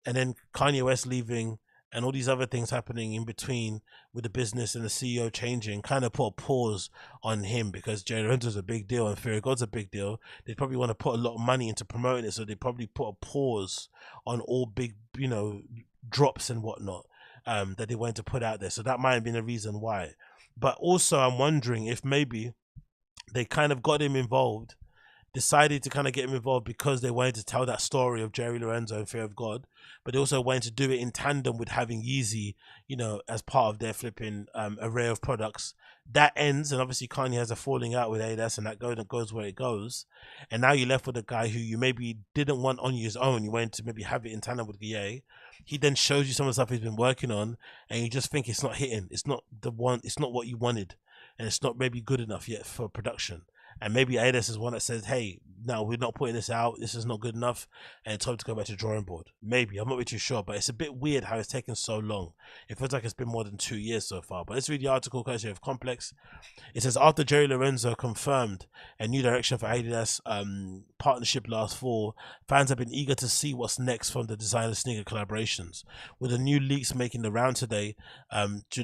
and then Kanye West leaving, and all these other things happening in between with the business and the CEO changing kind of put a pause on him, because Jay Lorenzo's a big deal and Fear of God's a big deal. They probably want to put a lot of money into promoting it, so they probably put a pause on all big, drops and whatnot that they wanted to put out there. So that might have been a reason why. But also I'm wondering if maybe they kind of got him involved, decided to kind of get him involved because they wanted to tell that story of Jerry Lorenzo and Fear of God, but they also wanted to do it in tandem with having Yeezy, as part of their flipping array of products. That ends, and obviously Kanye has a falling out with Adidas, and that goes where it goes. And now you're left with a guy who you maybe didn't want on his own. You wanted to maybe have it in tandem with Ye. He then shows you some of the stuff he's been working on, and you just think it's not hitting. It's not the one. It's not what you wanted, and it's not maybe good enough yet for production. And maybe Adidas is one that says, hey, no, we're not putting this out. This is not good enough. And it's time to go back to the drawing board. Maybe. I'm not really too sure. But it's a bit weird how it's taken so long. It feels like it's been more than 2 years so far. But let's read the article courtesy of Complex. It says, after Jerry Lorenzo confirmed a new direction for Adidas partnership last fall, fans have been eager to see what's next from the designer sneaker collaborations. With the new leaks making the round today,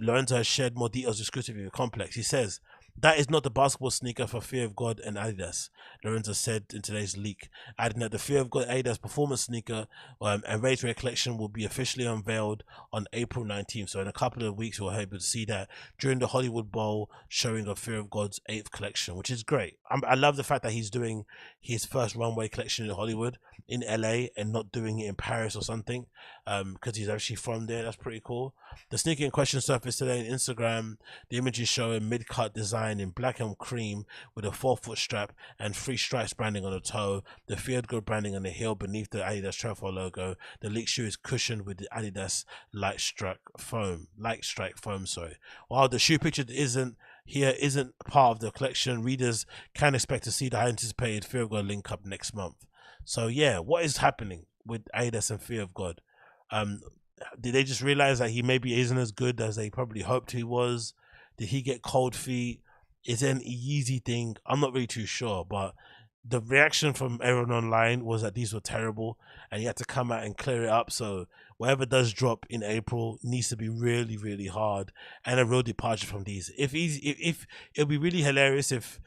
Lorenzo has shared more details exclusively with Complex. He says, that is not the basketball sneaker for Fear of God and Adidas, Lorenzo said in today's leak, adding that the Fear of God Adidas performance sneaker and Ray collection will be officially unveiled on April 19th. So in a couple of weeks, we'll be able to see that during the Hollywood Bowl showing of Fear of God's 8th collection, which is great. I love the fact that he's doing his first runway collection in Hollywood, in LA, and not doing it in Paris or something, because he's actually from there. That's pretty cool. The sneaker in question surfaced today on Instagram. The image is showing mid-cut design in black and cream with a 4-foot strap and 3 stripes branding on the toe, the Fear of God branding on the heel beneath the Adidas Trepova logo. The leaked shoe is cushioned with the Adidas Light Strike foam. While the shoe pictured isn't part of the collection, readers can expect to see the anticipated Fear of God link up next month. So yeah, what is happening with Adidas and Fear of God? Did they just realize that he maybe isn't as good as they probably hoped he was? Did he get cold feet? Is it an Yeezy thing? I'm not really too sure, but the reaction from everyone online was that these were terrible and he had to come out and clear it up. So whatever does drop in April needs to be really, really hard and a real departure from these. If it'll be really hilarious if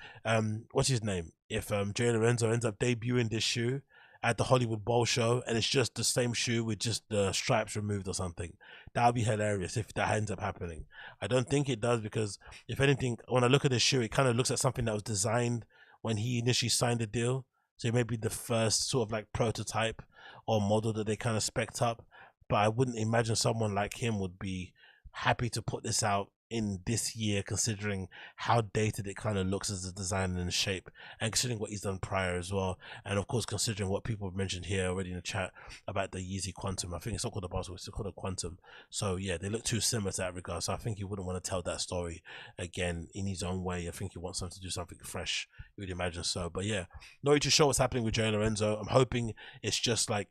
what's his name? If Jay Lorenzo ends up debuting this shoe at the Hollywood Bowl show and it's just the same shoe with just the stripes removed or something. That would be hilarious if that ends up happening. I don't think it does, because if anything, when I look at the shoe, it kind of looks like something that was designed when he initially signed the deal. So it may be the first sort of like prototype or model that they kind of spec'd up. But I wouldn't imagine someone like him would be happy to put this out in this year, considering how dated it kind of looks as a design and shape, and considering what he's done prior as well, and of course considering what people have mentioned here already in the chat about the Yeezy Quantum. I think it's not called a basketball, it's called a Quantum. So yeah, they look too similar to that regard. So I think he wouldn't want to tell that story again in his own way. I think he wants them to do something fresh, you would imagine so. But yeah, not really too sure what's happening with Jay Lorenzo. I'm hoping it's just like,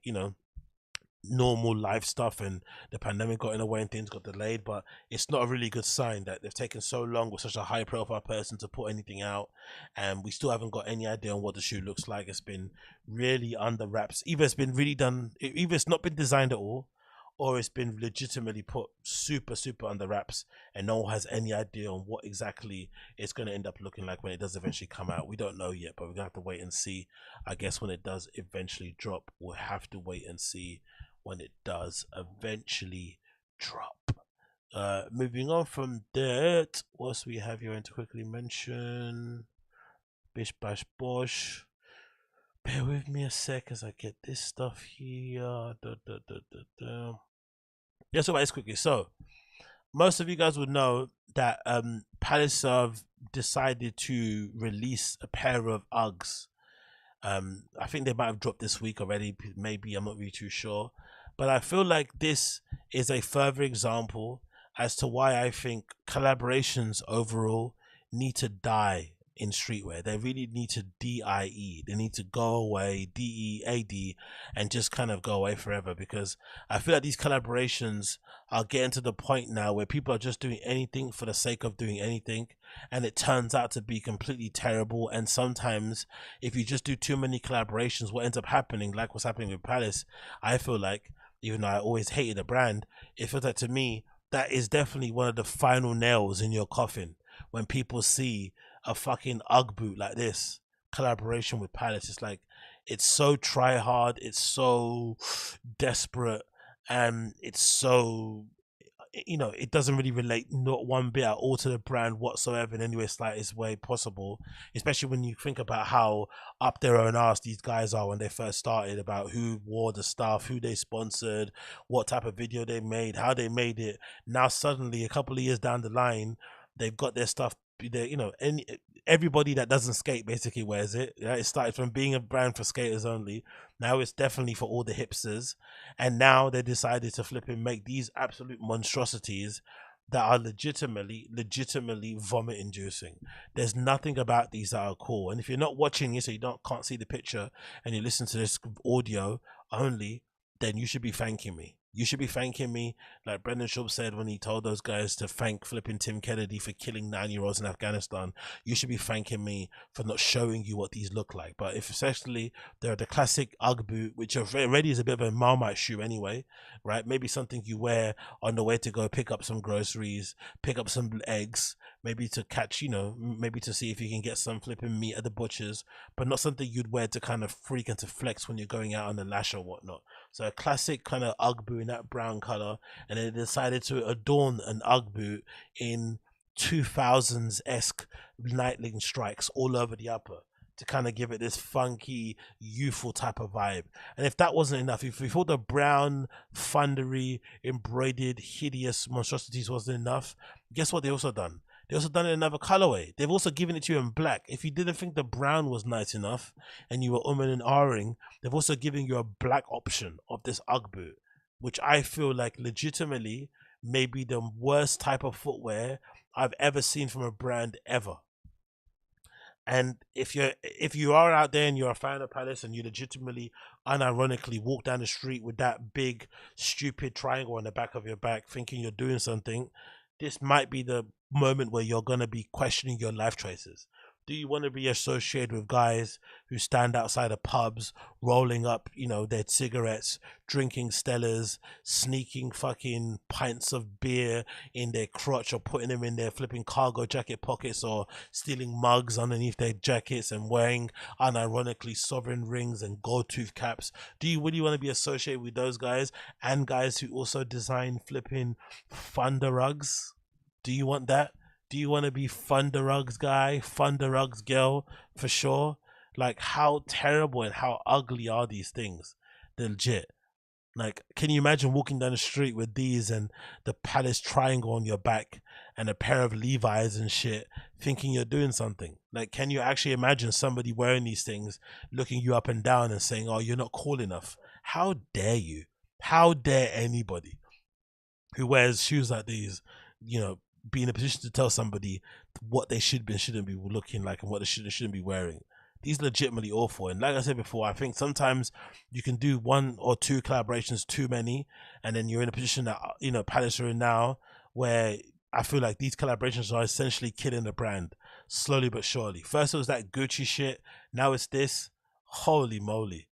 normal life stuff and the pandemic got in the way and things got delayed, but it's not a really good sign that they've taken so long with such a high profile person to put anything out, and we still haven't got any idea on what the shoe looks like. It's been really under wraps. Either it's been really done, either it's not been designed at all, or it's been legitimately put super under wraps and no one has any idea on what exactly it's going to end up looking like when it does eventually come out. We don't know yet, but we're gonna have to wait and see. I guess when it does eventually drop, we'll have to wait and see when it does eventually drop. Moving on from that, what we have here to quickly mention? Bish bash bosh. Bear with me a sec as I get this stuff here. Let's talk about this quickly. So most of you guys would know that Palisov decided to release a pair of Uggs. I think they might have dropped this week already, maybe, I'm not really too sure. But I feel like this is a further example as to why I think collaborations overall need to die in streetwear. They really need to DIE. They need to go away, DEAD, and just kind of go away forever, because I feel like these collaborations are getting to the point now where people are just doing anything for the sake of doing anything. and it turns out to be completely terrible. And sometimes if you just do too many collaborations, what ends up happening, like what's happening with Palace, I feel like, even though I always hated the brand, it feels like to me that is definitely one of the final nails in your coffin. When people see a fucking UGG boot like this collaboration with Palace, it's like, it's so try hard, it's so desperate, and it's so, you know, it doesn't really relate not one bit at all to the brand whatsoever in any way slightest way possible, especially when you think about how up their own ass these guys are when they first started, about who wore the stuff, who they sponsored, what type of video they made, how they made it. Now suddenly a couple of years down the line, they've got their stuff, they, you know, everybody that doesn't skate basically wears it. Yeah, it started from being a brand for skaters only. Now it's definitely for all the hipsters. And now they decided to flip and make these absolute monstrosities that are legitimately vomit inducing. There's nothing about these that are cool. And if you're not watching it, so you can't see the picture, and you listen to this audio only, then you should be thanking me. You should be thanking me, like Brendan Schaub said when he told those guys to thank flipping Tim Kennedy for killing 9-year-olds in Afghanistan. You should be thanking me for not showing you what these look like. But if especially they're the classic UGG boot, which already is a bit of a Marmite shoe anyway, right? Maybe something you wear on the way to go pick up some groceries, pick up some eggs, maybe to catch, you know, maybe to see if you can get some flipping meat at the butcher's, but not something you'd wear to kind of freak and to flex when you're going out on the lash or whatnot. So a classic kind of UGG boot in that brown color, and they decided to adorn an UGG boot in 2000s-esque lightning strikes all over the upper to kind of give it this funky, youthful type of vibe. And if that wasn't enough, if we thought the brown, thundery, embroidered, hideous monstrosities wasn't enough, guess what they also done? They also done it in another colorway. They've also given it to you in black. If you didn't think the brown was nice enough and you were and ahhing, they've also given you a black option of this UGG boot, which I feel like legitimately may be the worst type of footwear I've ever seen from a brand ever. And if you are out there and you're a fan of Palace and you legitimately, unironically walk down the street with that big, stupid triangle on the back of your back thinking you're doing something, this might be the moment where you're going to be questioning your life choices. Do you want to be associated with guys who stand outside of pubs, rolling up, you know, their cigarettes, drinking Stellas, sneaking fucking pints of beer in their crotch or putting them in their flipping cargo jacket pockets, or stealing mugs underneath their jackets and wearing unironically sovereign rings and gold tooth caps? Do you really want to be associated with those guys and guys who also design flipping Thunder rugs? Do you want that? Do you want to be Thunder rugs guy, Thunder rugs girl, for sure? Like, how terrible and how ugly are these things? They're legit. Like, can you imagine walking down the street with these and the Palace triangle on your back and a pair of Levi's and shit, thinking you're doing something? Like, can you actually imagine somebody wearing these things, looking you up and down and saying, oh, you're not cool enough? How dare you? How dare anybody who wears shoes like these, you know, be in a position to tell somebody what they should be and shouldn't be looking like and what they should and shouldn't be wearing? These legitimately awful. And like I said before, I think sometimes you can do one or two collaborations too many, and then you're in a position that, you know, Palace are in now, where I feel like these collaborations are essentially killing the brand slowly but surely. First it was that Gucci shit, now it's this. Holy moly.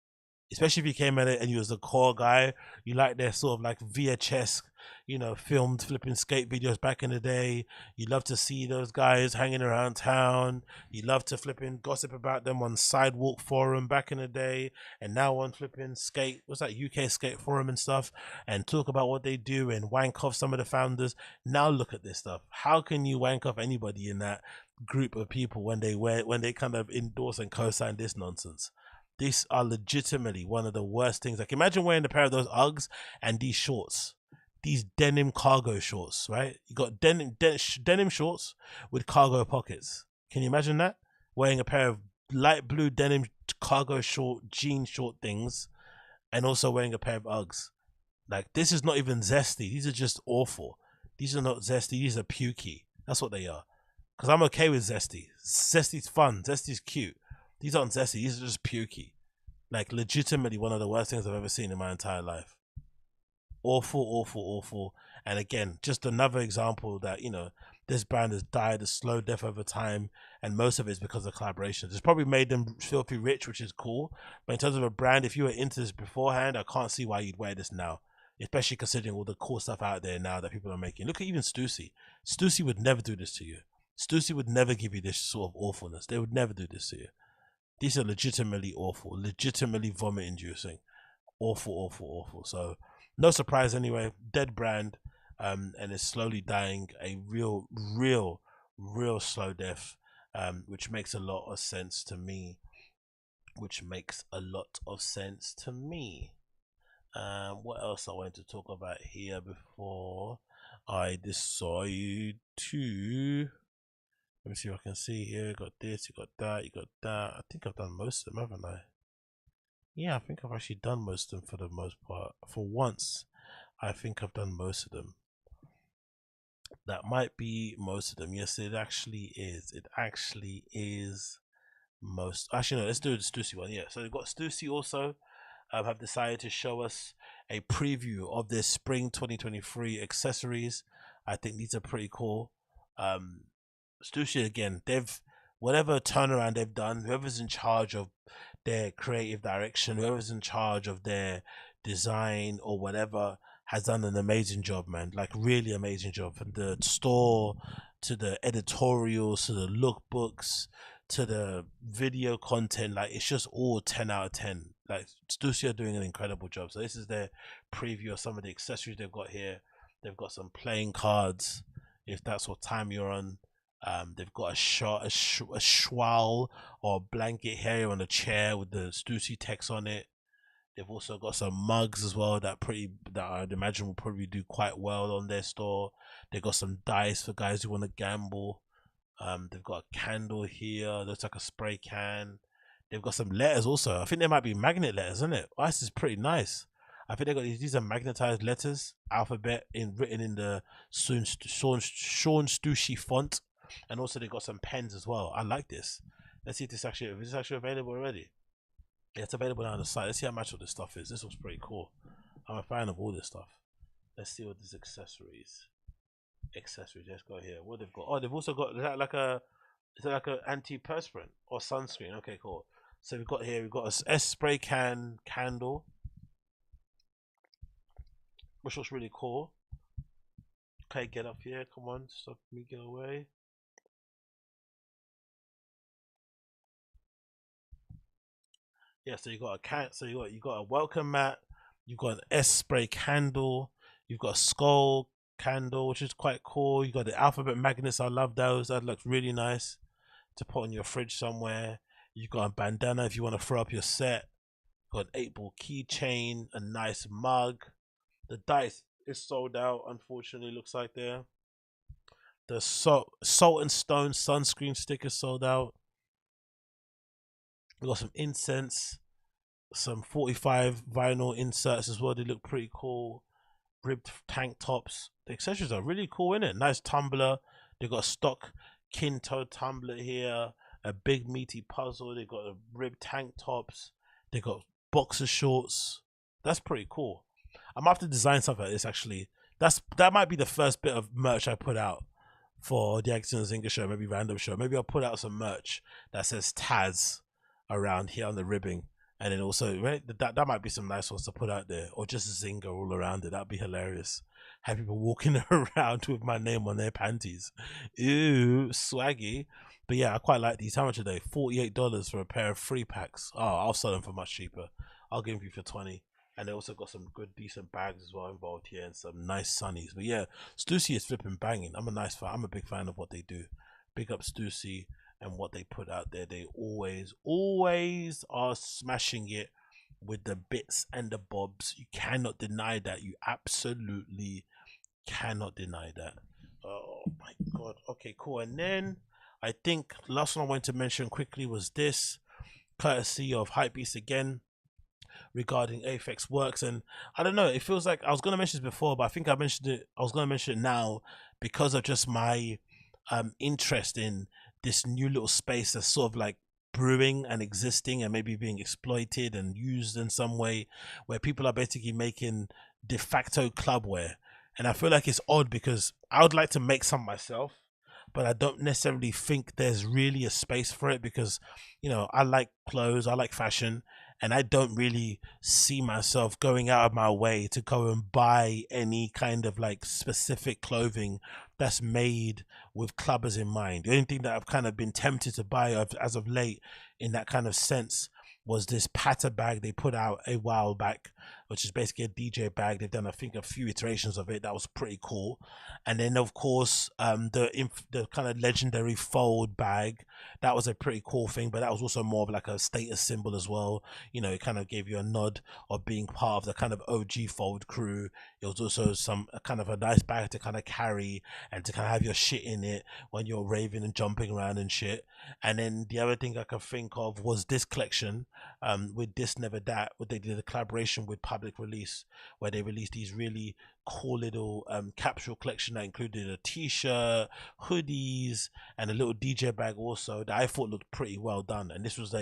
Especially if you came at it and you was the core guy, you like their sort of like VHS, you know, filmed flipping skate videos back in the day. You love to see those guys hanging around town. You love to flipping gossip about them on Sidewalk Forum back in the day, and now on flipping skate, what's that, UK Skate Forum and stuff, and talk about what they do and wank off some of the founders. Now look at this stuff. How can you wank off anybody in that group of people when they kind of endorse and co-sign this nonsense? These are legitimately one of the worst things. Like, imagine wearing a pair of those Uggs and these shorts, these denim cargo shorts, right? You got denim shorts with cargo pockets. Can you imagine that? Wearing a pair of light blue denim cargo short, jean short things, and also wearing a pair of Uggs. Like, this is not even zesty. These are just awful. These are not zesty. These are pukey. That's what they are. Because I'm okay with zesty. Zesty's fun. Zesty's cute. These aren't zesty, these are just pukey. Like, legitimately one of the worst things I've ever seen in my entire life. Awful, awful, awful. And again, just another example that, you know, this brand has died a slow death over time, and most of it is because of collaborations. It's probably made them filthy rich, which is cool. But in terms of a brand, if you were into this beforehand, I can't see why you'd wear this now, especially considering all the cool stuff out there now that people are making. Look at even Stussy. Stussy would never do this to you. Stussy would never give you this sort of awfulness. They would never do this to you. These are legitimately awful, legitimately vomit-inducing. Awful, awful, awful. So no surprise anyway. Dead brand, and it's slowly dying a real slow death, which makes a lot of sense to me. What else I want to talk about here before I decide to... Let me see if I can see here. You got this, you got that, you got that. I think I've done most of them, haven't I? Yeah, I think I've actually done most of them for the most part. For once, I think I've done most of them. That might be most of them. Yes, it actually is. It actually is most. Actually, no, let's do the Stussy one. Yeah, so we've got Stussy also. Have decided to show us a preview of their spring 2023 accessories. I think these are pretty cool. Stussy, again, they've, whatever turnaround they've done, whoever's in charge of their creative direction, whoever's in charge of their design or whatever, has done an amazing job, man. Like, really amazing job. From the store to the editorials to the lookbooks to the video content, like, it's just all 10 out of 10. Like, Stussy are doing an incredible job. So this is their preview of some of the accessories they've got here. They've got some playing cards, if that's what time you're on. They've got a shawl or blanket here on a chair with the Stussy text on it. They've also got some mugs as well that I'd imagine will probably do quite well on their store. They've got some dice for guys who want to gamble. They've got a candle here, looks like a spray can. They've got some letters also. I think they might be magnet letters, isn't it? Oh, this is pretty nice. I think they got these are magnetized letters, alphabet written in the Sean Stussy font. And also they got some pens as well. I like this. Let's see if this actually available already. Yeah, it's available now on the site. Let's see how much of this stuff is. This looks pretty cool. I'm a fan of all this stuff. Let's see what these accessories. Let's go here. What they've got? Oh, they've also got, is that like a antiperspirant or sunscreen? Okay, cool. So we've got a S spray can candle, which looks really cool. Okay, get up here. Come on, stop me, get away. Yeah, so you got a cat. So you got a welcome mat. You've got an S spray candle. You've got a skull candle, which is quite cool. You got the alphabet magnets. I love those. That looks really nice to put on your fridge somewhere. You've got a bandana if you want to throw up your set. Got an 8-ball keychain. A nice mug. The dice is sold out. Unfortunately, looks like there. The salt and stone sunscreen sticker sold out. We got some incense, some 45 vinyl inserts as well. They look pretty cool. Ribbed tank tops. The accessories are really cool, innit? Nice tumbler. They got a stock Kinto tumbler here. A big meaty puzzle. They got a ribbed tank tops. They got boxer shorts. That's pretty cool. I'm gonna have to design something like this actually. That might be the first bit of merch I put out for the Agostinho Zinga show, maybe random show. Maybe I'll put out some merch that says Tazs around here on the ribbing, and then also that might be some nice ones to put out there, or just Zinga all around it. That'd be hilarious. Have people walking around with my name on their panties. Ew, swaggy. But yeah, I quite like these. How much are they? $48 for a pair of 3-packs. Oh, I'll sell them for much cheaper. I'll give you for 20. And they also got some good decent bags as well involved here, and some nice sunnies. But yeah, Stussy is flipping banging. I'm a big fan of what they do. Big up Stussy and what they put out there. They always are smashing it with the bits and the bobs. You cannot deny that. You absolutely cannot deny that. Oh my god. Okay, cool. And then I think last one I wanted to mention quickly was this, courtesy of Hypebeast again, regarding AFFXWRKS. And I don't know, it feels like I was going to mention this before, but I think I was going to mention it now because of just my interest in this new little space that's sort of like brewing and existing and maybe being exploited and used in some way, where people are basically making de facto clubwear. And I feel like it's odd because I would like to make some myself, but I don't necessarily think there's really a space for it because, you know, I like clothes, I like fashion, and I don't really see myself going out of my way to go and buy any kind of like specific clothing that's made with clubbers in mind. The only thing that I've kind of been tempted to buy as of late in that kind of sense was this Patta bag they put out a while back, which is basically a DJ bag. They've done, I think, a few iterations of it. That was pretty cool. And then, of course, the kind of legendary fold bag. That was a pretty cool thing, but that was also more of like a status symbol as well. You know, it kind of gave you a nod of being part of the kind of OG fold crew. It was also kind of a nice bag to kind of carry and to kind of have your shit in it when you're raving and jumping around and shit. And then the other thing I could think of was this collection, with This Never That, where they did a collaboration with Public Release, where they released these really cool little capsule collection that included a t-shirt, hoodies, and a little DJ bag also that I thought looked pretty well done. And this was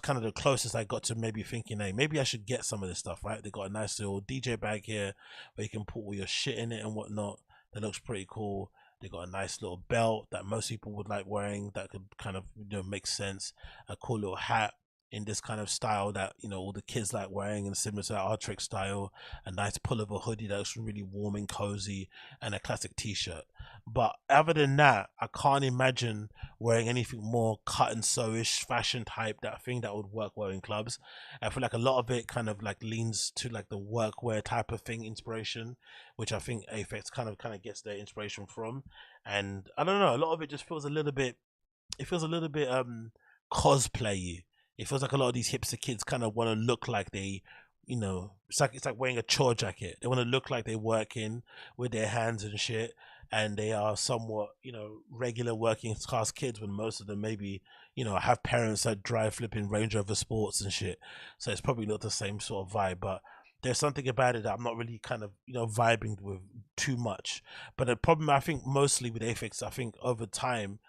kind of the closest I got to maybe thinking, hey, maybe I should get some of this stuff, right? They got a nice little DJ bag here where you can put all your shit in it and whatnot. That looks pretty cool. They got a nice little belt that most people would like wearing that could kind of, you know, make sense. A cool little hat in this kind of style that, you know, all the kids like wearing, and similar to that Artrix style. A nice pullover hoodie that looks really warm and cozy, and a classic t-shirt. But other than that, I can't imagine wearing anything more cut and sew-ish, fashion type, that thing that would work well in clubs. I feel like a lot of it kind of like leans to like the workwear type of thing inspiration, which I think AFFX kind of gets their inspiration from. And I don't know, a lot of it just feels a little bit cosplay-y. It feels like a lot of these hipster kids kind of want to look like they, you know, it's like wearing a chore jacket. They want to look like they're working with their hands and shit, and they are somewhat, you know, regular working class kids when most of them maybe, you know, have parents that drive flipping Range Rover Sports and shit. So it's probably not the same sort of vibe, but there's something about it that I'm not really kind of, you know, vibing with too much. But the problem, I think, mostly with AFFX, I think over time,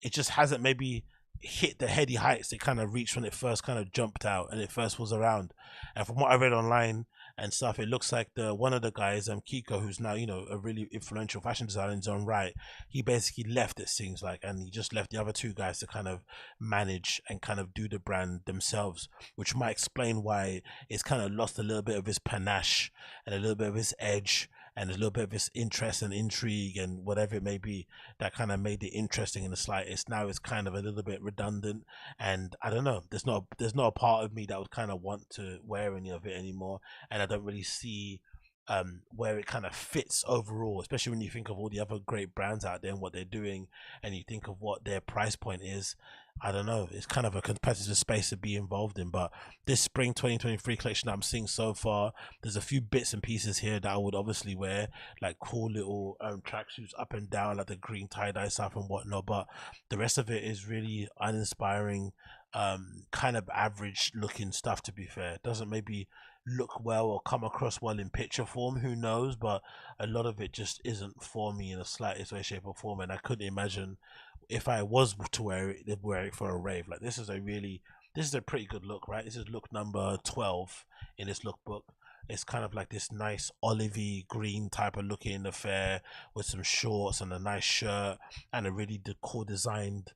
it just hasn't maybe hit the heady heights it kind of reached when it first kind of jumped out and it first was around. And from what I read online and stuff, it looks like one of the guys, Kiko, who's now, you know, a really influential fashion designer in his own right, he basically left, it seems like, and he just left the other two guys to kind of manage and kind of do the brand themselves, which might explain why it's kind of lost a little bit of its panache and a little bit of its edge and a little bit of its interest and intrigue and whatever it may be that kind of made it interesting in the slightest. Now it's kind of a little bit redundant, and I don't know, there's not a part of me that would kind of want to wear any of it anymore, and I don't really see where it kind of fits overall, especially when you think of all the other great brands out there and what they're doing, and you think of what their price point is. I don't know, it's kind of a competitive space to be involved in. But this spring 2023 collection that I'm seeing so far, there's a few bits and pieces here that I would obviously wear, like cool little tracksuits up and down, like the green tie-dye stuff and whatnot, but the rest of it is really uninspiring, kind of average looking stuff, to be fair. It doesn't maybe look well or come across well in picture form, who knows, but a lot of it just isn't for me in the slightest way, shape or form. And I couldn't imagine if I was to wear it, they'd wear it for a rave. Like, this is a pretty good look, right? This is look number 12 in this lookbook. It's kind of like this nice olivey green type of looking affair with some shorts and a nice shirt and a really cool designed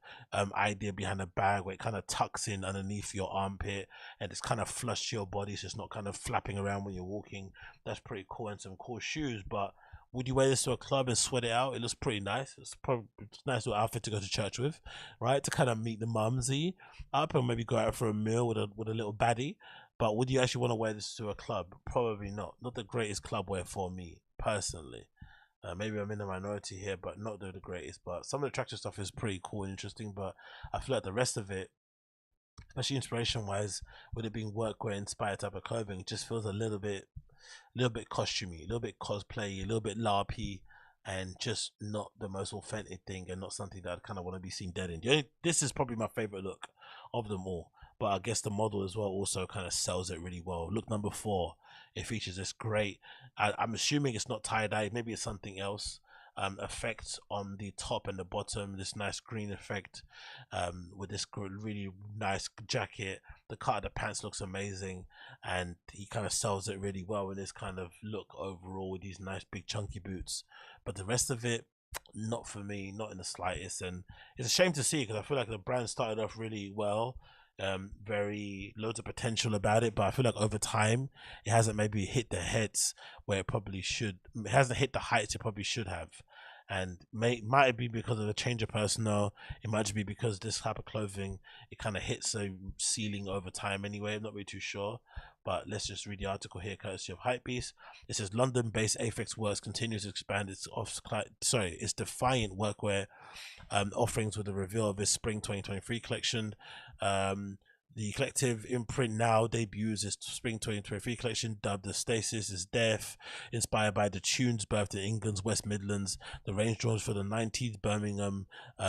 idea behind the bag, where it kind of tucks in underneath your armpit and it's kind of flush to your body, so it's not kind of flapping around when you're walking. That's pretty cool, and some cool shoes. But would you wear this to a club and sweat it out? It looks pretty nice. It's probably a nice little outfit to go to church with, right? To kind of meet the mumsy up and maybe go out for a meal with a little baddie. But would you actually want to wear this to a club? Probably not. Not the greatest club wear for me, personally. Maybe I'm in the minority here, but not the greatest. But some of the traction stuff is pretty cool and interesting. But I feel like the rest of it, especially inspiration-wise, with it being workwear-inspired type of clothing, just feels a little bit costumey, a little bit cosplay, a little bit larpy, and just not the most authentic thing, and not something that I kind of want to be seen dead in. This is probably my favorite look of them all. But I guess the model as well also kind of sells it really well. Look number 4, it features this great, I'm assuming it's not tie-dye, maybe it's something else, effect on the top and the bottom, this nice green effect, with this really nice jacket. The cut of the pants looks amazing, and he kind of sells it really well in this kind of look overall with these nice big chunky boots. But the rest of it, not for me, not in the slightest. And it's a shame to see, because I feel like the brand started off really well, very loads of potential about it, but I feel like over time it hasn't maybe hit the heads where it probably should. It hasn't hit the heights it probably should have. And might it be because of the change of personnel, it might just be because this type of clothing, it kind of hits a ceiling over time anyway. I'm not really too sure, but let's just read the article here courtesy of Hypebeast. It says London-based AFFXWRKS continues to expand its defiant workwear offerings with the reveal of its spring 2023 collection. The collective imprint now debuts its spring 2023 collection, dubbed the Stasis is Death, inspired by the tunes birthed in England's West Midlands. The range draws for the 90s Birmingham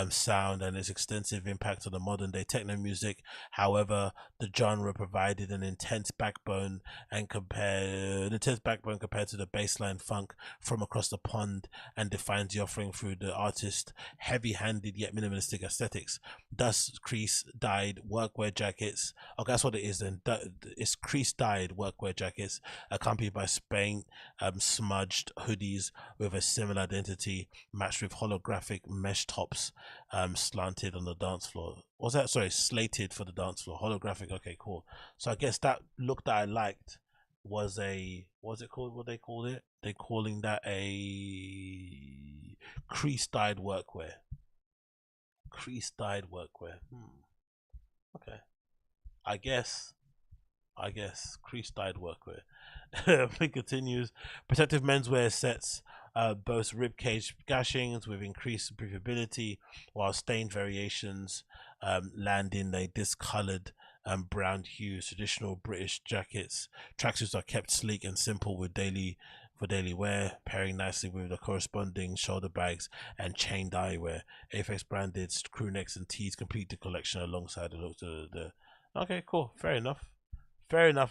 sound and its extensive impact on the modern day techno music. However, the genre provided an intense backbone compared to the baseline funk from across the pond, and defines the offering through the artist's heavy-handed yet minimalistic aesthetics. Thus, crease-dyed workwear jackets. Okay, that's what it is then. It's crease-dyed workwear jackets accompanied by smudged hoodies with a similar identity, matched with holographic mesh tops slanted on the dance floor. Was that, sorry, slated for the dance floor? Holographic, okay, cool. So I guess that look that I liked was a, what's it called? What they called it? They're calling that a crease-dyed workwear. Crease-dyed workwear. Okay. I guess crease-dyed workwear. It continues. Protective menswear sets boast ribcage gashings with increased breathability, while stained variations land in a discolored brown hues. Traditional British tracksuits are kept sleek and simple for daily wear, pairing nicely with the corresponding shoulder bags and chained eyewear. AFFX branded crew necks and tees complete the collection alongside the okay, cool. Fair enough,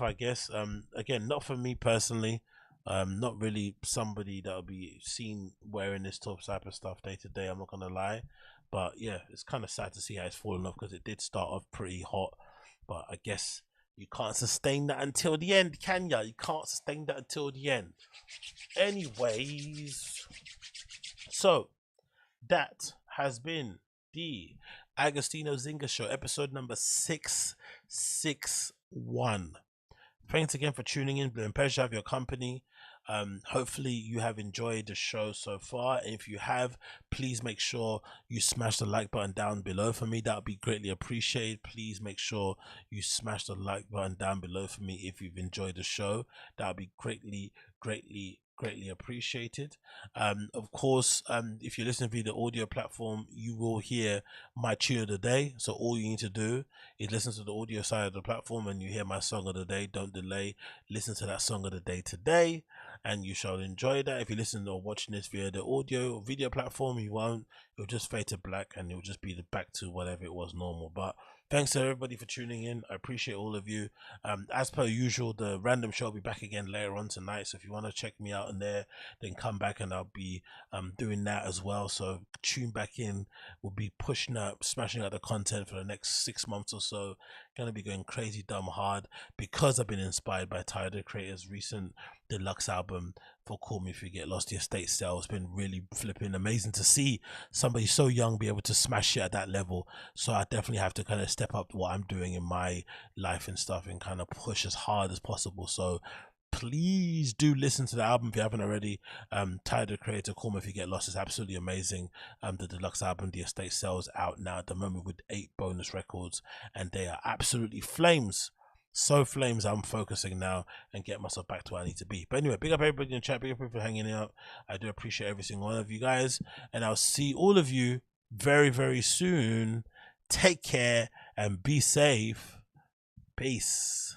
I guess. Again, not for me personally. Not really somebody that'll be seen wearing this type of stuff day to day, I'm not gonna lie. But yeah, it's kind of sad to see how it's fallen off, because it did start off pretty hot. But I guess you can't sustain that until the end, can ya? You can't sustain that until the end. Anyways, so that has been the Agostinho Zinga Show, episode number 661. Thanks again for tuning in. Been a pleasure to have your company. Hopefully you have enjoyed the show so far. If you have, please make sure you smash the like button down below for me. That would be greatly appreciated. Please make sure you smash the like button down below for me if you've enjoyed the show. That would be greatly appreciated. Of course, if you're listening via the audio platform, you will hear my tune of the day. So all you need to do is listen to the audio side of the platform and you hear my song of the day. Don't delay, listen to that song of the day today and you shall enjoy that. If you're listening or watching this via the audio or video platform, you won't. It'll just fade to black and it'll just be back to whatever it was normal. But thanks to everybody for tuning in. I appreciate all of you. As per usual, the random show will be back again later on tonight. So if you want to check me out in there, then come back and I'll be doing that as well. So tune back in. We'll be pushing up, smashing out the content for the next 6 months or so. Gonna be going crazy dumb hard because I've been inspired by Tyler the Creator's recent deluxe album for Call Me If You Get Lost. The estate sale has been really flipping amazing to see somebody so young be able to smash it at that level. So I definitely have to kind of step up what I'm doing in my life and stuff and kind of push as hard as possible. So please do listen to the album if you haven't already. Tyler the Creator, Call Me If You Get Lost is absolutely amazing. The deluxe album, The Estate Sales, out now at the moment with 8 bonus records and they are absolutely flames. So flames, I'm focusing now and get myself back to where I need to be. But anyway, big up everybody in the chat, big up people for hanging out. I do appreciate every single one of you guys, and I'll see all of you very, very soon. Take care and be safe. Peace.